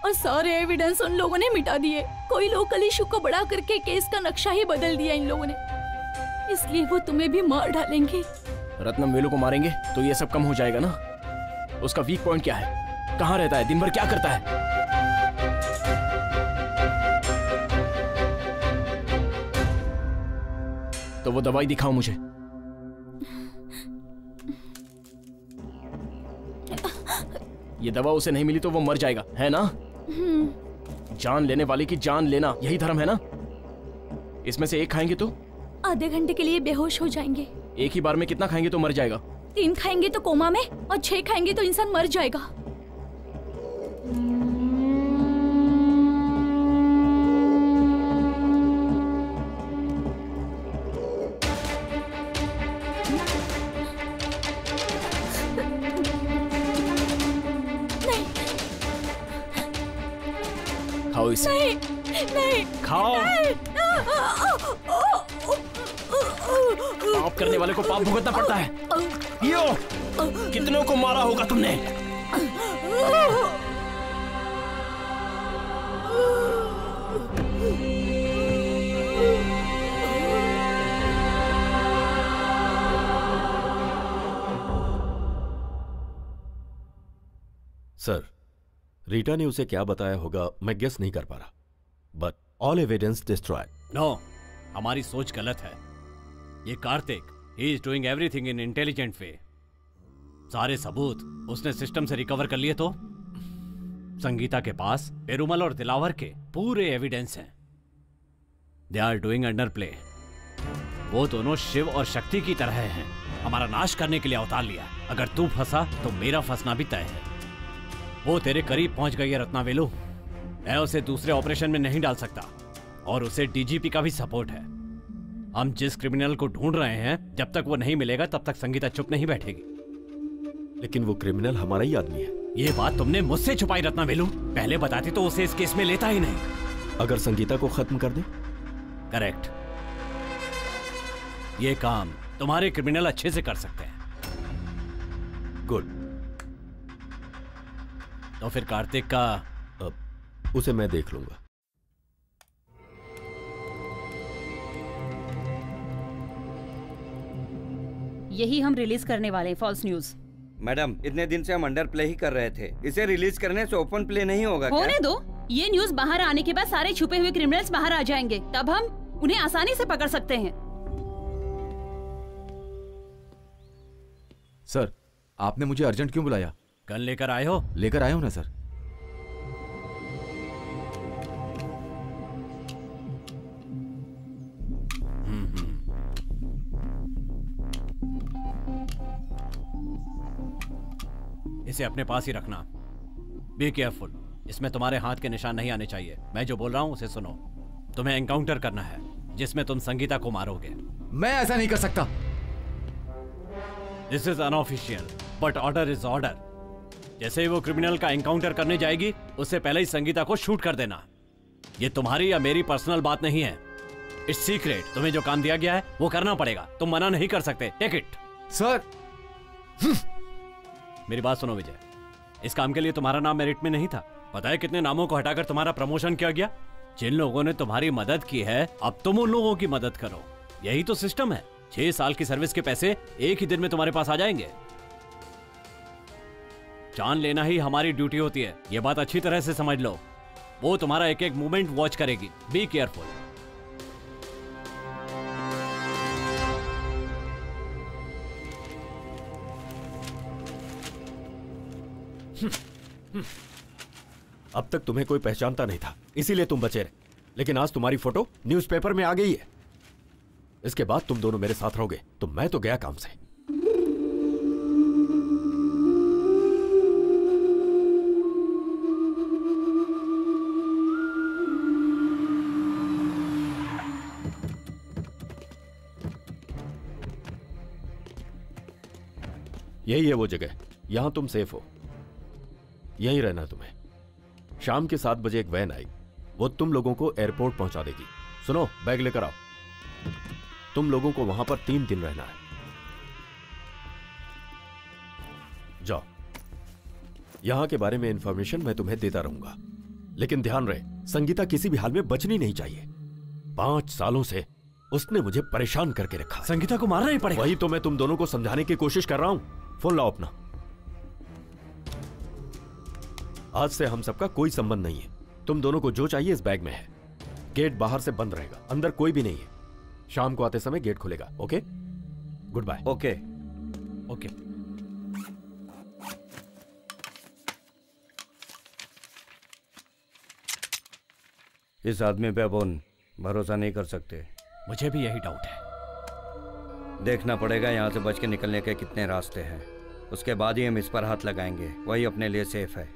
और सारे एविडेंस उन लोगों ने मिटा दिए। कोई लोकल इशू को बड़ा करके केस का नक्शा ही बदल दिया इन लोगों ने। इसलिए वो तुम्हें भी मार डालेंगे। रत्नम वेलू को मारेंगे तो ये सब कम हो जाएगा ना? उसका वीक पॉइंट क्या है? कहाँ रहता है? दिन भर क्या करता है? तो वो दवाई दिखाओ मुझे। ये दवा उसे नहीं मिली तो वो मर जाएगा, है ना? जान लेने वाले की जान लेना, यही धर्म है ना? इसमें से एक खाएंगे तो आधे घंटे के लिए बेहोश हो जाएंगे। एक ही बार में कितना खाएंगे तो मर जाएगा? 3 खाएंगे तो कोमा में, और 6 खाएंगे तो इंसान मर जाएगा। खाओ इसे। नहीं, नहीं, खाओ। नहीं। पाप करने वाले को पाप भुगतना पड़ता है। यो, कितनों को मारा होगा तुमने? सर, रीटा ने उसे क्या बताया होगा मैं गेस नहीं कर पा रहा, but all evidence destroyed. No, हमारी सोच गलत है। ये Kartik, he is doing everything in intelligent way. सारे सबूत उसने सिस्टम से रिकवर कर लिए तो संगीता के पास पेरुमल और दिलावर के पूरे एविडेंस हैं। They are doing under play. वो दोनों शिव और शक्ति की तरह हैं। हमारा नाश करने के लिए अवतार लिया। अगर तू फंसा तो मेरा फंसना भी तय है। वो तेरे करीब पहुंच गई है रत्नावेलू। मैं उसे दूसरे ऑपरेशन में नहीं डाल सकता, और उसे डीजीपी का भी सपोर्ट है। हम जिस क्रिमिनल को ढूंढ रहे हैं, जब तक वो नहीं मिलेगा तब तक संगीता चुप नहीं बैठेगी। लेकिन वो क्रिमिनल हमारा ही आदमी है। ये बात तुमने मुझसे छुपाई रत्नावेलू। पहले बताती तो उसे इस केस में लेता ही नहीं। अगर संगीता को खत्म कर दे? करेक्ट। ये काम तुम्हारे क्रिमिनल अच्छे से कर सकते हैं। गुड। तो फिर कार्तिक का उसे मैं देख लूंगा। यही हम रिलीज करने वाले हैं, फॉल्स न्यूज। मैडम, इतने दिन से हम अंडर प्ले ही कर रहे थे। इसे रिलीज करने से ओपन प्ले नहीं होगा क्या? होने दो। ये न्यूज बाहर आने के बाद सारे छुपे हुए क्रिमिनल्स बाहर आ जाएंगे, तब हम उन्हें आसानी से पकड़ सकते हैं। सर, आपने मुझे अर्जेंट क्यों बुलाया? गन लेकर आए हो? लेकर आया हूं ना सर। इसे अपने पास ही रखना। Be careful. इसमें तुम्हारे हाथ के निशान नहीं आने चाहिए। मैं जो बोल रहा हूं उसे सुनो। तुम्हें एनकाउंटर करना है जिसमें तुम संगीता को मारोगे। मैं ऐसा नहीं कर सकता। This is unofficial, but order is order. जैसे ही वो क्रिमिनल का एनकाउंटर करने जाएगी उससे पहले ही संगीता को शूट कर देना। ये तुम्हारी या मेरी पर्सनल बात नहीं है, इट्स सीक्रेट। तुम्हें जो काम दिया गया है वो करना पड़ेगा, तुम मना नहीं कर सकते। Take it. सर मेरी बात सुनो विजय, इस काम के लिए तुम्हारा नाम मेरिट में नहीं था। पता है कितने नामों को हटाकर तुम्हारा प्रमोशन किया गया? जिन लोगों ने तुम्हारी मदद की है अब तुम उन लोगों की मदद करो। यही तो सिस्टम है। 6 साल की सर्विस के पैसे एक ही दिन में तुम्हारे पास आ जाएंगे। जान लेना ही हमारी ड्यूटी होती है, यह बात अच्छी तरह से समझ लो। वो तुम्हारा एक एक मूवमेंट वॉच करेगी। Be careful. अब तक तुम्हें कोई पहचानता नहीं था, इसीलिए तुम बचे रहे। लेकिन आज तुम्हारी फोटो न्यूज़पेपर में आ गई है। इसके बाद तुम दोनों मेरे साथ रहोगे, तो मैं तो गया काम से। यही है वो जगह, यहां तुम सेफ हो। यहीं रहना तुम्हें। शाम के 7 बजे एक वैन आई, वो तुम लोगों को एयरपोर्ट पहुंचा देगी। सुनो, बैग लेकर आओ। तुम लोगों को वहां पर 3 दिन रहना है। जाओ। यहां के बारे में इंफॉर्मेशन मैं तुम्हें देता रहूंगा, लेकिन ध्यान रहे संगीता किसी भी हाल में बचनी नहीं चाहिए। 5 सालों से उसने मुझे परेशान करके रखा। संगीता को मारना ही पड़ेगा। वही तो मैं तुम दोनों को समझाने की कोशिश कर रहा हूं। फोन लाओ अपना। आज से हम सबका कोई संबंध नहीं है। तुम दोनों को जो चाहिए इस बैग में है। गेट बाहर से बंद रहेगा, अंदर कोई भी नहीं है। शाम को आते समय गेट खुलेगा। Okay, good bye. Okay okay. इस आदमी पे अपन भरोसा नहीं कर सकते। मुझे भी यही डाउट है। देखना पड़ेगा यहाँ से बच के निकलने के कितने रास्ते हैं, उसके बाद ही हम इस पर हाथ लगाएंगे। वही अपने लिए सेफ है।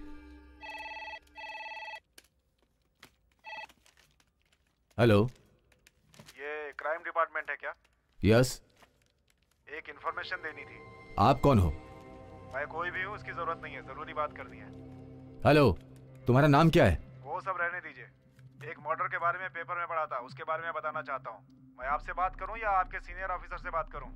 हेलो, ये क्राइम डिपार्टमेंट है क्या? यस। एक इन्फॉर्मेशन देनी थी। आप कौन हो? मैं कोई भी हूँ, उसकी जरूरत नहीं है, जरूरी बात करनी है। हेलो, तुम्हारा नाम क्या है? वो सब रहने दीजिए। एक मर्डर के बारे में पेपर में पढ़ा था, उसके बारे में बताना चाहता हूँ। मैं आपसे बात करूँ या आपके सीनियर ऑफिसर से बात करूँ?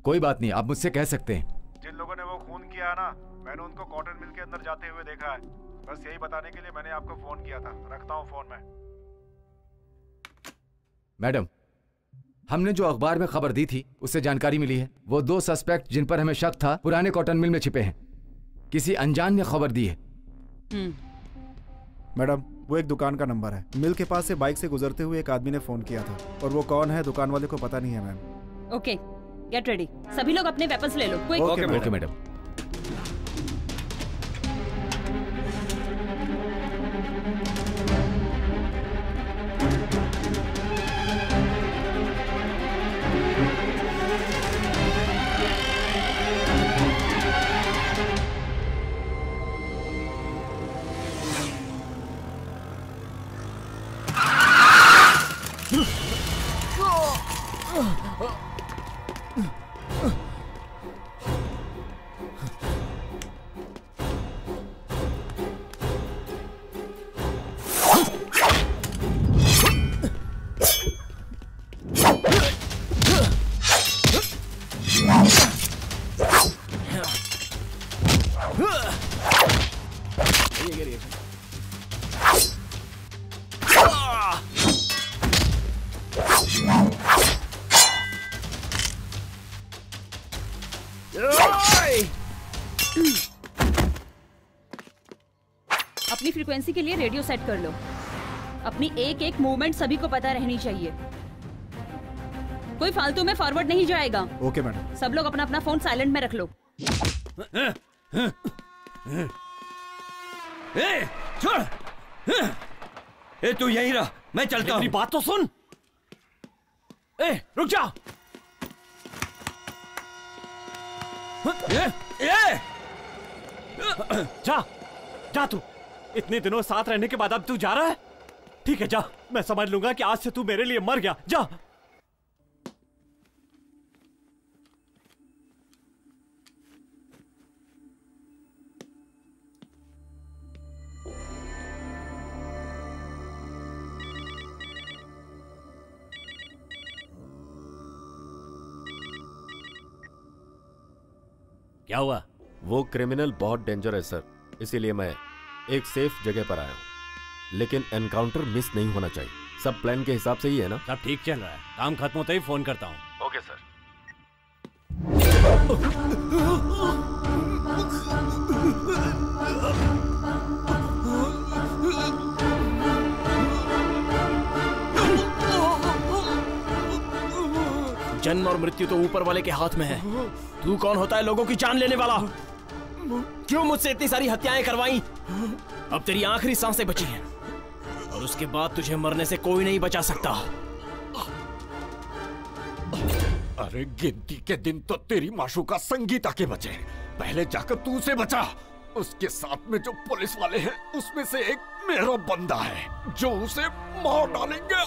कोई बात नहीं, आप मुझसे कह सकते हैं। जिन लोगों ने वो खून किया है ना, मैंने उनको कॉटन मिल के अंदर जाते हुए देखा है। बस यही बताने के लिए मैंने आपको फोन किया था। रखता हूँ फोन में। मैडम, हमने जो अखबार में खबर दी थी उससे जानकारी मिली है। वो 2 सस्पेक्ट जिन पर हमें शक था पुराने कॉटन मिल में छिपे हैं। किसी अनजान ने खबर दी है। मैडम, वो एक दुकान का नंबर है। मिल के पास से बाइक से गुजरते हुए एक आदमी ने फोन किया था, और वो कौन है दुकान वाले को पता नहीं है मैम। Okay, get ready. सभी लोग अपने वेपन्स ले लो। Okay madam. अपनी फ्रीक्वेंसी के लिए रेडियो सेट कर लो। अपनी एक एक मूवमेंट सभी को पता रहनी चाहिए। कोई फालतू में फॉरवर्ड नहीं जाएगा। Okay madam. सब लोग अपना अपना फोन साइलेंट में रख लो। छोड़। तू यहीं रह, मैं चलता हूँ। बात तो सुन। रुक जा। जा जा, तू इतने दिनों साथ रहने के बाद अब तू जा रहा है? ठीक है, जा। मैं समझ लूंगा कि आज से तू मेरे लिए मर गया। जा। क्या हुआ? वो क्रिमिनल बहुत डेंजर है सर, इसीलिए मैं एक सेफ जगह पर आया हूँ। लेकिन एनकाउंटर मिस नहीं होना चाहिए। सब प्लान के हिसाब से ही है ना? सब ठीक चल रहा है, काम खत्म होते ही फोन करता हूँ। Okay sir. जन्म और मृत्यु तो ऊपर वाले के हाथ में है। तू कौन होता है लोगों की जान लेने वाला? क्यों मुझसे इतनी सारी हत्याएं करवाई? अब तेरी आखिरी सांसें बची हैं और उसके बाद तुझे मरने से कोई नहीं बचा सकता। अरे गिनती के दिन तो तेरी माशूका संगीता के बचे, पहले जाकर तू उसे बचा। उसके साथ में जो पुलिस वाले हैं उसमें से एक मेरा बंदा है जो उसे मार डालेंगे।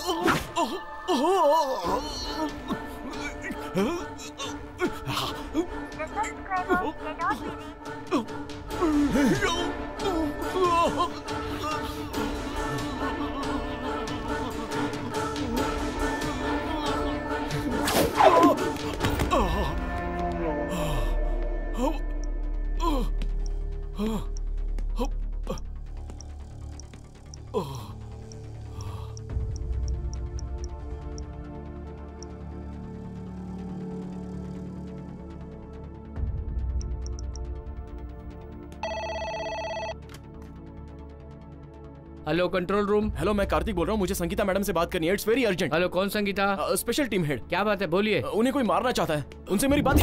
Hello control room. हेलो, मैं कार्तिक बोल रहा हूँ, मुझे संगीता मैडम से बात करनी है। It's very urgent. हेलो, कौन संगीता? Special team head. क्या बात है, बोलिए। उन्हें कोई मारना चाहता है, उनसे मेरी बात।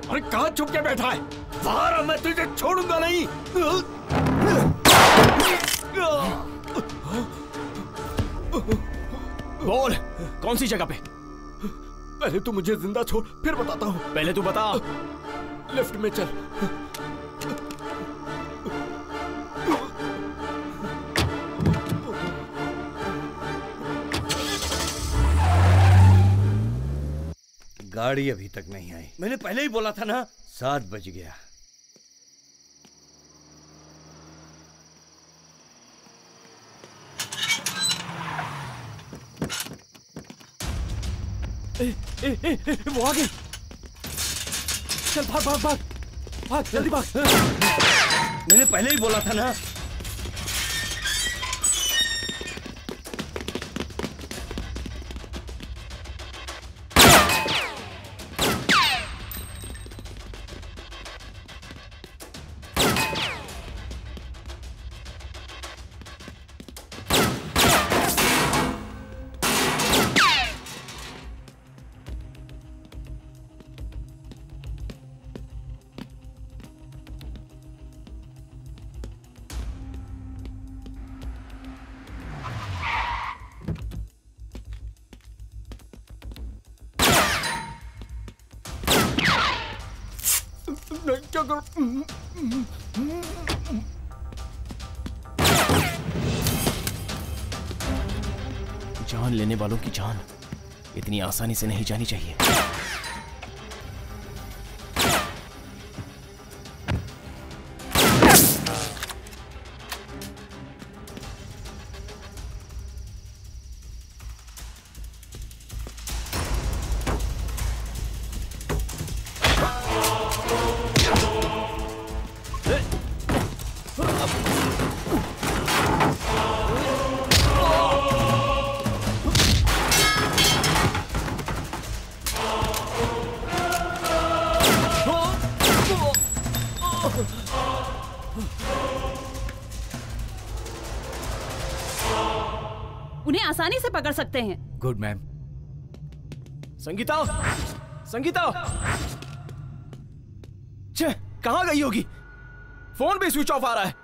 अरे कहाँ छुप के बैठा है? बाहर आ, मैं तुझे छोड़ूंगा नहीं। बोल, कौन सी जगह पे? पहले तू मुझे जिंदा छोड़, फिर बताता हूँ। पहले तू बता। लिफ्ट में चल। गाड़ी अभी तक नहीं आई। मैंने पहले ही बोला था ना, 7 बज गया। वो आ गई। चल भाग भाग भाग भाग, जल्दी भाग। मैंने पहले ही बोला था ना। क्या करूं? जान लेने वालों की जान इतनी आसानी से नहीं जानी चाहिए। उन्हें आसानी से पकड़ सकते हैं। Good ma'am. संगीता, संगीता, छे, कहाँ गई होगी? फोन भी स्विच ऑफ आ रहा है।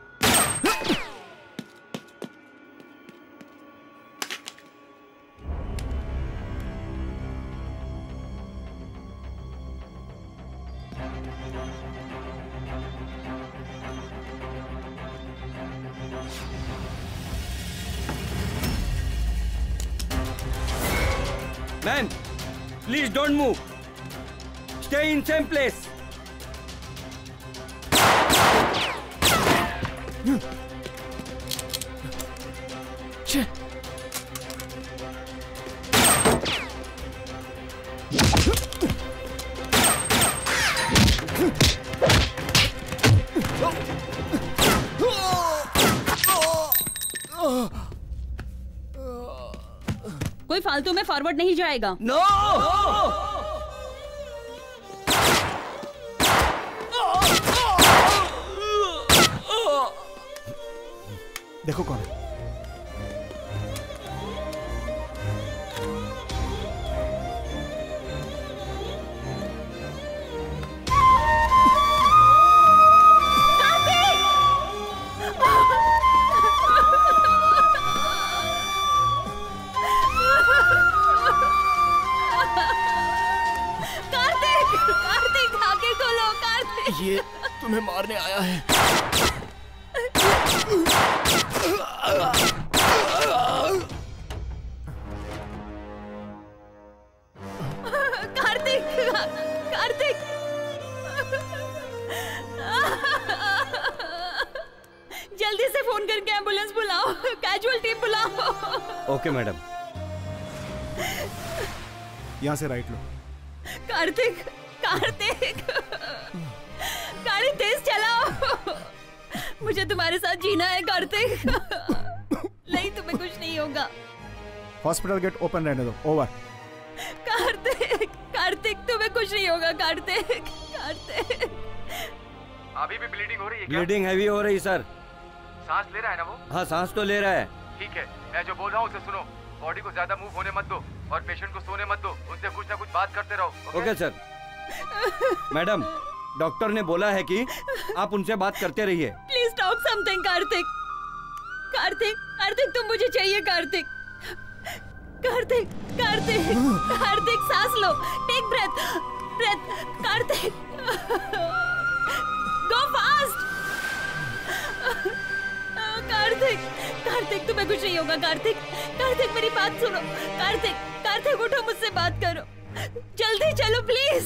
Man, please don't move. Stay in same place. कोई फालतू में फॉरवर्ड नहीं जाएगा। नो देखो कौन है। ये तुम्हें मारने आया है। कार्तिक, कार्तिक, जल्दी से फोन करके एम्बुलेंस बुलाओ, कैजुअलिटी बुलाओ। Okay madam. यहाँ से राइट लो। कार्तिक, कार्तिक, गाड़ी तेज चलाओ। मुझे तुम्हारे साथ जीना है कार्तिक। नहीं, तुम्हें कुछ नहीं होगा। हॉस्पिटल गेट ओपन रहने दो। ओवर। कार्तिक, कार्तिक, तुम्हें कुछ नहीं होगा कार्तिक, कार्तिक। अभी भी ब्लीडिंग हो रही है क्या? ब्लीडिंग हैवी हो रही सर। सांस ले रहा है ना वो? हाँ सांस तो ले रहा है। ठीक है, मैं जो बोल रहा हूँ उसे सुनो। बॉडी को ज्यादा मूव होने मत दो और पेशेंट को सोने मत दो। उनसे कुछ ना कुछ बात करते रहो। Okay sir. मैडम, डॉक्टर ने बोला है कि आप उनसे बात करते रहिए। Please talk something Kartik. Kartik, Kartik, तुम मुझे चाहिए कार्तिक। कार्तिक, कार्तिक, कार्तिक, सांस लो। Take breath, breath. Kartik, go fast. Kartik, Kartik, तुम्हें कुछ नहीं होगा कार्तिक। कार्तिक, मेरी बात सुनो। कार्तिक, कार्तिक, उठो, मुझसे बात करो। जल्दी चलो प्लीज।